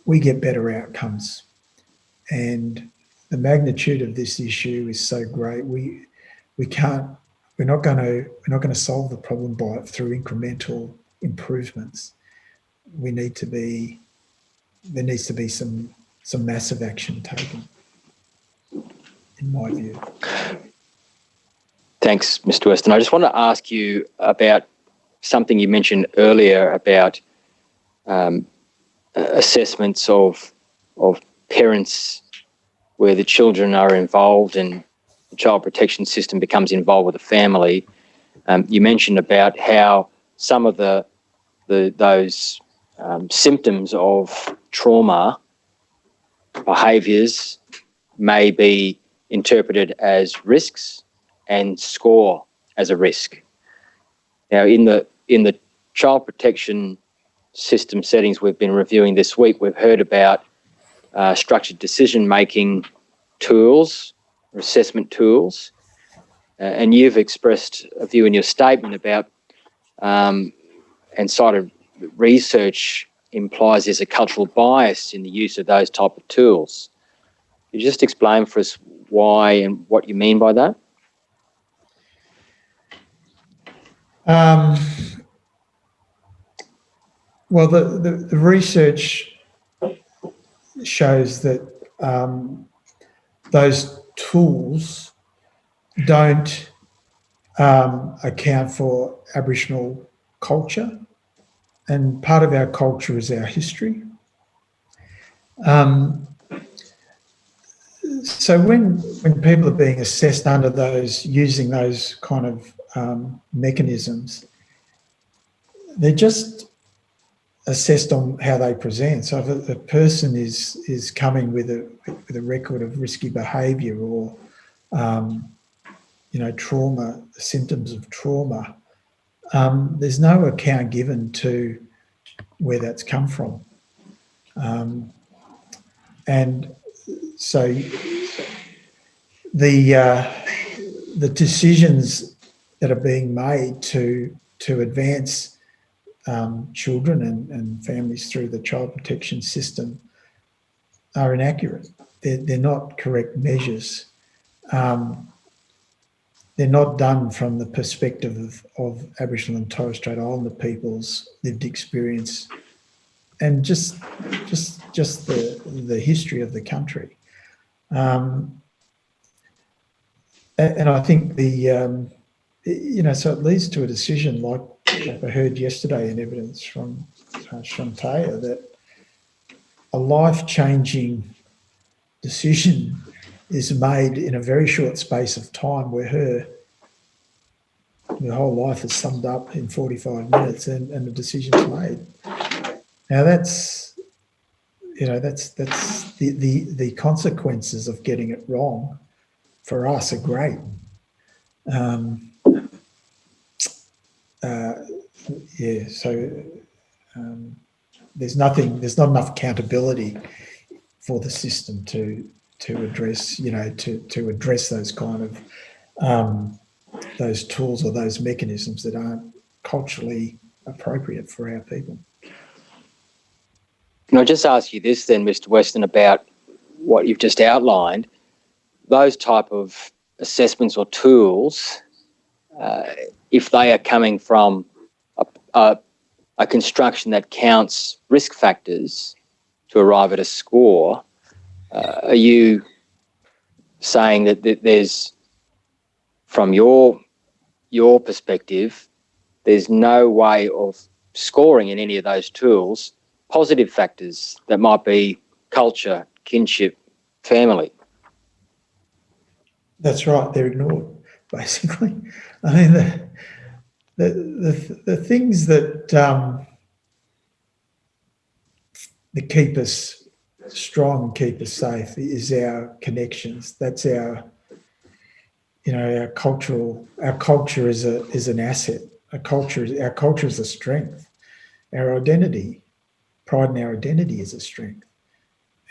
we get better outcomes. And the magnitude of this issue is so great. We're not going to solve the problem through incremental improvements. There needs to be some massive action taken, in my view. Thanks, Mr. Weston. I just want to ask you about something you mentioned earlier about assessments of parents where the children are involved and the child protection system becomes involved with the family. You mentioned about how some of those symptoms of trauma behaviours may be interpreted as risks and score as a risk. Now, in the child protection system settings we've been reviewing this week, we've heard about structured decision-making tools, or assessment tools, and you've expressed a view in your statement about and cited research implies there's a cultural bias in the use of those type of tools. Could you just explain for us why and what you mean by that? Well, the research shows that those tools don't account for Aboriginal culture, and part of our culture is our history. So when people are being assessed under those, using those kind of mechanisms, they're just assessed on how they present. So if a person is coming with a record of risky behaviour or trauma, symptoms of trauma, there's no account given to where that's come from. And so the decisions that are being made to advance children and families through the child protection system are inaccurate. They're not correct measures. They're not done from the perspective of Aboriginal and Torres Strait Islander people's lived experience and just the history of the country. And I think so it leads to a decision like I heard yesterday in evidence from Shantea that a life-changing decision is made in a very short space of time where her whole life is summed up in 45 minutes and the decision's made. Now that's the consequences of getting it wrong for us are great. There's not enough accountability for the system to address those kind of those tools or those mechanisms that aren't culturally appropriate for our people. Can I just ask you this then, Mr. Weston, about what you've just outlined? Those type of assessments or tools, if they are coming from a construction that counts risk factors to arrive at a score, are you saying that there's, from your perspective, there's no way of scoring in any of those tools positive factors that might be culture, kinship, family? That's right. They're ignored, basically. I mean, the things that keep us strong and keep us safe is our connections. That's our culture is an asset. Our culture is a strength. Our identity, pride in our identity is a strength.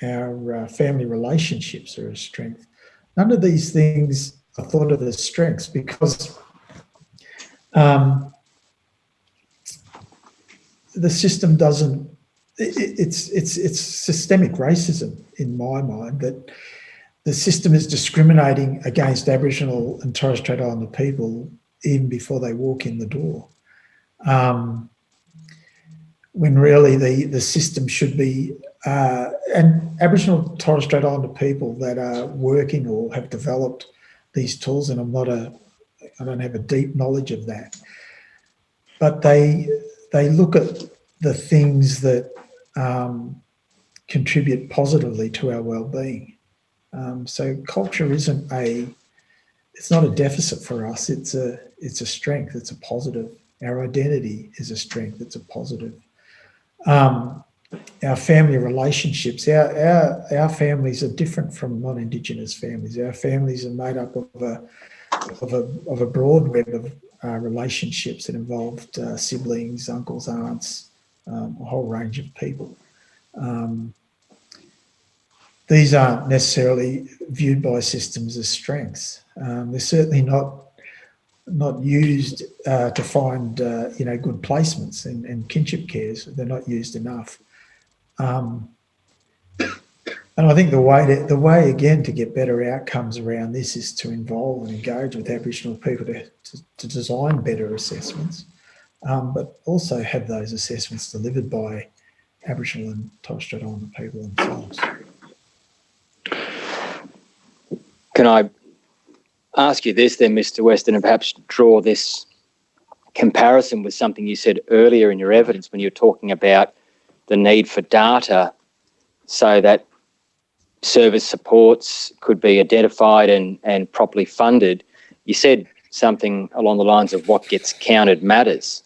Our family relationships are a strength. None of these things are thought of as strengths because the system doesn't. It's systemic racism in my mind that the system is discriminating against Aboriginal and Torres Strait Islander people even before they walk in the door. When really the system should be, and Aboriginal Torres Strait Islander people that are working or have developed these tools, and I don't have a deep knowledge of that, but they look at the things that contribute positively to our well-being. So culture isn't it's not a deficit for us. It's a strength. It's a positive. Our identity is a strength. It's a positive. Our family relationships, our families are different from non-Indigenous families. Our families are made up of a broad web of relationships that involved siblings, uncles, aunts, a whole range of people. These aren't necessarily viewed by systems as strengths. They're certainly not used to find good placements and kinship cares. They're not used enough. And I think the way again to get better outcomes around this is to involve and engage with Aboriginal people to design better assessments, but also have those assessments delivered by Aboriginal and Torres Strait Islander people themselves. Can I ask you this then, Mr. Weston, and perhaps draw this comparison with something you said earlier in your evidence when you were talking about the need for data so that service supports could be identified and properly funded. You said something along the lines of what gets counted matters.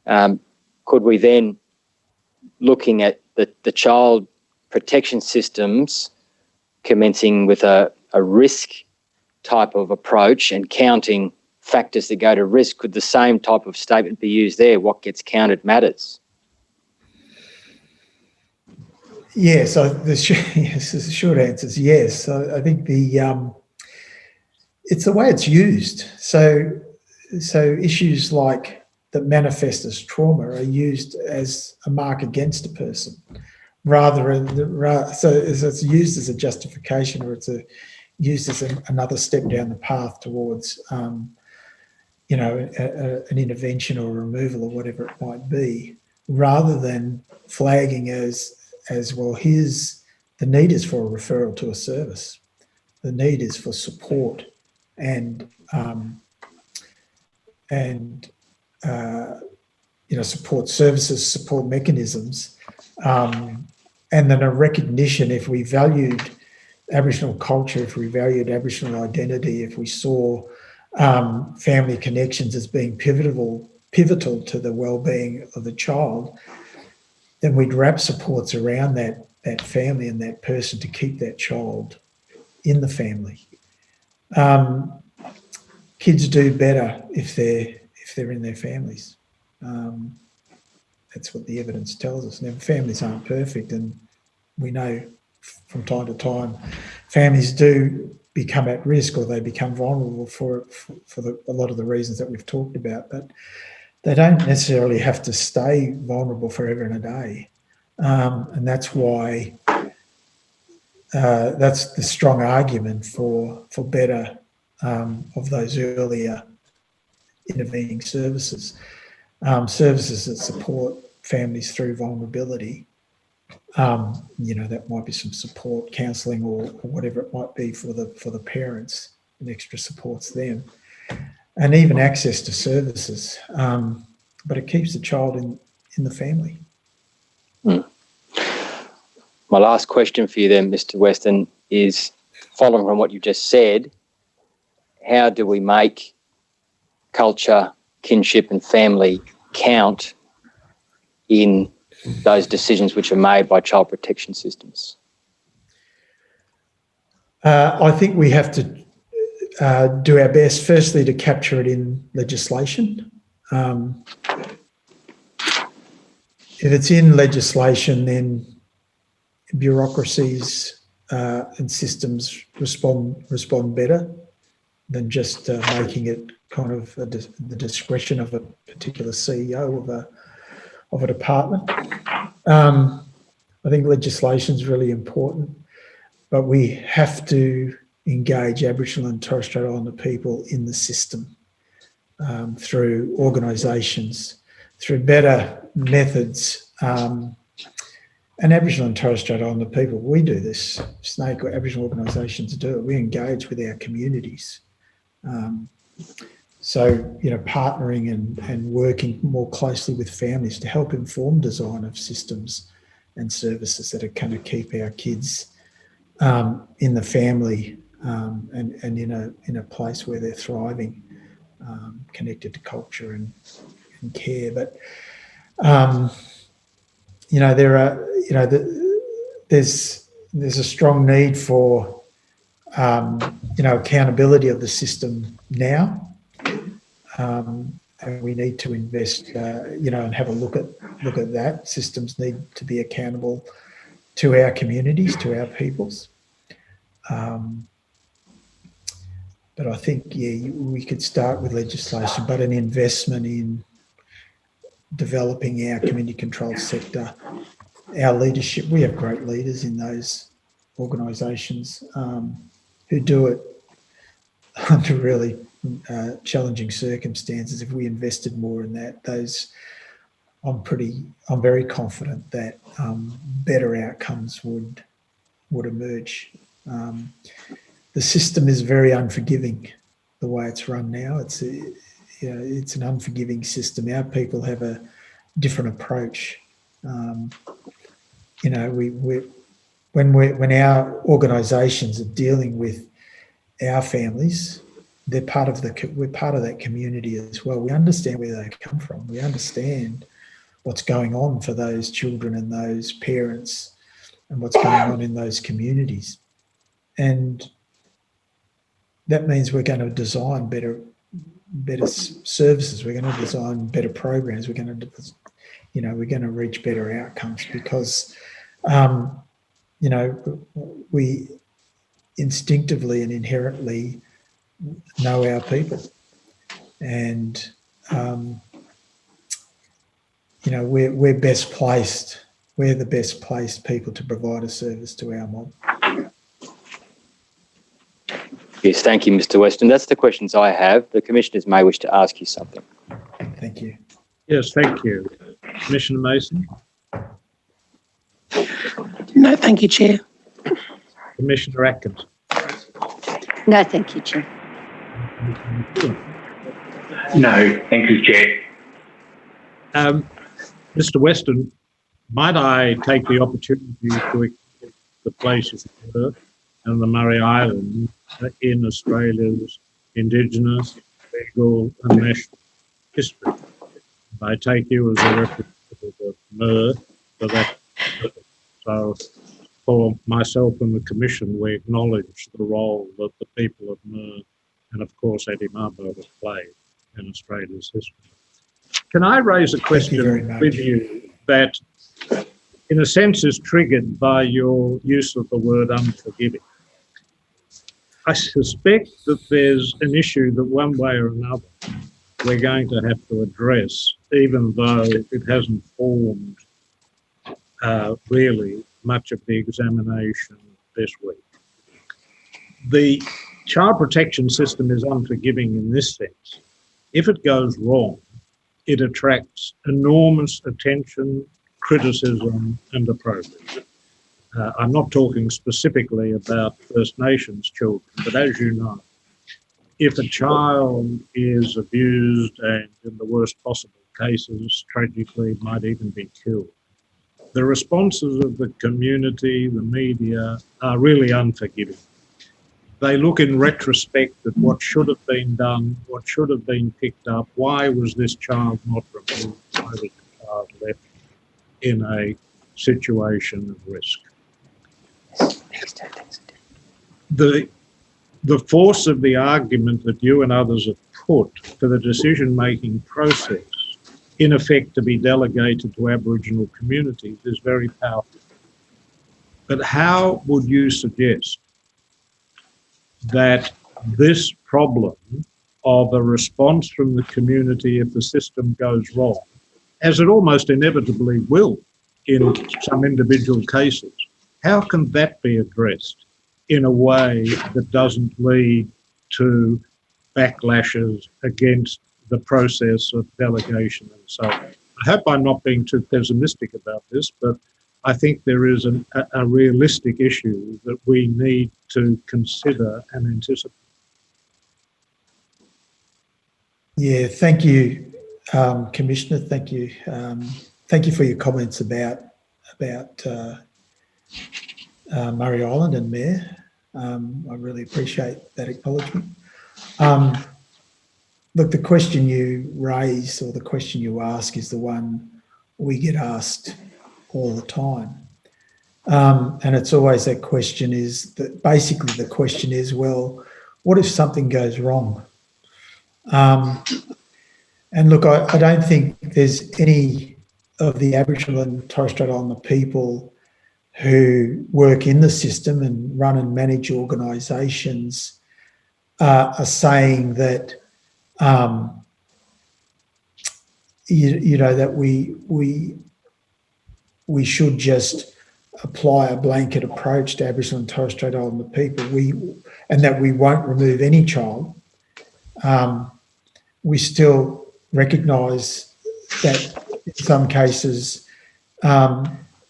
Could we then, looking at the child protection systems, commencing with a risk type of approach and counting factors that go to risk, could the same type of statement be used there? What gets counted matters. Yeah, so the short answer is yes. So I think it's the way it's used. So issues like that manifest as trauma are used as a mark against a person, so it's used as a justification, or it's used as another step down the path towards, an intervention or removal or whatever it might be, rather than flagging as well. The need is for a referral to a service. The need is for support and support services, support mechanisms, and then a recognition, if we valued Aboriginal culture, if we valued Aboriginal identity, if we saw family connections as being pivotal to the well-being of the child, then we'd wrap supports around that family and that person to keep that child in the family. Kids do better if they're in their families. That's what the evidence tells us. Now, families aren't perfect, and we know from time to time families do become at risk, or they become vulnerable for a lot of the reasons that we've talked about, but they don't necessarily have to stay vulnerable forever and a day. And that's why that's the strong argument for better of those earlier intervening services, services that support families through vulnerability. That might be some support, counselling, or whatever it might be for the parents, and extra supports them, and even access to services. But it keeps the child in the family. My last question for you then, Mr. Weston, is following from what you just said, how do we make culture, kinship and family count in those decisions which are made by child protection systems? I think we have to do our best, firstly, to capture it in legislation. If it's in legislation, then bureaucracies and systems respond better than just making it kind of the discretion of a particular CEO of a department. I think legislation is really important, but we have to engage Aboriginal and Torres Strait Islander people in the system through organisations, through better methods. And Aboriginal and Torres Strait Islander people, we do this. Snake or Aboriginal organisations do it. We engage with our communities. Partnering and working more closely with families to help inform design of systems and services that are going to keep our kids in the family and in a place where they're thriving, connected to culture and care. But there's a strong need for accountability of the system now. And we need to invest, and have a look at that. Systems need to be accountable to our communities, to our peoples. But I think, we could start with legislation, but an investment in developing our community-controlled sector, our leadership. We have great leaders in those organisations who do it under really challenging circumstances. If we invested more in that, I'm very confident that better outcomes would emerge. The system is very unforgiving the way it's run now. It's an unforgiving system. Our people have a different approach. When our organisations are dealing with our families, we're part of that community as well. We understand where they come from. We understand what's going on for those children and those parents, and what's going on in those communities. And that means we're going to design better services. We're going to design better programs. We're going to reach better outcomes, because You know, we instinctively and inherently know our people, and you know, we're best placed. We're the best placed people to provide a service to our mob. Yes, thank you, Mr. Weston. That's the questions I have. The commissioners may wish to ask you something. Thank you. Yes, thank you. Commissioner Mason? No, thank you, Chair. Commissioner Atkins? No, thank you, Chair. No, thank you, Chair. Mr. Weston, might I take the opportunity to acknowledge the places of birth and the Murray Islands in Australia's Indigenous, legal and national history? I take you as a representative of MIR for that. So for myself and the Commission, we acknowledge the role that the people of MIR and of course Eddie Mabo have played in Australia's history. Can I raise a question with you that in a sense is triggered by your use of the word unforgiving? I suspect that there's an issue that one way or another we're going to have to address, even though it hasn't formed really much of the examination this week. The child protection system is unforgiving in this sense. If it goes wrong, it attracts enormous attention, criticism and opprobrium. I'm not talking specifically about First Nations children, but as you know, if a child is abused and in the worst possible cases, tragically might even be killed, the responses of the community, the media, are really unforgiving. They look in retrospect at what should have been done, what should have been picked up, why was this child not removed, why was the child left in a situation of risk. The force of the argument that you and others have put for the decision-making process, in effect to be delegated to Aboriginal communities, is very powerful. But how would you suggest that this problem of a response from the community if the system goes wrong, as it almost inevitably will in some individual cases, how can that be addressed in a way that doesn't lead to backlashes against the process of delegation and so on? I hope I'm not being too pessimistic about this, but I think there is a realistic issue that we need to consider and anticipate. Yeah, thank you, Commissioner. Thank you. Thank you for your comments about Murray Island and Mayor. I really appreciate that acknowledgement. Look, the question you raise or the question you ask is the one we get asked all the time. And it's always that question is that basically the question is, well, what if something goes wrong? And look, I don't think there's any of the Aboriginal and Torres Strait Islander people who work in the system and run and manage organisations are saying that you know, that we should just apply a blanket approach to Aboriginal and Torres Strait Islander people, and that we won't remove any child. We still recognise that in some cases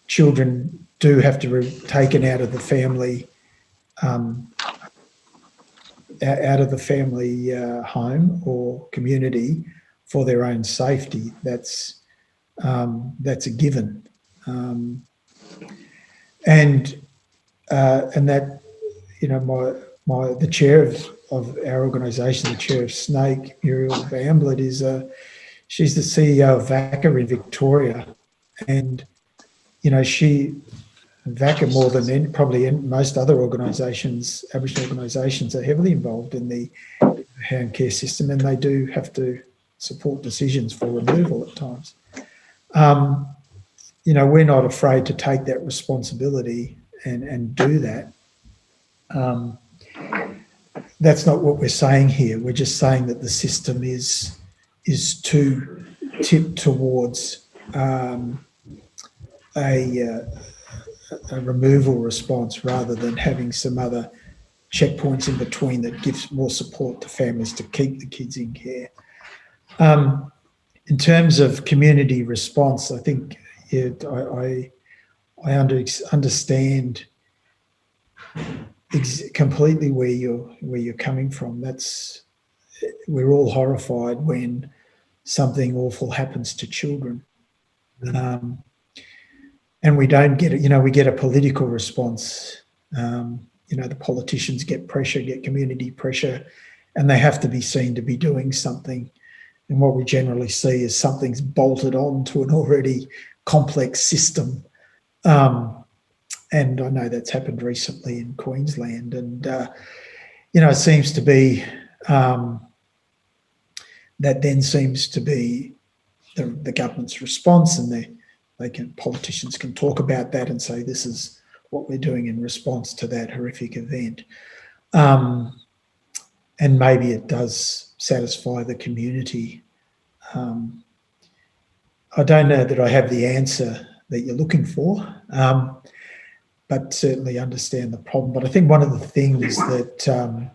children do have to be taken out of the family home or community for their own safety. That's a given, and that, you know, the chair of our organisation, the chair of SNAKE, Muriel Bamblett, she's the CEO of VACA in Victoria, and you know, VACA, more than probably in most other organisations, Aboriginal organisations, are heavily involved in the home care system, and they do have to support decisions for removal at times. we're not afraid to take that responsibility and do that. That's not what we're saying here. We're just saying that the system is too tipped towards a removal response rather than having some other checkpoints in between that gives more support to families to keep the kids in care. In terms of community response, I think I understand completely where you're coming from. We're all horrified when something awful happens to children, and we don't get it. We get a political response. The politicians get pressure, get community pressure, and they have to be seen to be doing something. And what we generally see is something's bolted on to an already complex system. And I know that's happened recently in Queensland. And, it seems to be that then seems to be the government's response, and politicians can talk about that and say, this is what we're doing in response to that horrific event. And maybe it does satisfy the community. I don't know that I have the answer that you're looking for, but certainly understand the problem. But I think one of the things that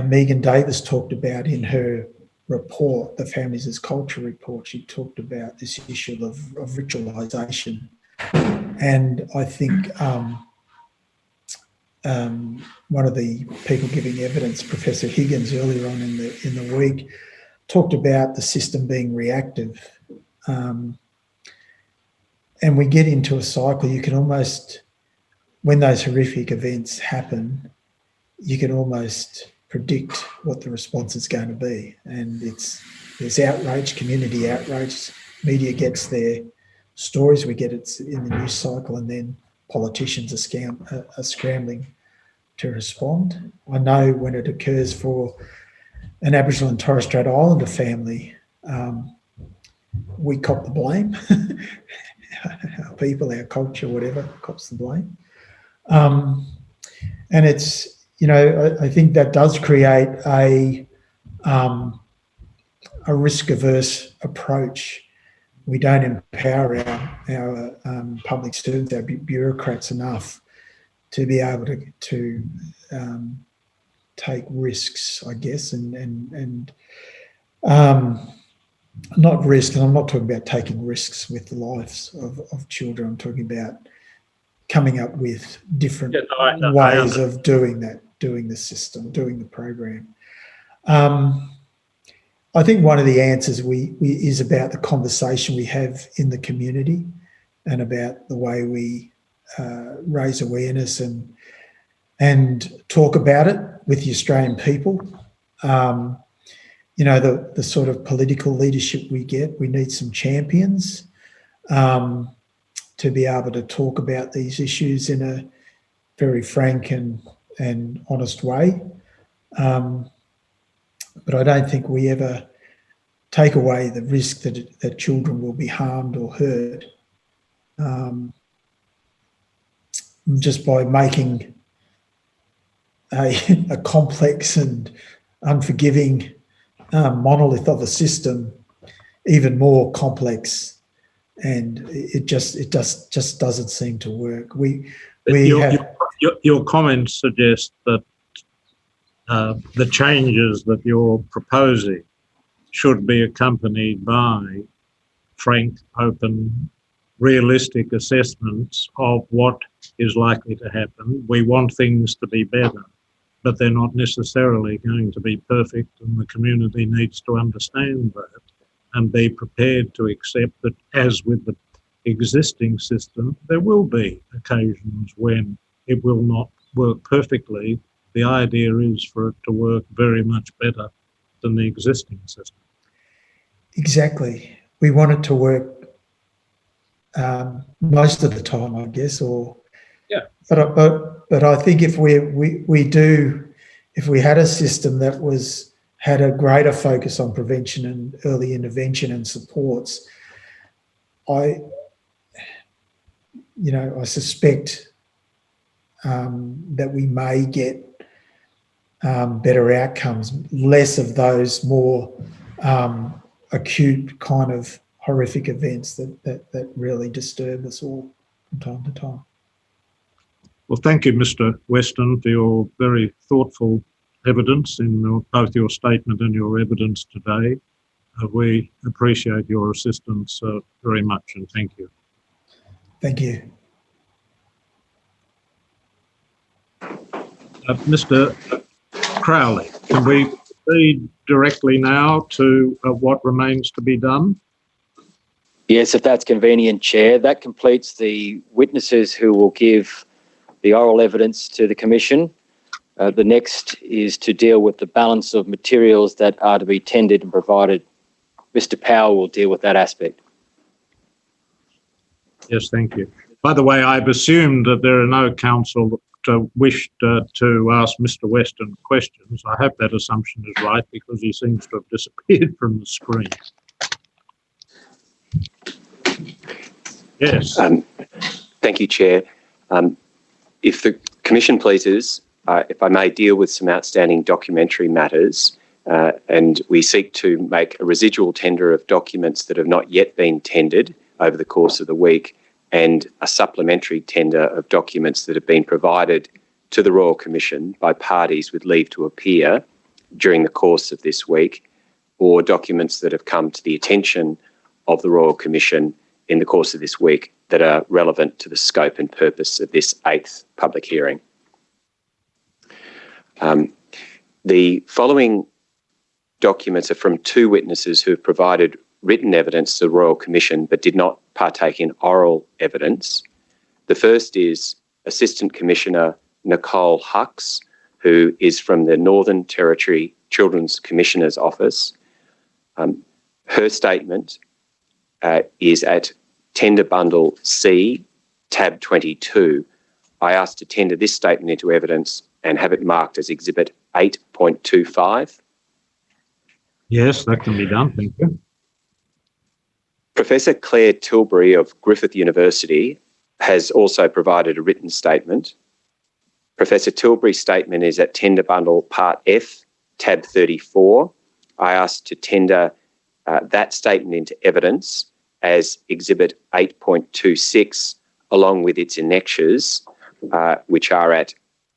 Megan Davis talked about in her report, the Families as Culture report, she talked about this issue of ritualisation. And I think one of the people giving evidence, Professor Higgins, earlier on in the week, talked about the system being reactive. And we get into a cycle. You can almost, when those horrific events happen, you can almost predict what the response is going to be. And there's outrage, community outrage. Media gets their stories. We get it in the news cycle, and then politicians are scrambling to respond. I know when it occurs for an Aboriginal and Torres Strait Islander family, we cop the blame. Our people, our culture, whatever, cops the blame. And it's, I think that does create a risk-averse approach. We don't empower our public servants, our bureaucrats enough to be able to take risks, I guess, and not risk, and I'm not talking about taking risks with the lives of children. I'm talking about coming up with different ways of doing that, doing the system, doing the program. I think one of the answers is about the conversation we have in the community and about the way we raise awareness and talk about it with the Australian people. The sort of political leadership we get, we need some champions to be able to talk about these issues in a very frank and honest way. But I don't think we ever take away the risk that children will be harmed or hurt just by making a complex and unforgiving monolith of a system even more complex, and it just doesn't seem to work. Your comments suggest that the changes that you're proposing should be accompanied by frank, open, realistic assessments of what is likely to happen. We want things to be better, but they're not necessarily going to be perfect, and the community needs to understand that and be prepared to accept that, as with the existing system, there will be occasions when it will not work perfectly. The idea is for it to work very much better than the existing system. Exactly. We want it to work most of the time, I guess, But I think if we had a system that had a greater focus on prevention and early intervention and supports, I suspect that we may get better outcomes, less of those more acute kind of horrific events that really disturb us all from time to time. Well, thank you, Mr. Weston, for your very thoughtful evidence in both your statement and your evidence today. We appreciate your assistance very much, and thank you. Thank you. Mr. Crowley, can we proceed directly now to what remains to be done? Yes, if that's convenient, Chair. That completes the witnesses who will give the oral evidence to the Commission. The next is to deal with the balance of materials that are to be tendered and provided. Mr. Powell will deal with that aspect. Yes, thank you. By the way, I've assumed that there are no counsel that wished to ask Mr. Weston questions. I hope that assumption is right because he seems to have disappeared from the screen. Yes. Thank you, Chair. If the Commission pleases, if I may deal with some outstanding documentary matters, and we seek to make a residual tender of documents that have not yet been tendered over the course of the week, and a supplementary tender of documents that have been provided to the Royal Commission by parties with leave to appear during the course of this week, or documents that have come to the attention of the Royal Commission in the course of this week that are relevant to the scope and purpose of this 8th public hearing. The following documents are from 2 witnesses who have provided written evidence to the Royal Commission but did not partake in oral evidence. The first is Assistant Commissioner Nicole Hucks, who is from the Northern Territory Children's Commissioner's Office. Her statement is at Tender Bundle C, tab 22. I asked to tender this statement into evidence and have it marked as Exhibit 8.25. Yes, that can be done. Thank you. Professor Claire Tilbury of Griffith University has also provided a written statement. Professor Tilbury's statement is at Tender Bundle Part F, tab 34. I asked to tender that statement into evidence as Exhibit 8.26, along with its annexures, which are at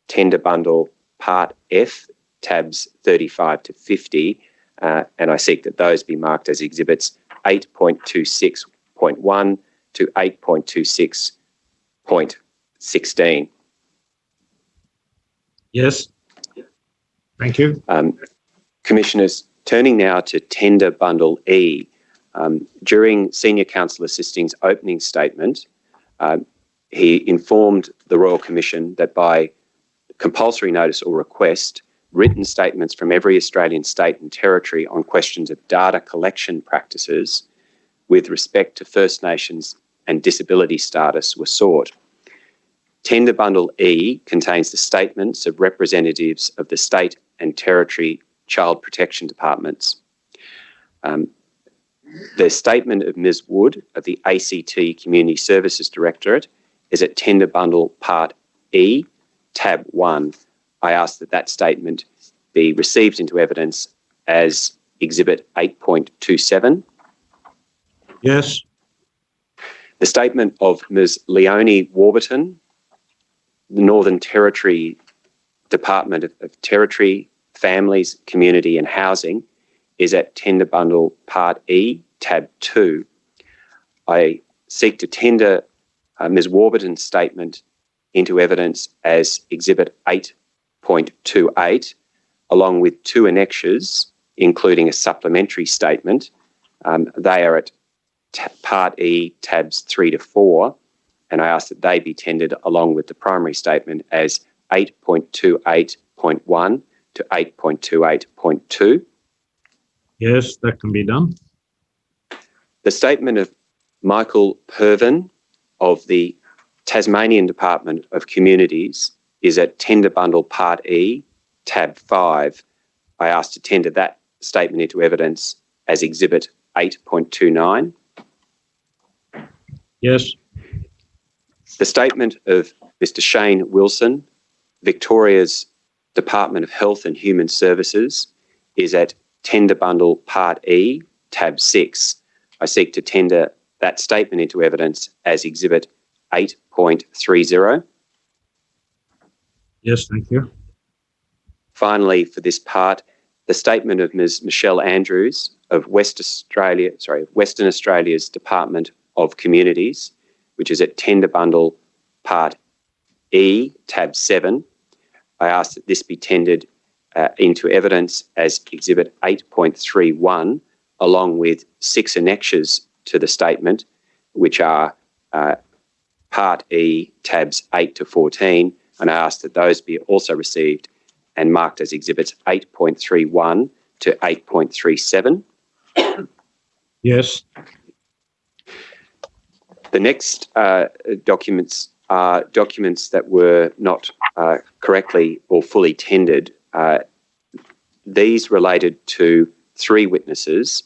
Tender Bundle Part F, tabs 35 to 50, and I seek that those be marked as Exhibits 8.26.1 to 8.26.16. Yes. Thank you. Commissioners, turning now to Tender Bundle E. During Senior Counsellor Assisting's opening statement, he informed the Royal Commission that by compulsory notice or request, written statements from every Australian state and territory on questions of data collection practices with respect to First Nations and disability status were sought. Tender Bundle E contains the statements of representatives of the state and territory child protection departments. The statement of Ms. Wood of the ACT Community Services Directorate is at Tender Bundle Part E, tab 1. I ask that that statement be received into evidence as Exhibit 8.27. Yes. The statement of Ms. Leonie Warburton, the Northern Territory Department of Territory, Families, Community and Housing is at Tender Bundle Part E, tab 2. I seek to tender Ms. Warburton's statement into evidence as Exhibit 8.28, along with 2 annexures, including a supplementary statement. They are at Part E, tabs 3 to 4, and I ask that they be tendered along with the primary statement as 8.28.1 to 8.28.2. Yes, that can be done. The statement of Michael Pervin of the Tasmanian Department of Communities is at Tender Bundle Part E, tab 5. I ask to tender that statement into evidence as Exhibit 8.29. Yes. The statement of Mr. Shane Wilson, Victoria's Department of Health and Human Services, is at Tender Bundle Part E, Tab 6. I seek to tender that statement into evidence as Exhibit 8.30. Yes, thank you. Finally, for this part, the statement of Ms. Michelle Andrews of Western Australia's Department of Communities, which is at Tender Bundle Part E, Tab 7. I ask that this be tendered into evidence as Exhibit 8.31, along with 6 annexures to the statement, which are Part E, Tabs 8 to 14, and I ask that those be also received and marked as Exhibits 8.31 to 8.37. Yes. The next documents are documents that were not correctly or fully tendered. These related to 3 witnesses,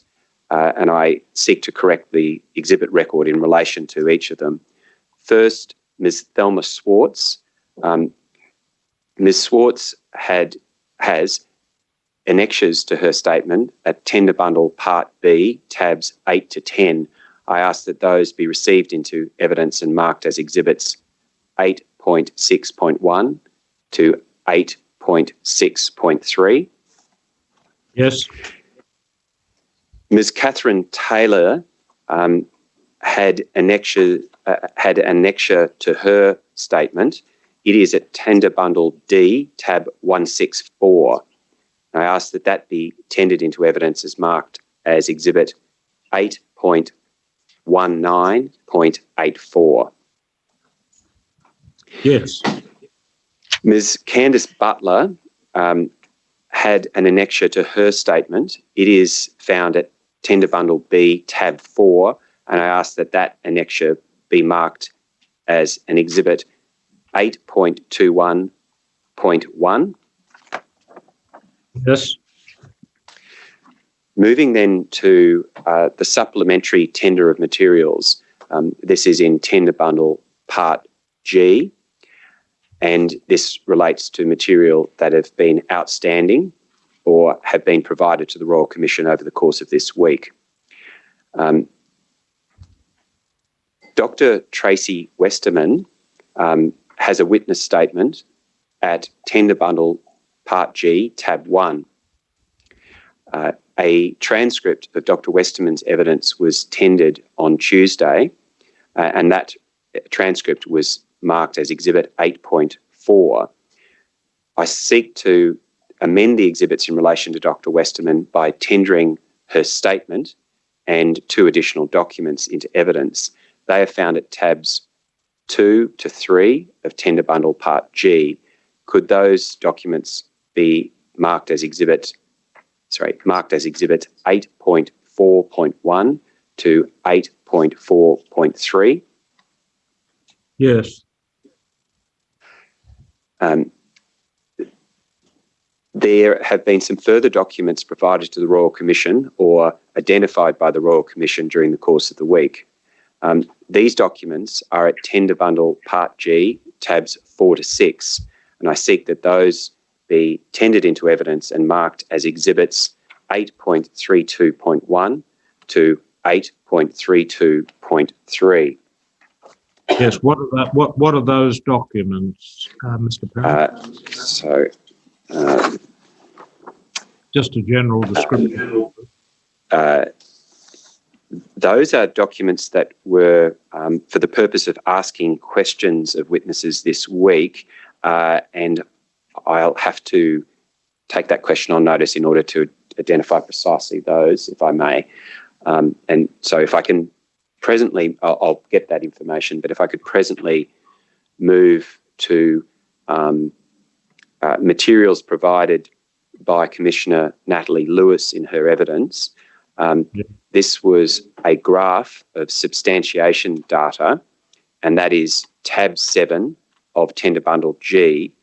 and I seek to correct the exhibit record in relation to each of them. First, Ms. Thelma Swartz. Ms. Swartz has annexures to her statement at Tender Bundle Part B, Tabs 8 to 10. I ask that those be received into evidence and marked as Exhibits 8.6.1 to 8.6.3. Yes. Ms. Catherine Taylor had annexure to her statement. It is at Tender Bundle D, Tab 164. I ask that that be tendered into evidence as marked as Exhibit 8.19.84. Yes. Ms. Candice Butler had an annexure to her statement. It is found at Tender Bundle B, Tab 4, and I ask that that annexure be marked as an Exhibit 8.21.1. Yes. Moving then to the supplementary tender of materials. This is in Tender Bundle Part G, and this relates to material that have been outstanding or have been provided to the Royal Commission over the course of this week. Dr. Tracy Westerman has a witness statement at Tender Bundle Part G, Tab 1. A transcript of Dr. Westerman's evidence was tendered on Tuesday, and that transcript was marked as Exhibit 8.4. I seek to amend the exhibits in relation to Dr. Westerman by tendering her statement and 2 additional documents into evidence. They are found at tabs 2 to 3 of Tender Bundle Part G. Could those documents be marked as Exhibit 8.4.1 to 8.4.3? Yes. There have been some further documents provided to the Royal Commission or identified by the Royal Commission during the course of the week. These documents are at Tender Bundle Part G, tabs 4 to 6, and I seek that those be tendered into evidence and marked as Exhibits 8.32.1 to 8.32.3. Yes. What are those documents, Mr. Parent? Just a general description. Those are documents that were for the purpose of asking questions of witnesses this week, and I'll have to take that question on notice in order to identify precisely those, if I may. And so if I can presently, I'll get that information, but if I could presently move to materials provided by Commissioner Natalie Lewis in her evidence. This was a graph of substantiation data, and that is tab 7 of Tender Bundle G,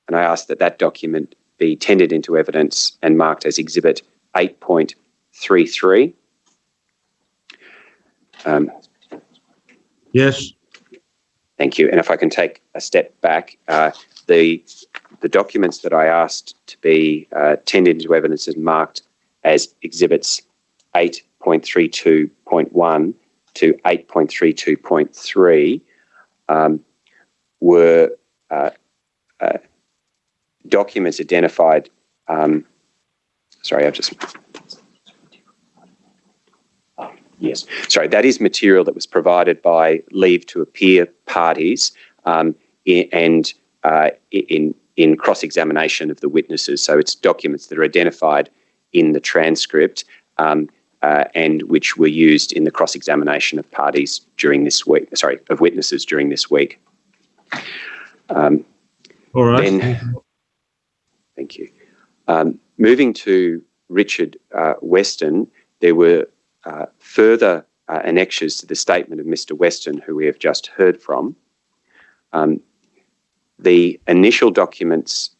and I ask that that document be tendered into evidence and marked as Exhibit 8.33. Yes. Thank you. And if I can take a step back, the documents that I asked to be tendered into evidence and marked as exhibits 8.32.1 to 8.32.3 were documents identified. That is material that was provided by leave to appear parties in cross-examination of the witnesses. So it's documents that are identified in the transcript and which were used in the cross-examination of parties during this week, of witnesses during this week. All right. Thank you. Moving to Richard Weston, there were further annexures to the statement of Mr. Weston, who we have just heard from. The initial documents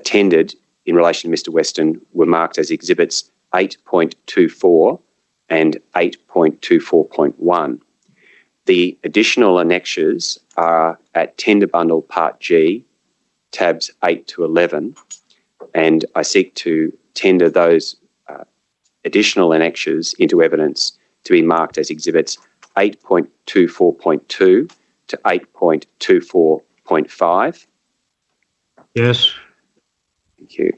tendered in relation to Mr. Weston were marked as exhibits 8.24 and 8.24.1. The additional annexures are at Tender Bundle Part G, tabs 8 to 11, and I seek to tender those additional annexures into evidence to be marked as exhibits 8.24.2 to 8.24.5. Yes. Thank you.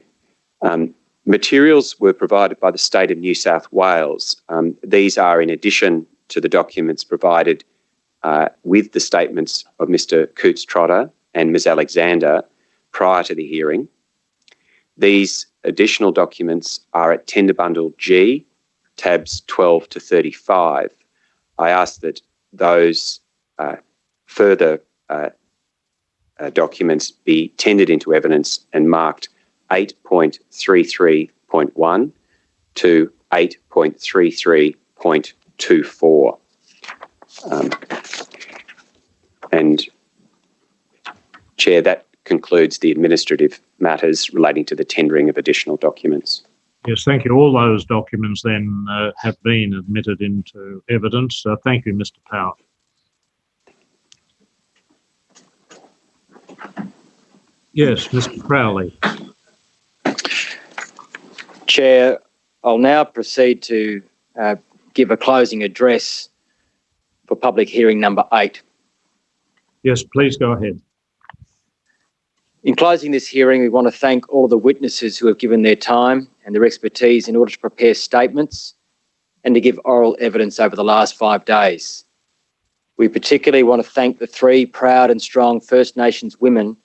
Materials were provided by the State of New South Wales. These are in addition to the documents provided with the statements of Mr. Coates-Trotter and Ms. Alexander prior to the hearing. These additional documents are at Tender Bundle G, tabs 12 to 35. I ask that those further documents be tendered into evidence and marked 8.33.1 to 8.33.24. And Chair, that concludes the administrative matters relating to the tendering of additional documents. Yes, thank you. All those documents then have been admitted into evidence. Thank you, Mr. Power. Yes, Mr. Crowley. Chair, I'll now proceed to give a closing address for public hearing number 8. Yes, please go ahead. In closing this hearing, we want to thank all of the witnesses who have given their time and their expertise in order to prepare statements and to give oral evidence over the last 5 days. We particularly want to thank the 3 proud and strong First Nations women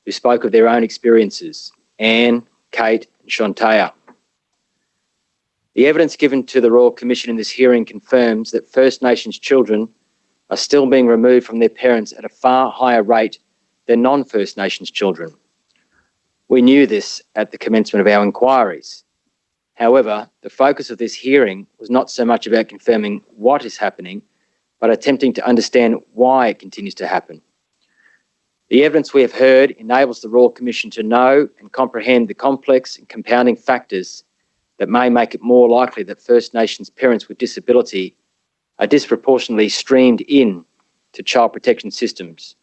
who spoke of their own experiences, Anne, Kate and Shantea. The evidence given to the Royal Commission in this hearing confirms that First Nations children are still being removed from their parents at a far higher rate than non-First Nations children. We knew this at the commencement of our inquiries. However, the focus of this hearing was not so much about confirming what is happening, but attempting to understand why it continues to happen. The evidence we have heard enables the Royal Commission to know and comprehend the complex and compounding factors that may make it more likely that First Nations parents with disability are disproportionately streamed in to child protection systems,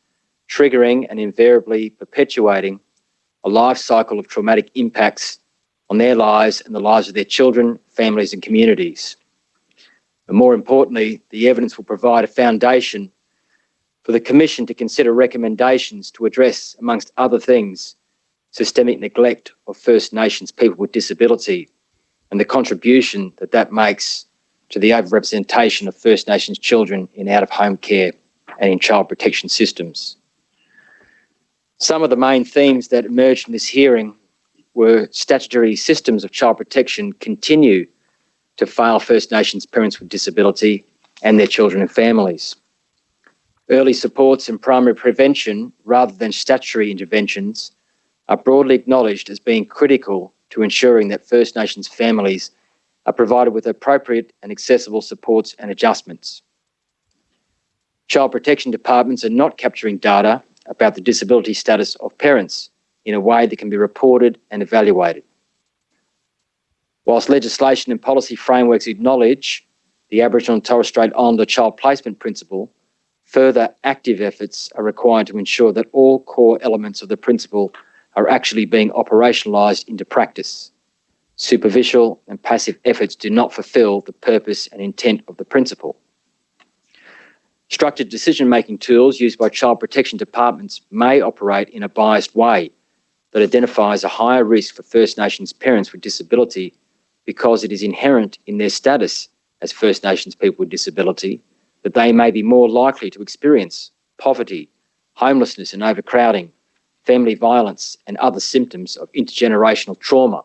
triggering and invariably perpetuating a life cycle of traumatic impacts on their lives and the lives of their children, families and communities. And more importantly, the evidence will provide a foundation for the Commission to consider recommendations to address, amongst other things, systemic neglect of First Nations people with disability and the contribution that that makes to the overrepresentation of First Nations children in out-of-home care and in child protection systems. Some of the main themes that emerged in this hearing were statutory systems of child protection continue to fail First Nations parents with disability and their children and families. Early supports and primary prevention, rather than statutory interventions, are broadly acknowledged as being critical to ensuring that First Nations families are provided with appropriate and accessible supports and adjustments. Child protection departments are not capturing data about the disability status of parents in a way that can be reported and evaluated. Whilst legislation and policy frameworks acknowledge the Aboriginal and Torres Strait Islander child placement principle, Further active efforts are required to ensure that all core elements of the principle are actually being operationalised into practice. Superficial and passive efforts do not fulfil the purpose and intent of the principle. Structured decision-making tools used by child protection departments may operate in a biased way that identifies a higher risk for First Nations parents with disability because it is inherent in their status as First Nations people with disability that they may be more likely to experience poverty, homelessness and overcrowding, family violence and other symptoms of intergenerational trauma,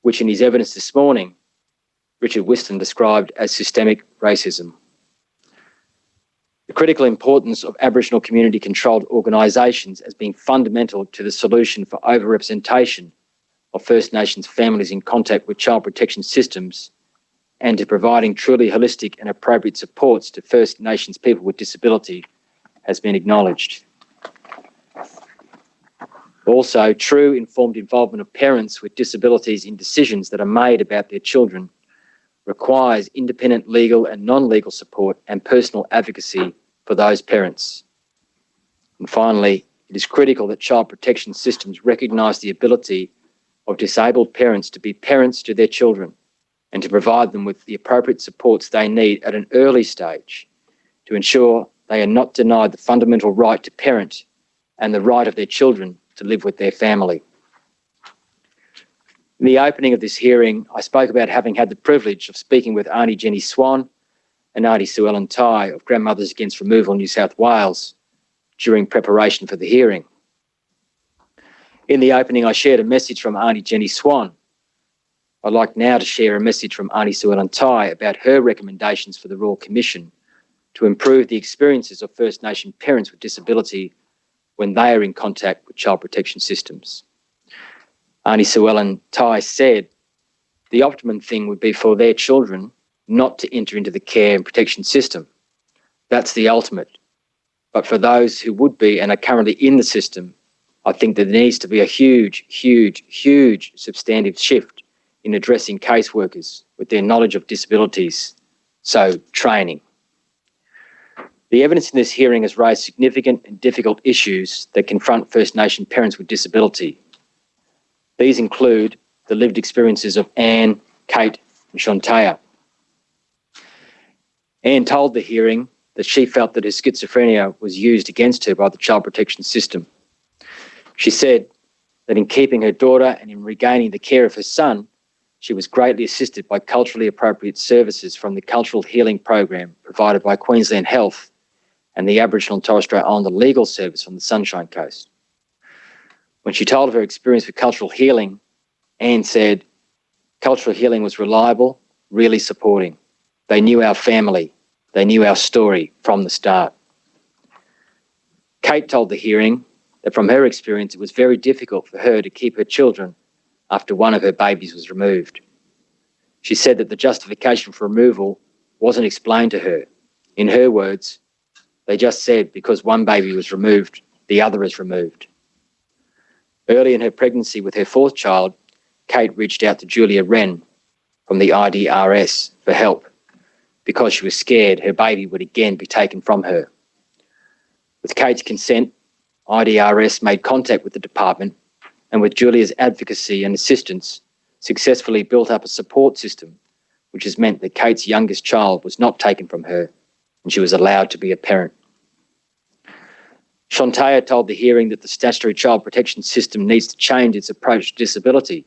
which in his evidence this morning, Richard Whiston described as systemic racism. The critical importance of Aboriginal community-controlled organisations as being fundamental to the solution for overrepresentation of First Nations families in contact with child protection systems and to providing truly holistic and appropriate supports to First Nations people with disability has been acknowledged. Also, true informed involvement of parents with disabilities in decisions that are made about their children requires independent legal and non-legal support and personal advocacy for those parents. And finally, it is critical that child protection systems recognise the ability of disabled parents to be parents to their children and to provide them with the appropriate supports they need at an early stage to ensure they are not denied the fundamental right to parent and the right of their children to live with their family. In the opening of this hearing, I spoke about having had the privilege of speaking with Auntie Jenny Swan and Auntie Sue Ellen Tighe of Grandmothers Against Removal New South Wales during preparation for the hearing. In the opening, I shared a message from Auntie Jenny Swan. I'd like now to share a message from Auntie Sue Ellen Tighe about her recommendations for the Royal Commission to improve the experiences of First Nation parents with disability when they are in contact with child protection systems. Auntie Sue Ellen Tighe said the optimum thing would be for their children not to enter into the care and protection system. That's the ultimate. But for those who would be and are currently in the system, I think there needs to be a huge substantive shift in addressing caseworkers with their knowledge of disabilities, so training. The evidence in this hearing has raised significant and difficult issues that confront First Nation parents with disability. These include the lived experiences of Anne, Kate and Shontea. Anne told the hearing that she felt that her schizophrenia was used against her by the child protection system. She said that in keeping her daughter and in regaining the care of her son, she was greatly assisted by culturally appropriate services from the Cultural Healing Program provided by Queensland Health and the Aboriginal and Torres Strait Islander Legal Service on the Sunshine Coast. When she told of her experience with cultural healing, Anne said, cultural healing was reliable, really supporting. They knew our family. They knew our story from the start. Kate told the hearing that from her experience, it was very difficult for her to keep her children after one of her babies was removed. She said that the justification for removal wasn't explained to her. In her words, they just said because one baby was removed, the other is removed. Early in her pregnancy with her fourth child, Kate reached out to Julia Wren from the IDRS for help because she was scared her baby would again be taken from her. With Kate's consent, IDRS made contact with the department and with Julia's advocacy and assistance, successfully built up a support system, which has meant that Kate's youngest child was not taken from her and she was allowed to be a parent. Shontea told the hearing that the statutory child protection system needs to change its approach to disability.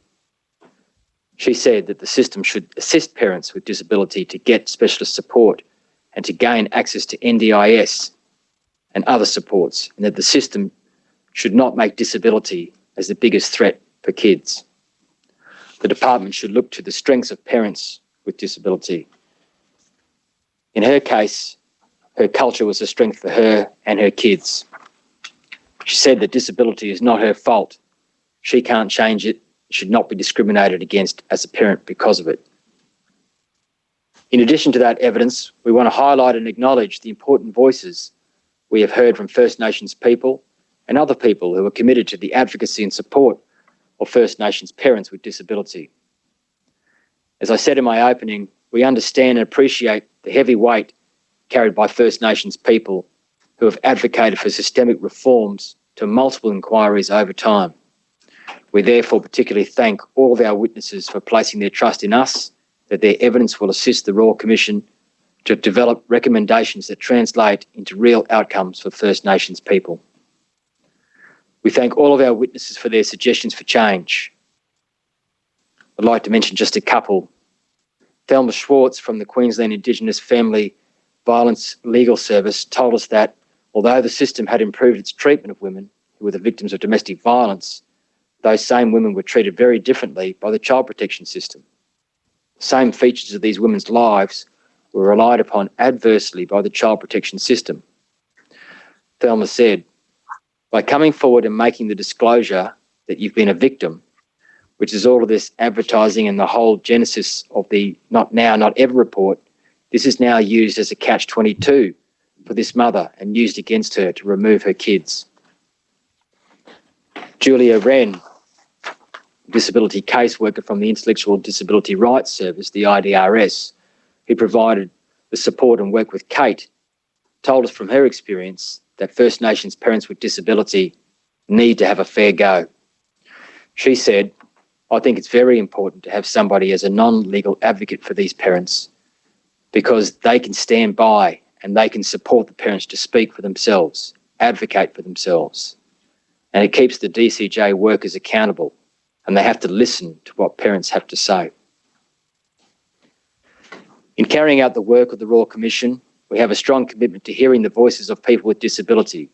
She said that the system should assist parents with disability to get specialist support and to gain access to NDIS and other supports, and that the system should not make disability as the biggest threat for kids. The department should look to the strengths of parents with disability. In her case, her culture was a strength for her and her kids. She said that disability is not her fault. She can't change it, should not be discriminated against as a parent because of it. In addition to that evidence, we want to highlight and acknowledge the important voices we have heard from First Nations people and other people who are committed to the advocacy and support of First Nations parents with disability. As I said in my opening, we understand and appreciate the heavy weight carried by First Nations people who have advocated for systemic reforms to multiple inquiries over time. We therefore particularly thank all of our witnesses for placing their trust in us, that their evidence will assist the Royal Commission to develop recommendations that translate into real outcomes for First Nations people. We thank all of our witnesses for their suggestions for change. I'd like to mention just a couple. Thelma Schwartz from the Queensland Indigenous Family Violence Legal Service told us that although the system had improved its treatment of women who were the victims of domestic violence, those same women were treated very differently by the child protection system. The same features of these women's lives were relied upon adversely by the child protection system. Thelma said, by coming forward and making the disclosure that you've been a victim, which is all of this advertising and the whole genesis of the Not Now, Not Ever report, this is now used as a catch-22 for this mother and used against her to remove her kids. Julia Wren, disability caseworker from the Intellectual Disability Rights Service, the IDRS, who provided the support and work with Kate, told us from her experience that First Nations parents with disability need to have a fair go. She said, I think it's very important to have somebody as a non-legal advocate for these parents because they can stand by and they can support the parents to speak for themselves, advocate for themselves. And it keeps the DCJ workers accountable and they have to listen to what parents have to say. In carrying out the work of the Royal Commission, we have a strong commitment to hearing the voices of people with disability,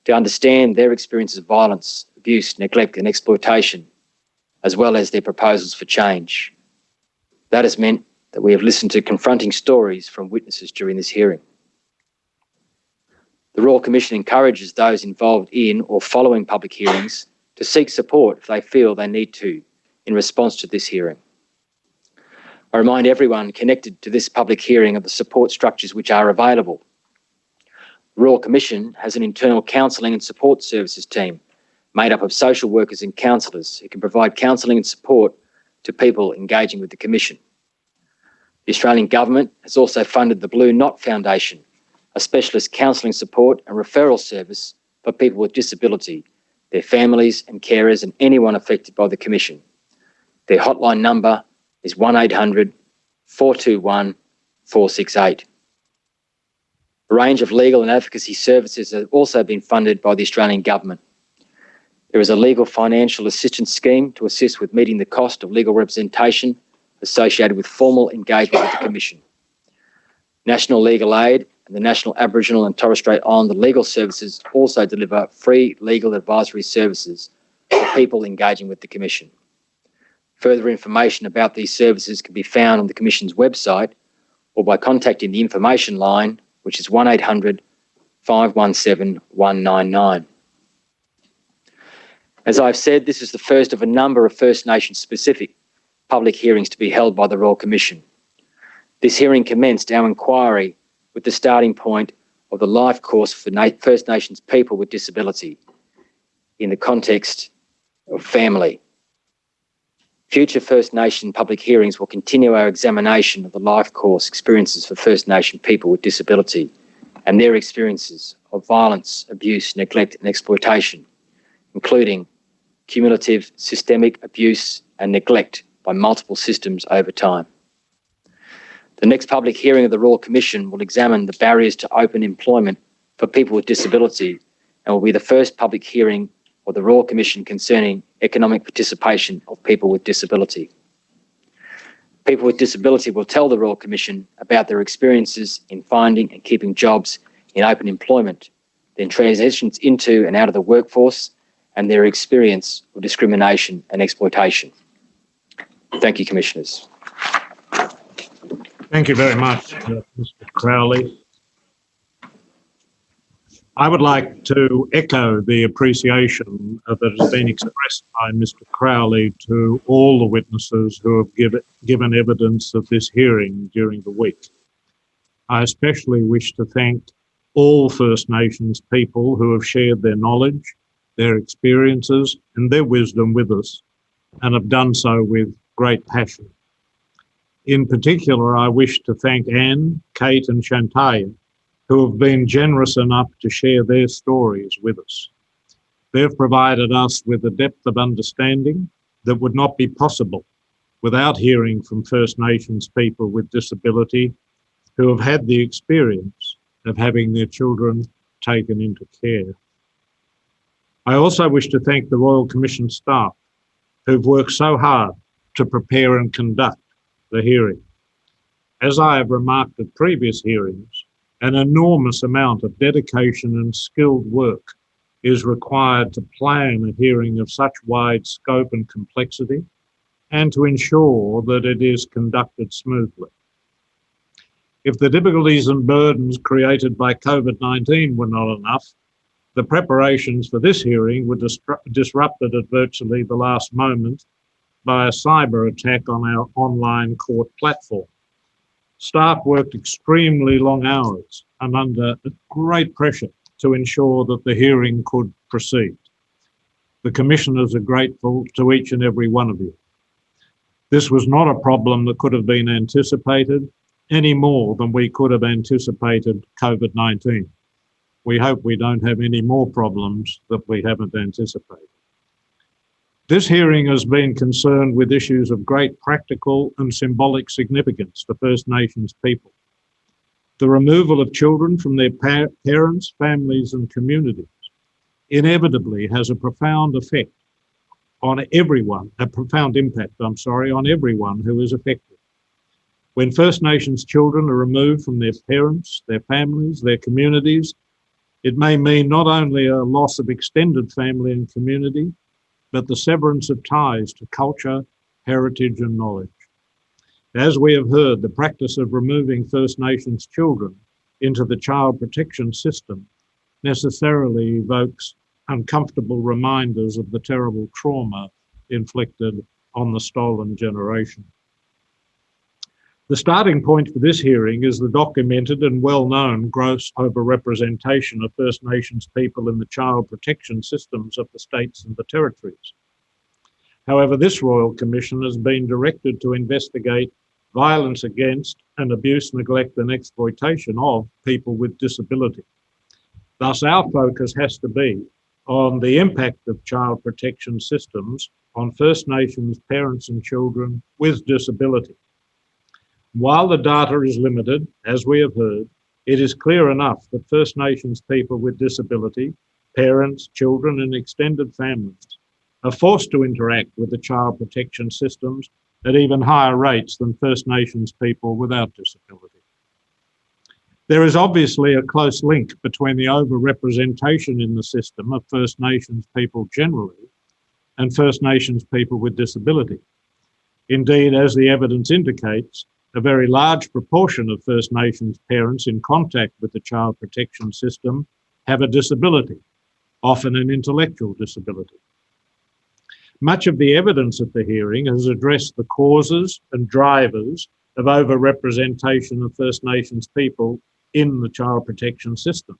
to understand their experiences of violence, abuse, neglect and exploitation, as well as their proposals for change. That has meant that we have listened to confronting stories from witnesses during this hearing. The Royal Commission encourages those involved in or following public hearings to seek support if they feel they need to in response to this hearing. I remind everyone connected to this public hearing of the support structures which are available. The Royal Commission has an internal counselling and support services team made up of social workers and counsellors who can provide counselling and support to people engaging with the Commission. The Australian Government has also funded the Blue Knot Foundation, a specialist counselling support and referral service for people with disability, their families and carers and anyone affected by the Commission. Their hotline number is 1800 421 468. A range of legal and advocacy services have also been funded by the Australian Government. There is a legal financial assistance scheme to assist with meeting the cost of legal representation associated with formal engagement with the Commission. National Legal Aid and the National Aboriginal and Torres Strait Islander Legal Services also deliver free legal advisory services for people engaging with the Commission. Further information about these services can be found on the Commission's website or by contacting the information line, which is 1800 517 199. As I've said, this is the first of a number of First Nations specific public hearings to be held by the Royal Commission. This hearing commenced our inquiry with the starting point of the life course for First Nations people with disability in the context of family. Future First Nation public hearings will continue our examination of the life course experiences for First Nation people with disability and their experiences of violence, abuse, neglect and exploitation, including cumulative systemic abuse and neglect by multiple systems over time. The next public hearing of the Royal Commission will examine the barriers to open employment for people with disability and will be the first public hearing of the Royal Commission concerning economic participation of people with disability. People with disability will tell the Royal Commission about their experiences in finding and keeping jobs in open employment, then transitions into and out of the workforce, and their experience of discrimination and exploitation. Thank you, Commissioners. Thank you very much, Mr. Crowley. I would like to echo the appreciation that has been expressed by Mr. Crowley to all the witnesses who have given evidence at this hearing during the week. I especially wish to thank all First Nations people who have shared their knowledge, their experiences and their wisdom with us and have done so with great passion. In particular, I wish to thank Anne, Kate and Shantaya who have been generous enough to share their stories with us. They've provided us with a depth of understanding that would not be possible without hearing from First Nations people with disability who have had the experience of having their children taken into care. I also wish to thank the Royal Commission staff who've worked so hard to prepare and conduct the hearing. As I have remarked at previous hearings, an enormous amount of dedication and skilled work is required to plan a hearing of such wide scope and complexity and to ensure that it is conducted smoothly. If the difficulties and burdens created by COVID-19 were not enough, the preparations for this hearing were disrupted at virtually the last moment by a cyber attack on our online court platform. Staff worked extremely long hours and under great pressure to ensure that the hearing could proceed. The commissioners are grateful to each and every one of you. This was not a problem that could have been anticipated any more than we could have anticipated COVID-19. We hope we don't have any more problems that we haven't anticipated. This hearing has been concerned with issues of great practical and symbolic significance for First Nations people. The removal of children from their parents, families and communities inevitably has a profound effect on everyone, a profound impact, on everyone who is affected. When First Nations children are removed from their parents, their families, their communities, it may mean not only a loss of extended family and community, but the severance of ties to culture, heritage and knowledge. As we have heard, the practice of removing First Nations children into the child protection system necessarily evokes uncomfortable reminders of the terrible trauma inflicted on the stolen generation. The starting point for this hearing is the documented and well-known gross overrepresentation of First Nations people in the child protection systems of the states and the territories. However, this Royal Commission has been directed to investigate violence against and abuse, neglect and exploitation of people with disability. Thus, our focus has to be on the impact of child protection systems on First Nations parents and children with disability. While the data is limited, as we have heard, it is clear enough that First Nations people with disability, parents, children and extended families are forced to interact with the child protection systems at even higher rates than First Nations people without disability. There is obviously a close link between the overrepresentation in the system of First Nations people generally and First Nations people with disability. Indeed, as the evidence indicates, a very large proportion of First Nations parents in contact with the child protection system have a disability, often an intellectual disability. Much of the evidence at the hearing has addressed the causes and drivers of overrepresentation of First Nations people in the child protection systems.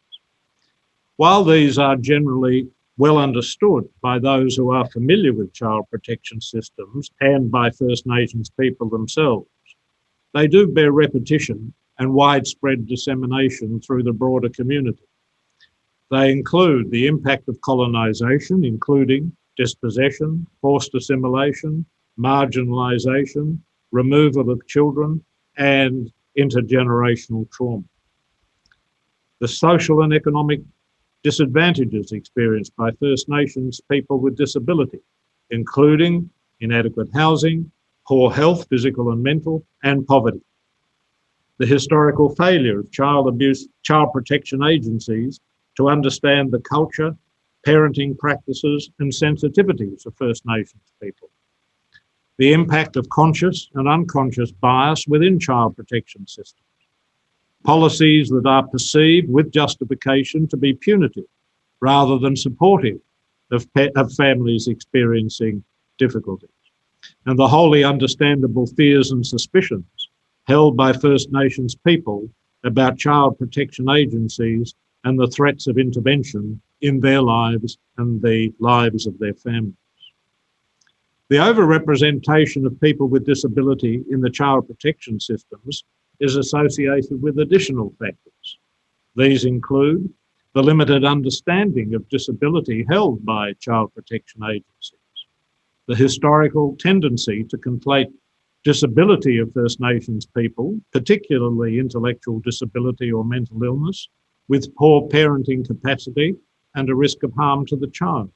While these are generally well understood by those who are familiar with child protection systems and by First Nations people themselves, they do bear repetition and widespread dissemination through the broader community. They include the impact of colonisation, including dispossession, forced assimilation, marginalisation, removal of children, and intergenerational trauma. The social and economic disadvantages experienced by First Nations people with disability, including inadequate housing, poor health, physical and mental, and poverty. The historical failure of child protection agencies to understand the culture, parenting practices and sensitivities of First Nations people. The impact of conscious and unconscious bias within child protection systems. Policies that are perceived with justification to be punitive rather than supportive of families experiencing difficulties. And the wholly understandable fears and suspicions held by First Nations people about child protection agencies and the threats of intervention in their lives and the lives of their families. The overrepresentation of people with disability in the child protection systems is associated with additional factors. These include the limited understanding of disability held by child protection agencies, the historical tendency to conflate disability of First Nations people, particularly intellectual disability or mental illness, with poor parenting capacity and a risk of harm to the child.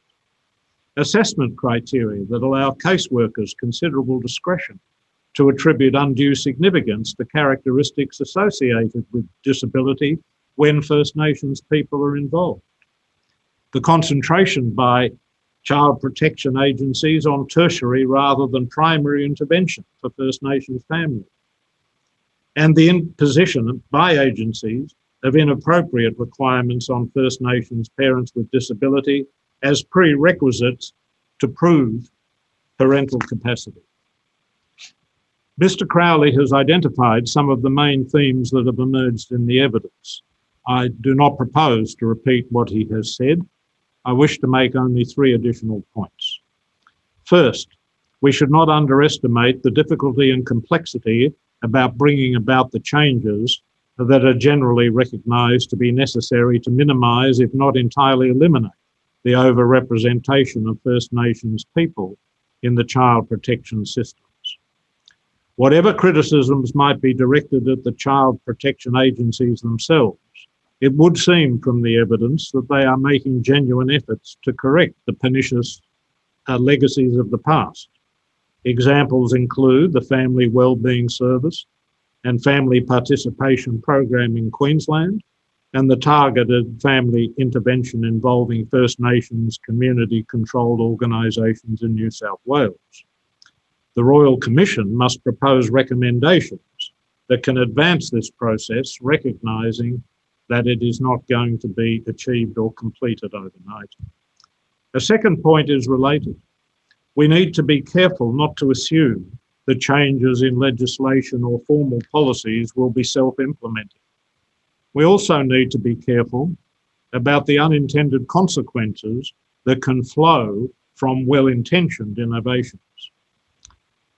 Assessment criteria that allow caseworkers considerable discretion to attribute undue significance to characteristics associated with disability when First Nations people are involved. The concentration by child protection agencies on tertiary rather than primary intervention for First Nations families. And the imposition by agencies of inappropriate requirements on First Nations parents with disability as prerequisites to prove parental capacity. Mr. Crowley has identified some of the main themes that have emerged in the evidence. I do not propose to repeat what he has said. I wish to make only 3 additional points. First, we should not underestimate the difficulty and complexity about bringing about the changes that are generally recognised to be necessary to minimise, if not entirely eliminate, the overrepresentation of First Nations people in the child protection systems. Whatever criticisms might be directed at the child protection agencies themselves, it would seem from the evidence that they are making genuine efforts to correct the pernicious legacies of the past. Examples include the Family Wellbeing Service and Family Participation Program in Queensland, and the targeted family intervention involving First Nations community-controlled organisations in New South Wales. The Royal Commission must propose recommendations that can advance this process, recognising that it is not going to be achieved or completed overnight. A second point is related. We need to be careful not to assume that changes in legislation or formal policies will be self-implementing. We also need to be careful about the unintended consequences that can flow from well-intentioned innovations.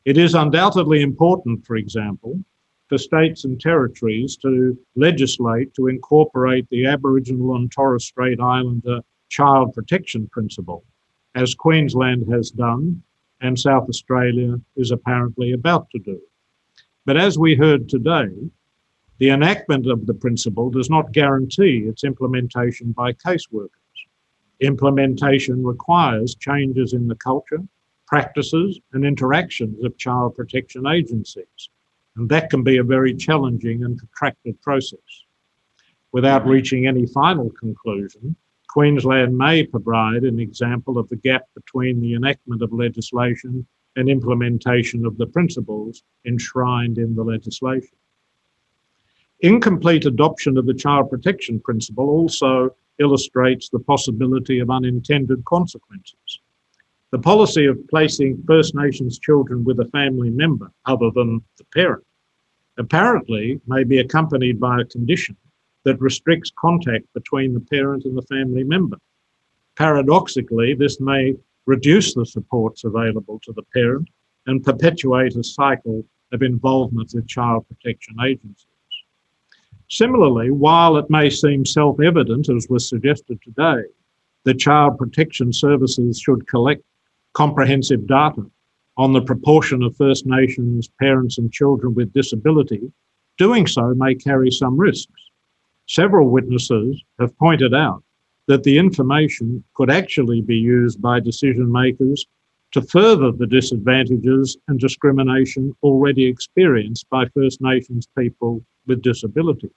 It is undoubtedly important, for example, for states and territories to legislate to incorporate the Aboriginal and Torres Strait Islander child protection principle, as Queensland has done and South Australia is apparently about to do. But as we heard today, the enactment of the principle does not guarantee its implementation by caseworkers. Implementation requires changes in the culture, practices and interactions of child protection agencies, and that can be a very challenging and protracted process. Without reaching any final conclusion, Queensland may provide an example of the gap between the enactment of legislation and implementation of the principles enshrined in the legislation. Incomplete adoption of the child protection principle also illustrates the possibility of unintended consequences. The policy of placing First Nations children with a family member other than the parent apparently may be accompanied by a condition that restricts contact between the parent and the family member. Paradoxically, this may reduce the supports available to the parent and perpetuate a cycle of involvement with child protection agencies. Similarly, while it may seem self-evident, as was suggested today, that child protection services should collect comprehensive data on the proportion of First Nations parents and children with disability, doing so may carry some risks. Several witnesses have pointed out that the information could actually be used by decision makers to further the disadvantages and discrimination already experienced by First Nations people with disability.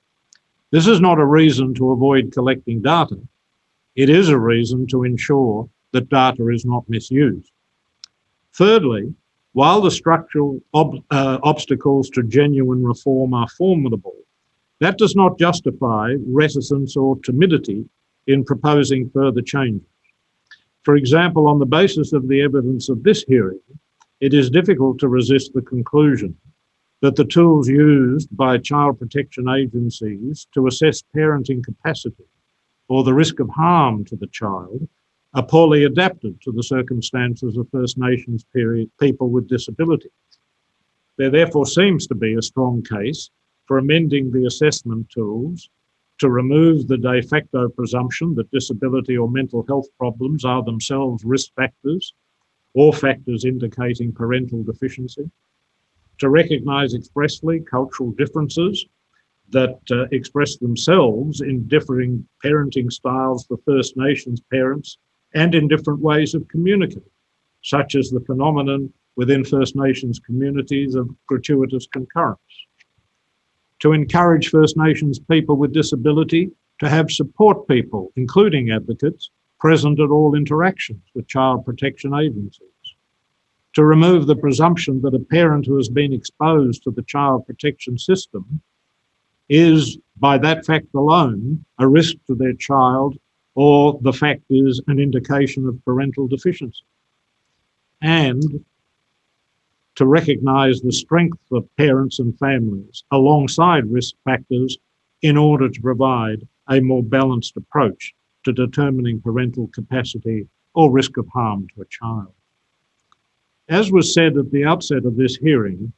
This is not a reason to avoid collecting data. It is a reason to ensure that data is not misused. Thirdly, while the structural obstacles to genuine reform are formidable, that does not justify reticence or timidity in proposing further changes. For example, on the basis of the evidence of this hearing, it is difficult to resist the conclusion that the tools used by child protection agencies to assess parenting capacity or the risk of harm to the child are poorly adapted to the circumstances of First Nations people with disability. There therefore seems to be a strong case for amending the assessment tools to remove the de facto presumption that disability or mental health problems are themselves risk factors or factors indicating parental deficiency, to recognise expressly cultural differences that express themselves in differing parenting styles for First Nations parents and in different ways of communicating, such as the phenomenon within First Nations communities of gratuitous concurrence. To encourage First Nations people with disability to have support people, including advocates, present at all interactions with child protection agencies. To remove the presumption that a parent who has been exposed to the child protection system is, by that fact alone, a risk to their child, or the fact is an indication of parental deficiency. And to recognise the strength of parents and families alongside risk factors in order to provide a more balanced approach to determining parental capacity or risk of harm to a child. As was said at the outset of this hearing,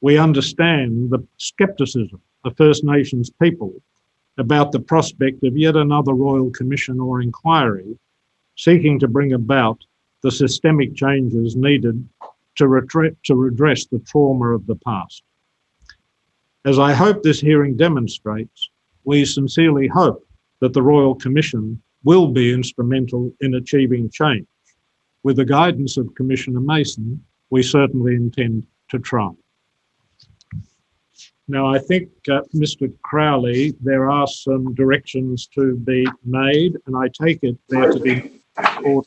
we understand the scepticism of First Nations people about the prospect of yet another Royal Commission or inquiry seeking to bring about the systemic changes needed to redress the trauma of the past. As I hope this hearing demonstrates, we sincerely hope that the Royal Commission will be instrumental in achieving change. With the guidance of Commissioner Mason, we certainly intend to try. Now, I think, Mr. Crowley, there are some directions to be made, and I take it there to be a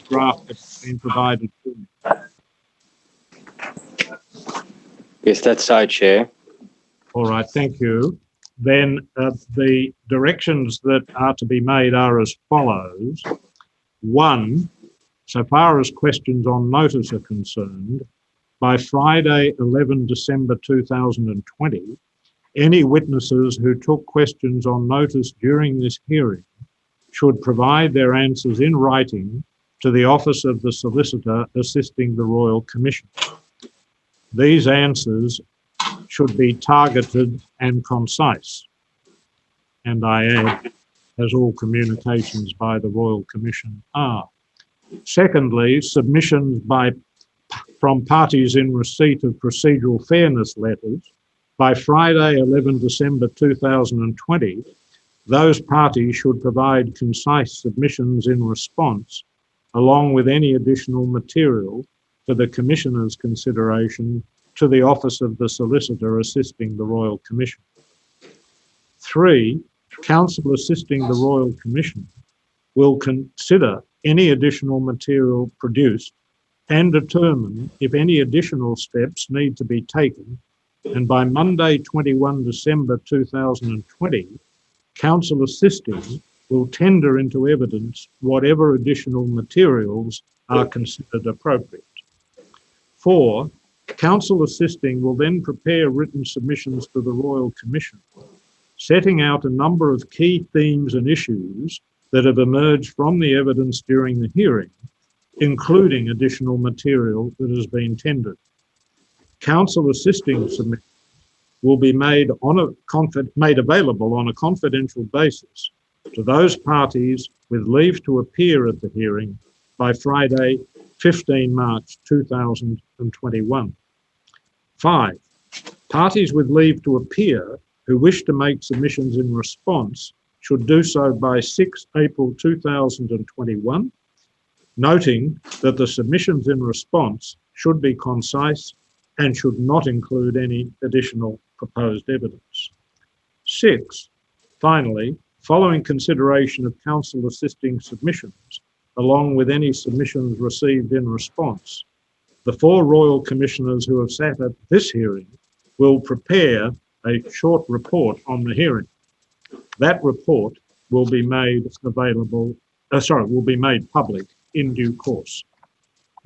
draft that's been provided to me. Yes, that's so, Chair. All right, thank you. Then the directions that are to be made are as follows. One, so far as questions on notice are concerned, by Friday, 11 December 2020, any witnesses who took questions on notice during this hearing should provide their answers in writing to the Office of the Solicitor assisting the Royal Commission. These answers should be targeted and concise. And I add, as all communications by the Royal Commission are. Secondly, submissions from parties in receipt of procedural fairness letters by Friday, 11 December 2020, those parties should provide concise submissions in response, along with any additional material for the Commissioner's consideration to the Office of the Solicitor assisting the Royal Commission. 3, counsel assisting the Royal Commission will consider any additional material produced and determine if any additional steps need to be taken, and by Monday 21 December 2020, counsel assisting will tender into evidence whatever additional materials are considered appropriate. 4, counsel assisting will then prepare written submissions to the Royal Commission, setting out a number of key themes and issues that have emerged from the evidence during the hearing, including additional material that has been tendered. Counsel assisting submissions will be made available on a confidential basis to those parties with leave to appear at the hearing by Friday, 15 March 2021. 5, parties with leave to appear who wish to make submissions in response should do so by 6 April 2021, noting that the submissions in response should be concise and should not include any additional proposed evidence. 6, finally, following consideration of counsel assisting submissions, along with any submissions received in response, the 4 Royal Commissioners who have sat at this hearing will prepare a short report on the hearing. That report will be made public in due course.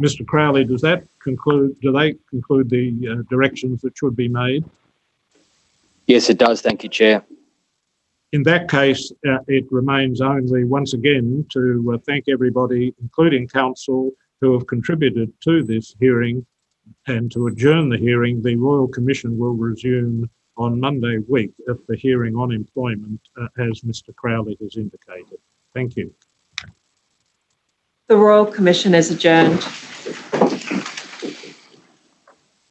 Mr. Crowley, do they conclude the directions that should be made? Yes, it does. Thank you, Chair. In that case, it remains only once again to thank everybody, including counsel, who have contributed to this hearing, and to adjourn the hearing. The Royal Commission will resume on Monday week at the hearing on employment, as Mr. Crowley has indicated. Thank you. The Royal Commission is adjourned.